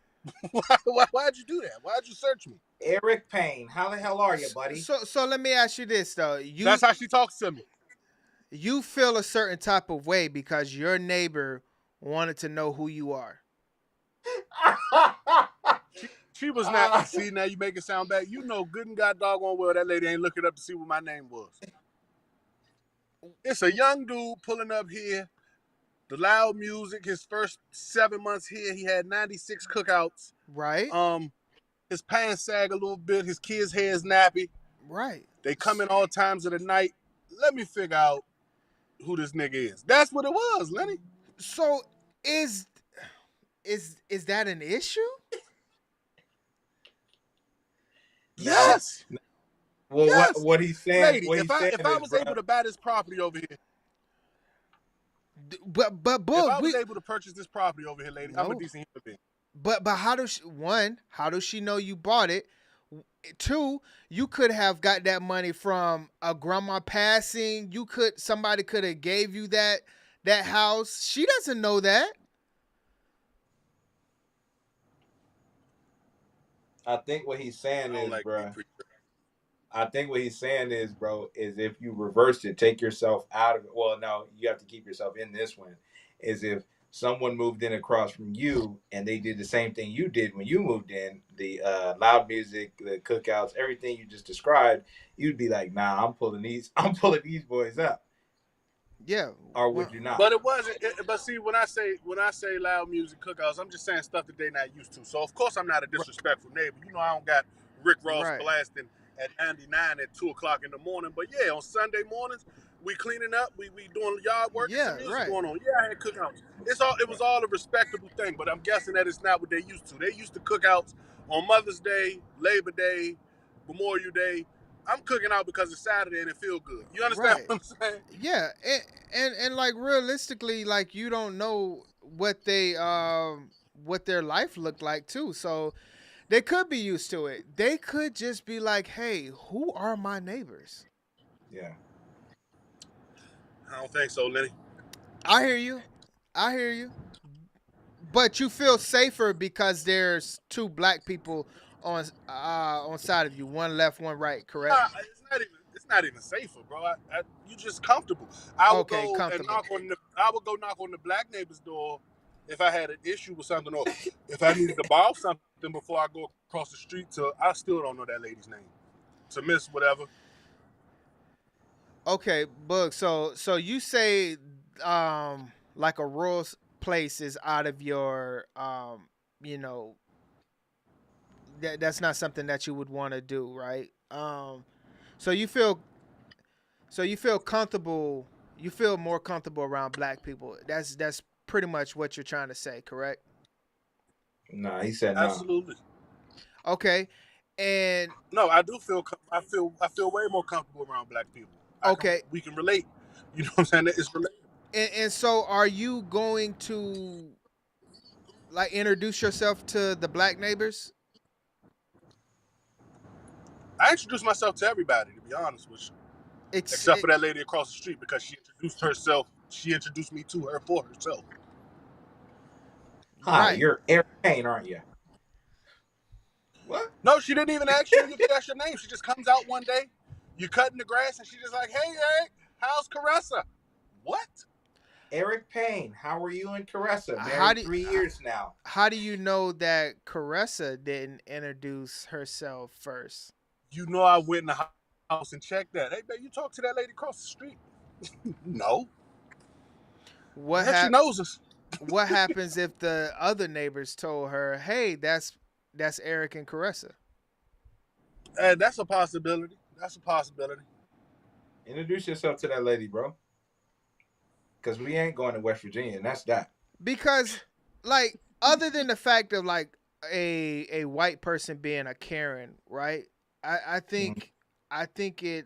Why'd you do that? Why'd you search me? Eric Payne, how the hell are you, buddy? So let me ask you this though. That's how she talks to me. You feel a certain type of way because your neighbor wanted to know who you are. She was not. See, now you make it sound bad. You know good and god doggone well that lady ain't looking up to see what my name was. It's a young dude pulling up here. The loud music. His first 7 months here, he had 96 cookouts. Right. His pants sag a little bit. His kid's hair is nappy. Right. They come in all times of the night. Let me figure out who this nigga is. That's what it was, Lenny. So is that an issue? Yes. Well, yes. what he's saying, lady, what if I was able to buy this property over here, but if I was able to purchase this property over here, lady, I'm a decent human being. But how does she know you bought it? 2, you could have got that money from a grandma passing. Somebody could have gave you that house. She doesn't know that. I think what he's saying is, bro, is if you reverse it, take yourself out of it. Well, no, you have to keep yourself in this one. Is if someone moved in across from you and they did the same thing you did when you moved in, the loud music, the cookouts, everything you just described, you'd be like, nah, I'm pulling these boys up. Yeah. Or would you not? But it wasn't. But see, when I say loud music cookouts, I'm just saying stuff that they're not used to. So of course I'm not a disrespectful neighbor. You know, I don't got Rick Ross blasting at 99 at 2:00 in the morning. But yeah, on Sunday mornings we cleaning up, we doing yard work. Yeah, some music going on. Yeah, I had cookouts. It was all a respectable thing. But I'm guessing that it's not what they used to. They used to cookouts on Mother's Day, Labor Day, Memorial Day. I'm cooking out because it's Saturday and it feel good. You understand what I'm saying? Yeah, and like realistically, like you don't know what their life looked like too. So they could be used to it. They could just be like, "Hey, who are my neighbors?" Yeah. I don't think so, Lenny. I hear you. But you feel safer because there's 2 black people on side of you, one left, one right, correct? It's not even safer, bro. You just comfortable. I would go knock on the black neighbor's door if I had an issue with something, or if I needed to borrow something before I go across the street to. I still don't know that lady's name. To Miss whatever. Okay, Boog. So you say like a rural place is out of your that's not something that you would want to do, right? So you feel comfortable. You feel more comfortable around black people. That's pretty much what you're trying to say, correct? No, he said no. Absolutely. Okay, and no, I do feel. I feel way more comfortable around black people. We can relate. You know what I'm saying? It's relatable. And so, are you going to like introduce yourself to the black neighbors? I introduced myself to everybody, to be honest with you. Except for that lady across the street, because she introduced herself. She introduced me to her for herself. Hi, you're Eric Payne, aren't you? What? No, she didn't even ask you if that's your name. She just comes out one day, you cutting the grass, and she just like, hey, Eric, how's Caressa? What? Eric Payne, how are you and Caressa? Married 3 years now. How do you know that Caressa didn't introduce herself first? You know I went in the house and checked that. Hey, babe, you talk to that lady across the street? No. She knows us. What happens if the other neighbors told her, hey, that's Eric and Caressa? That's a possibility. Introduce yourself to that lady, bro. because we ain't going to West Virginia, and that's that. Because, like, other than the fact of like a white person being a Karen, right? I think it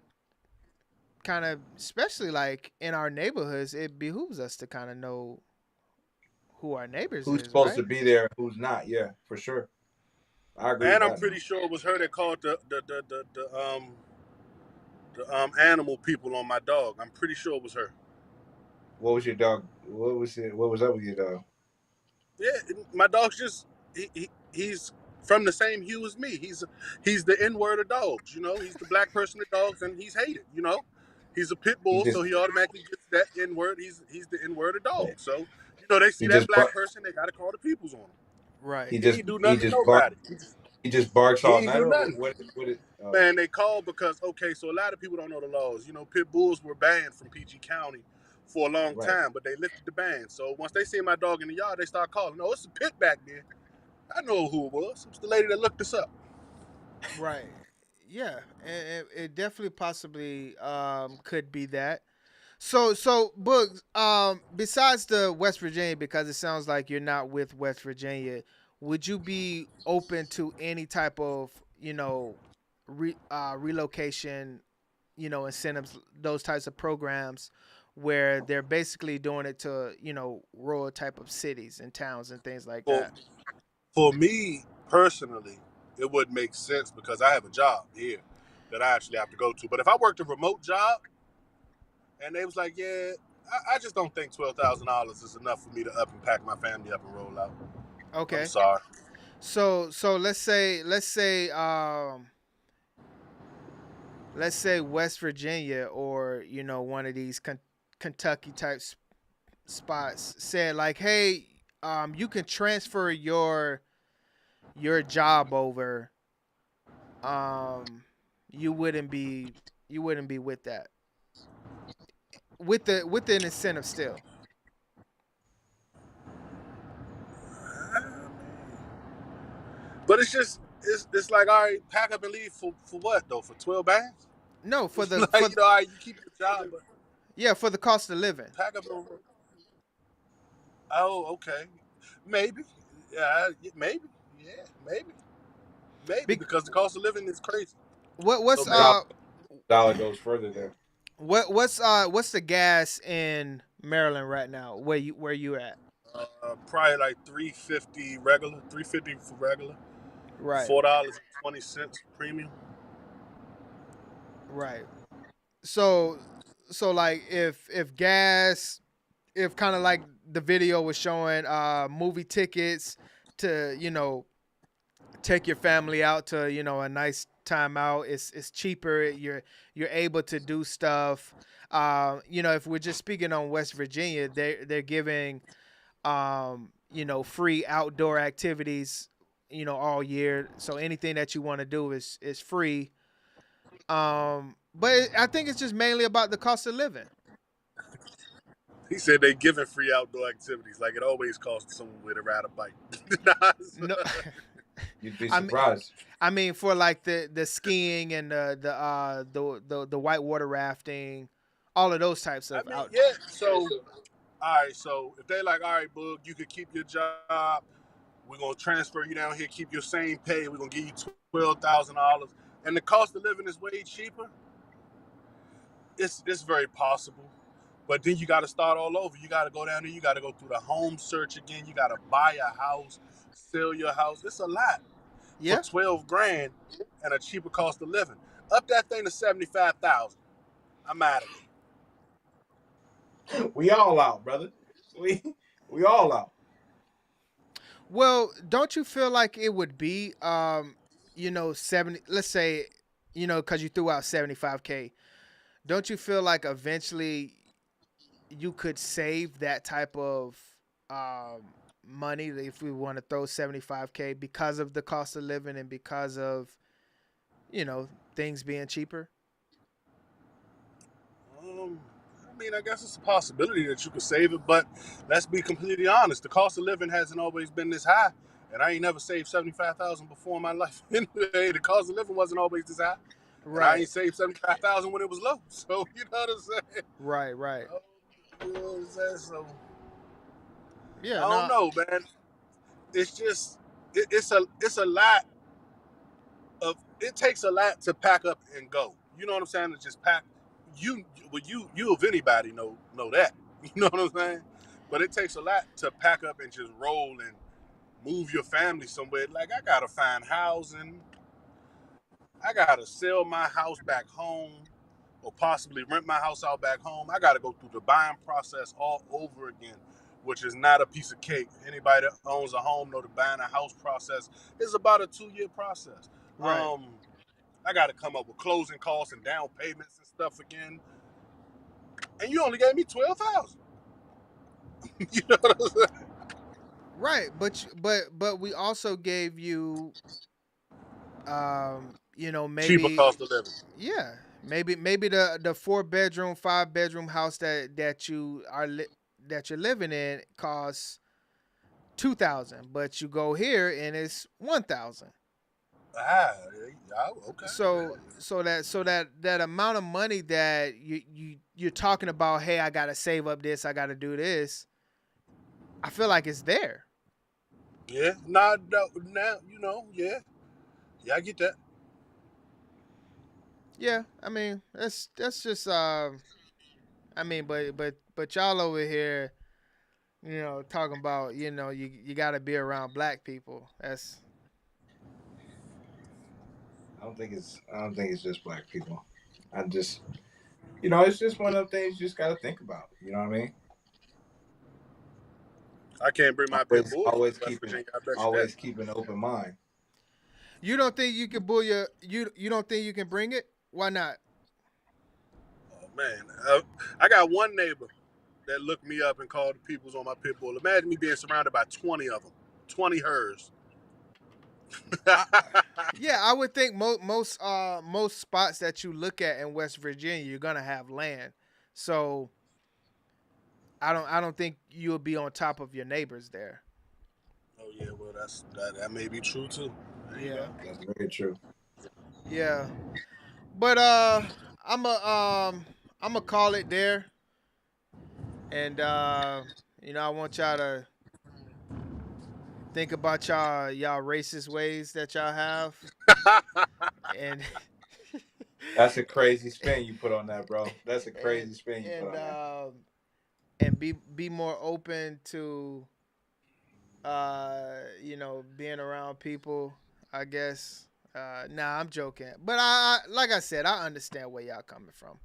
kind of, especially like in our neighborhoods, it behooves us to kind of know who our neighbors Who's is, supposed right? to be there, who's not? Yeah, for sure. I agree with And I'm that. pretty sure it was her that called the animal people on my dog. I'm pretty sure it was her. What was your dog? What was it? What was up with your dog? Yeah, my dog's just he's from the same hue as me. He's the N-word of dogs. You know, he's the black person of dogs, and he's hated. You know, he's a pit He bull, just so he automatically gets that N-word. He's the N-word of dogs. So you know, they see he that just black person, they got to call the peoples on him. Right. he He just ain't do he nothing to just bark nobody. he just barks He all ain't night, do or nothing. what it Man, they called because, okay, so a lot of people don't know the laws. You know, pit bulls were banned from PG County for a long right. time, but they lifted the ban. So once they see my dog in the yard, they start calling. No, it's a pit back there. I know who it was. It was the lady that looked us up. Right. Yeah, it definitely possibly could be that. So Books, besides the West Virginia, because it sounds like you're not with West Virginia, would you be open to any type of, relocation, incentives, those types of programs where they're basically doing it to, rural type of cities and towns and things like For, that? for me personally, it would make sense because I have a job here that I actually have to go to. But if I worked a remote job and they was like, yeah, I just don't think $12,000 is enough for me to up and pack my family up and roll out. I'm Okay. sorry. So let's say West Virginia, or one of these Kentucky type spots said like, hey, you can transfer your job over. You wouldn't be with that, with the incentive still. But it's like, all right, pack up and leave for what though? For 12 bands? No, for It's the like, you know, all right, you keep your job, but yeah, for the cost of living. pack up and oh, okay, maybe, yeah, maybe, yeah, maybe because the cost of living is crazy. So What's maybe dollar goes further there. what's the gas in Maryland right now? Where you at? probably like 350 regular, 350 for regular, Right. $4.20 premium. Right. So like if gas, if kind of like the video was showing movie tickets to, take your family out to, a nice time out, it's cheaper. You're able to do stuff. If we're just speaking on West Virginia, they're giving free outdoor activities, all year. So anything that you want to do is free. But I think it's just mainly about the cost of living. He said they giving free outdoor activities, like it always costs someone with a ride a bike. No, You'd be I mean, surprised. for like the skiing and the whitewater rafting, all of those types of out. Yeah. So, all right. So if they like, all right, Boog, you could keep your job. We're gonna transfer you down here, keep your same pay. We're gonna give you $12,000, and the cost of living is way cheaper. It's very possible. But then you got to start all over. You got to go down there. You got to go through the home search again. You got to buy a house, sell your house. It's a lot for 12 grand and a cheaper cost of living. Up that thing to 75,000. I'm out of it. We all out, brother. We all out. Well, don't you feel like it would be 70, let's say, because you threw out 75K. Don't you feel like eventually you could save that type of money if we want to throw 75K because of the cost of living and because of things being cheaper? I mean, I guess it's a possibility that you could save it, but let's be completely honest. The cost of living hasn't always been this high, and I ain't never saved 75,000 before in my life. Anyway, the cost of living wasn't always this high, and I ain't saved 75,000 when it was low. So you know what I'm saying? Right. You know what I'm saying? So Yeah, I don't know, man. It's just it's a lot of it takes a lot to pack up and go. You know what I'm saying? To just pack. You if anybody know that. You know what I'm saying? But it takes a lot to pack up and just roll and move your family somewhere. Like I gotta find housing. I gotta sell my house back home, or possibly rent my house out back home. I gotta go through the buying process all over again, which is not a piece of cake. Anybody that owns a home know the buying a house process is about a 2-year process. Right. I gotta come up with closing costs and down payments and stuff again. And you only gave me $12,000. You know what I'm saying? Right, but we also gave you, Cheaper maybe, cost of living. yeah, maybe the 4-bedroom, 5-bedroom house that you're living in costs 2,000, but you go here and it's 1,000. Okay. So that amount of money that you're talking about, hey, I gotta save up this, I gotta do this. I feel like it's there. Yeah, now, yeah, I get that. Yeah, I mean that's just but y'all over here, talking about you got to be around black people. That's I don't think it's just black people. I just, it's just one of the things you just got to think about. You know what I mean? I can't bring my pit bull from Always West keeping Virginia. I bet you that. always keep an open mind. You don't think you can bull you don't think you can bring it? Why not? Oh man, I got one neighbor that looked me up and called the peoples on my pit bull. Imagine me being surrounded by 20 of them, 20 hers. Yeah, I would think most spots that you look at in West Virginia, you're gonna have land. So I don't think you'll be on top of your neighbors there. Oh yeah, well that may be true too. There you Yeah. go. That's very true. Yeah. But I'm a I'm gonna call it there, and I want y'all to think about y'all racist ways that y'all have, and That's a crazy spin you put on that, bro. That's a and crazy spin you put and on that. and be more open to being around people, I guess. Nah, I'm joking, but I like I said, I understand where y'all coming from.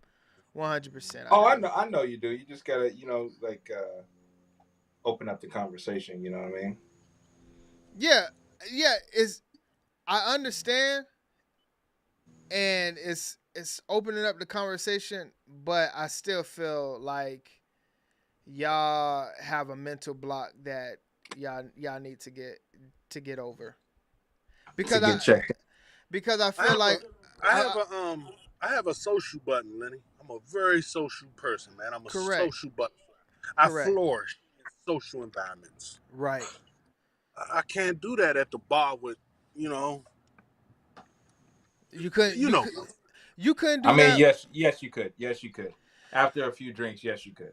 100%. Oh, I do. I know you do. You just gotta, open up the conversation. You know what I mean? Yeah, yeah. I understand, and it's opening up the conversation, but I still feel like y'all have a mental block that y'all need to get over, To because get checked. I feel like I have a social button, Lenny. I'm a very social person, man. I'm a correct, social button. I correct, flourish in social environments. right. I can't do that at the bar with, you know, You couldn't you know. you couldn't I do mean, that, yes, you could. Yes, you could. After a few drinks, yes, you could.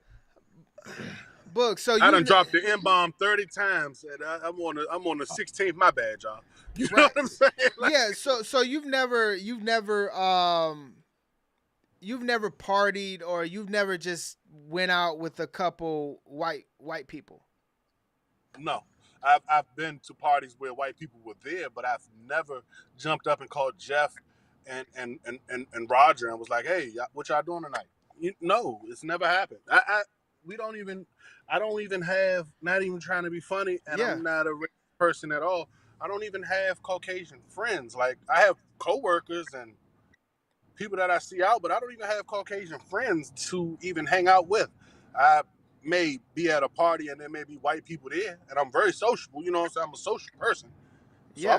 Book. So I you done dropped the N-bomb 30 times, and I'm on the 16th. My bad, y'all. You know right, what I'm saying? Like, yeah. So you've never partied, or you've never just went out with a couple white people. no. I've been to parties where white people were there, but I've never jumped up and called Jeff and Roger and was like, "Hey, what y'all doing tonight?" No, it's never happened. We don't even. I don't even have. Not even trying to be funny, and Yeah, I'm not a racist person at all. I don't even have Caucasian friends. Like I have coworkers and people that I see out, but I don't even have Caucasian friends to even hang out with. I may be at a party and there may be white people there, and I'm very sociable. You know what I'm saying? I'm a social person, so yeah,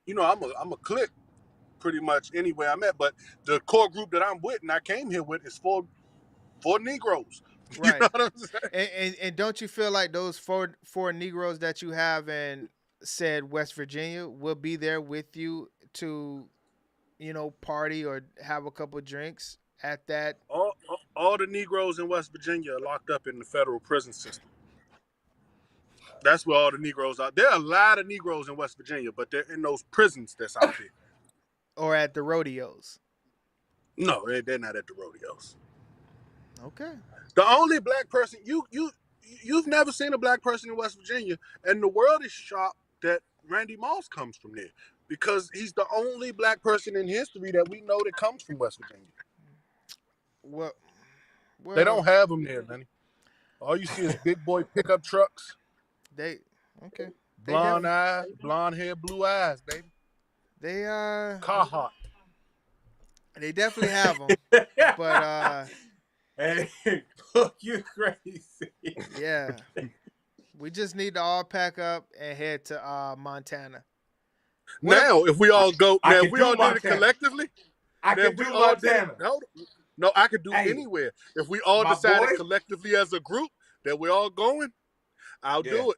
I'm a click pretty much anywhere I'm at. But the core group that I'm with and I came here with is for Negroes. You right. know what I'm saying? And don't you feel like those four Negroes that you have in said West Virginia will be there with you to party or have a couple drinks at that? all the Negroes in West Virginia are locked up in the federal prison system. That's where all the Negroes are. There are a lot of Negroes in West Virginia, but they're in those prisons that's out there. Or at the rodeos. No, they're not at the rodeos. Okay. The only black person you've never seen a black person in West Virginia, and the world is shocked that Randy Moss comes from there because he's the only black person in history that we know that comes from West Virginia. Well, They don't have them there, Lenny. All you see is big boy pickup trucks. Okay. Blonde eyes, blonde hair, blue eyes, baby. They Carhartt. They definitely have them, but hey, you crazy. Yeah, we just need to all pack up and head to Montana. Now, if we all go, now if we all Montana. did it collectively, I can do Montana. No, I could do anywhere. If we all decided collectively as a group that we're all going, I'll do it.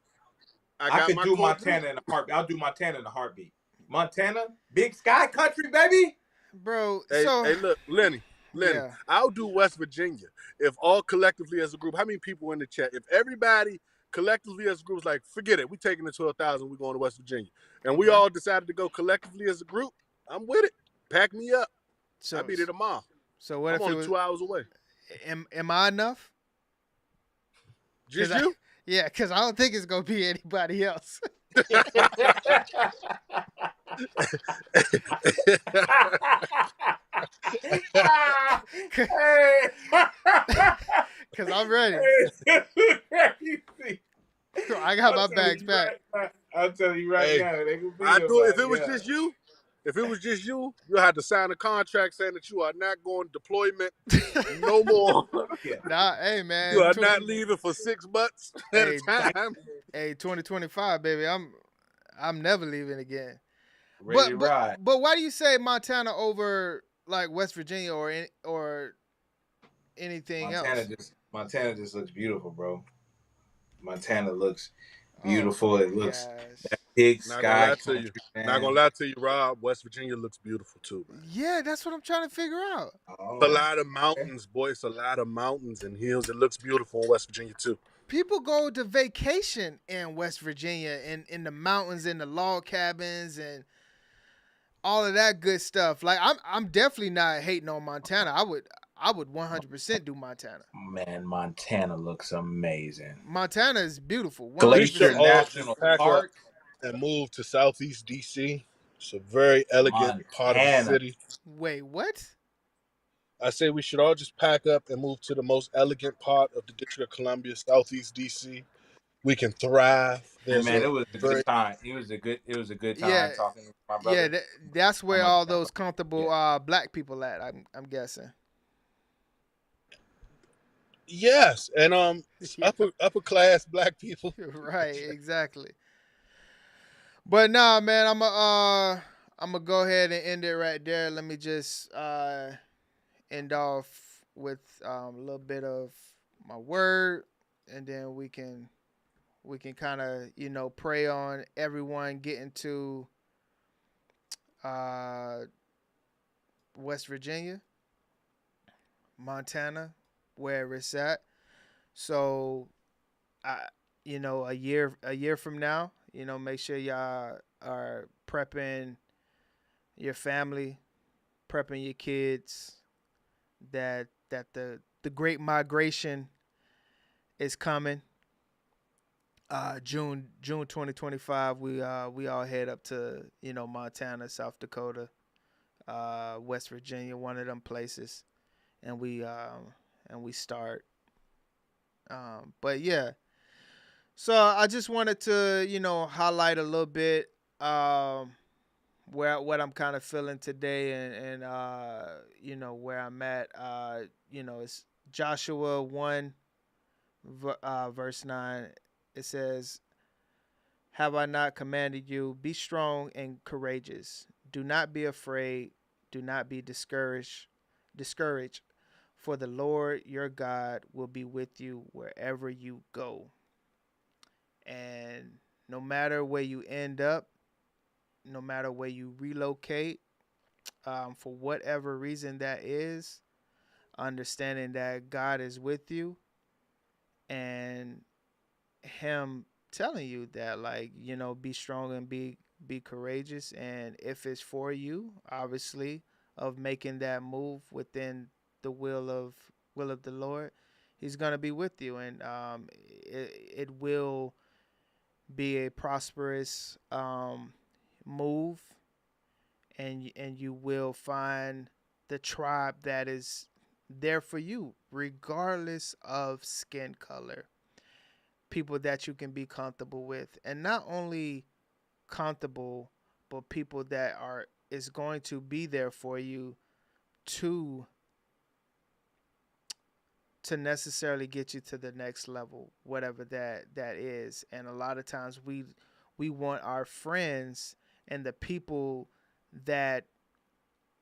I could do Montana in a heartbeat. I'll do Montana in a heartbeat. Montana, big sky country, baby. Bro, hey, look, Lenny, Yeah. I'll do West Virginia. If all collectively as a group, how many people in the chat? If everybody collectively as a group is like, forget it, we taking the 12,000, we're going to West Virginia. And we all decided to go collectively as a group, I'm with it. Pack me up. I'll be there tomorrow. So what I'm if only it was 2 hours away. Am I enough? Just you? Yeah, because I don't think it's gonna be anybody else. Because I'm ready. I got my bags packed. I'll tell you right now. They will be I do. If about it was just you, you'll have to sign a contract saying that you are not going deployment no more. Nah, hey man, you are not leaving for 6 months at a time. Hey, 2025, baby, I'm never leaving again. Ready to ride. But why do you say Montana over like West Virginia or anything else? Montana just looks beautiful, bro. Montana looks beautiful. It looks that big sky country, man. Not gonna lie to you, Rob. West Virginia looks beautiful too, man. Yeah, that's what I'm trying to figure out. It's a lot of mountains, boy. It's a lot of mountains and hills. It looks beautiful in West Virginia too. People go to vacation in West Virginia in the mountains, in the log cabins, and all of that good stuff. Like I'm definitely not hating on Montana. I would 100% do Montana. Man, Montana looks amazing. Montana is beautiful. Glacier National Park. And move to Southeast DC. It's a very elegant part of the city. Wait, what? I say we should all just pack up and move to the most elegant part of the District of Columbia, Southeast DC. We can thrive. Man, it was a good time. It was a good time talking to my brother. Yeah, that's where all those comfortable black people at. I'm guessing. Yes, and upper class black people. Right, exactly. But nah, man, I'm gonna go ahead and end it right there. Let me just end off with a little bit of my word, and then we can kind of pray on everyone getting to West Virginia, Montana, wherever it's at. So, a year from now, make sure y'all are prepping your family, prepping your kids. That the Great Migration is coming. June 2025. We all head up to Montana, South Dakota, West Virginia, one of them places, and we start. But yeah, so I just wanted to highlight a little bit what I'm kind of feeling today, and where I'm at. It's Joshua 1 verse 9. It says, "Have I not commanded you? Be strong and courageous. Do not be afraid. Do not be discouraged. For the Lord your God will be with you wherever you go." And no matter where you end up, no matter where you relocate, for whatever reason that is, understanding that God is with you and him telling you that, like, you know, be strong and be courageous. And if it's for you, obviously, of making that move within the will of the Lord, he's going to be with you. And it will be a prosperous move, and you will find the tribe that is there for you, regardless of skin color. People that you can be comfortable with, and not only comfortable, but people that is going to be there for you to necessarily get you to the next level, whatever that is. And a lot of times we want our friends and the people that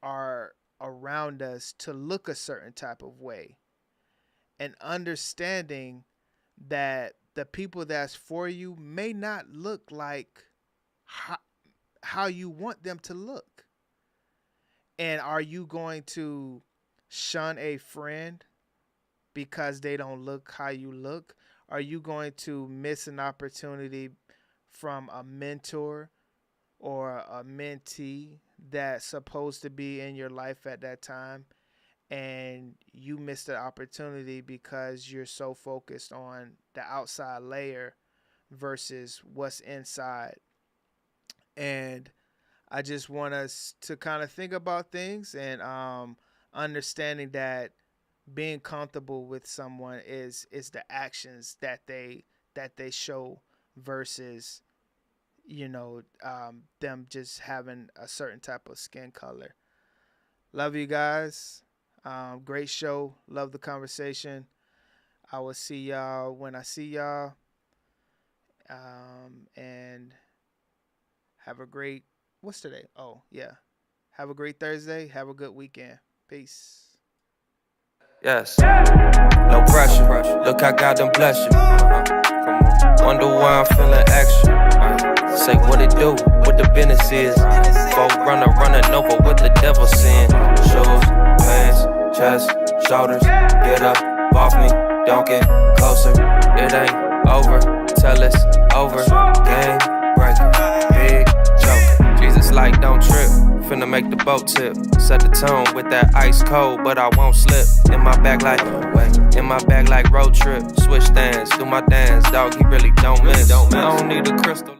are around us to look a certain type of way, and understanding that the people that's for you may not look like how you want them to look. And are you going to shun a friend because they don't look how you look? Are you going to miss an opportunity from a mentor or a mentee that's supposed to be in your life at that time, and you missed the opportunity because you're so focused on the outside layer versus what's inside? And I just want us to kind of think about things, and understanding that being comfortable with someone is the actions that they show versus, you know, them just having a certain type of skin color. Love you guys. Great show. Love the conversation. I will see y'all when I see y'all. And have a great, what's today? Oh, yeah. Have a great Thursday. Have a good weekend. Peace. Yes. No pressure. Look how God done bless you. Come on. Wonder why I'm feeling extra. Say what it do, what the business is. Folk running over what the devil sin. Shoes, pants, chest, shoulders. Get up, off me, don't get closer. It ain't over, tell it's over. Game breaker, big joker. Jesus like don't trip, finna make the boat tip. Set the tone with that ice cold, but I won't slip. In my bag like road trip. Switch stands, do my dance, dog, he really don't miss. I don't need a crystal.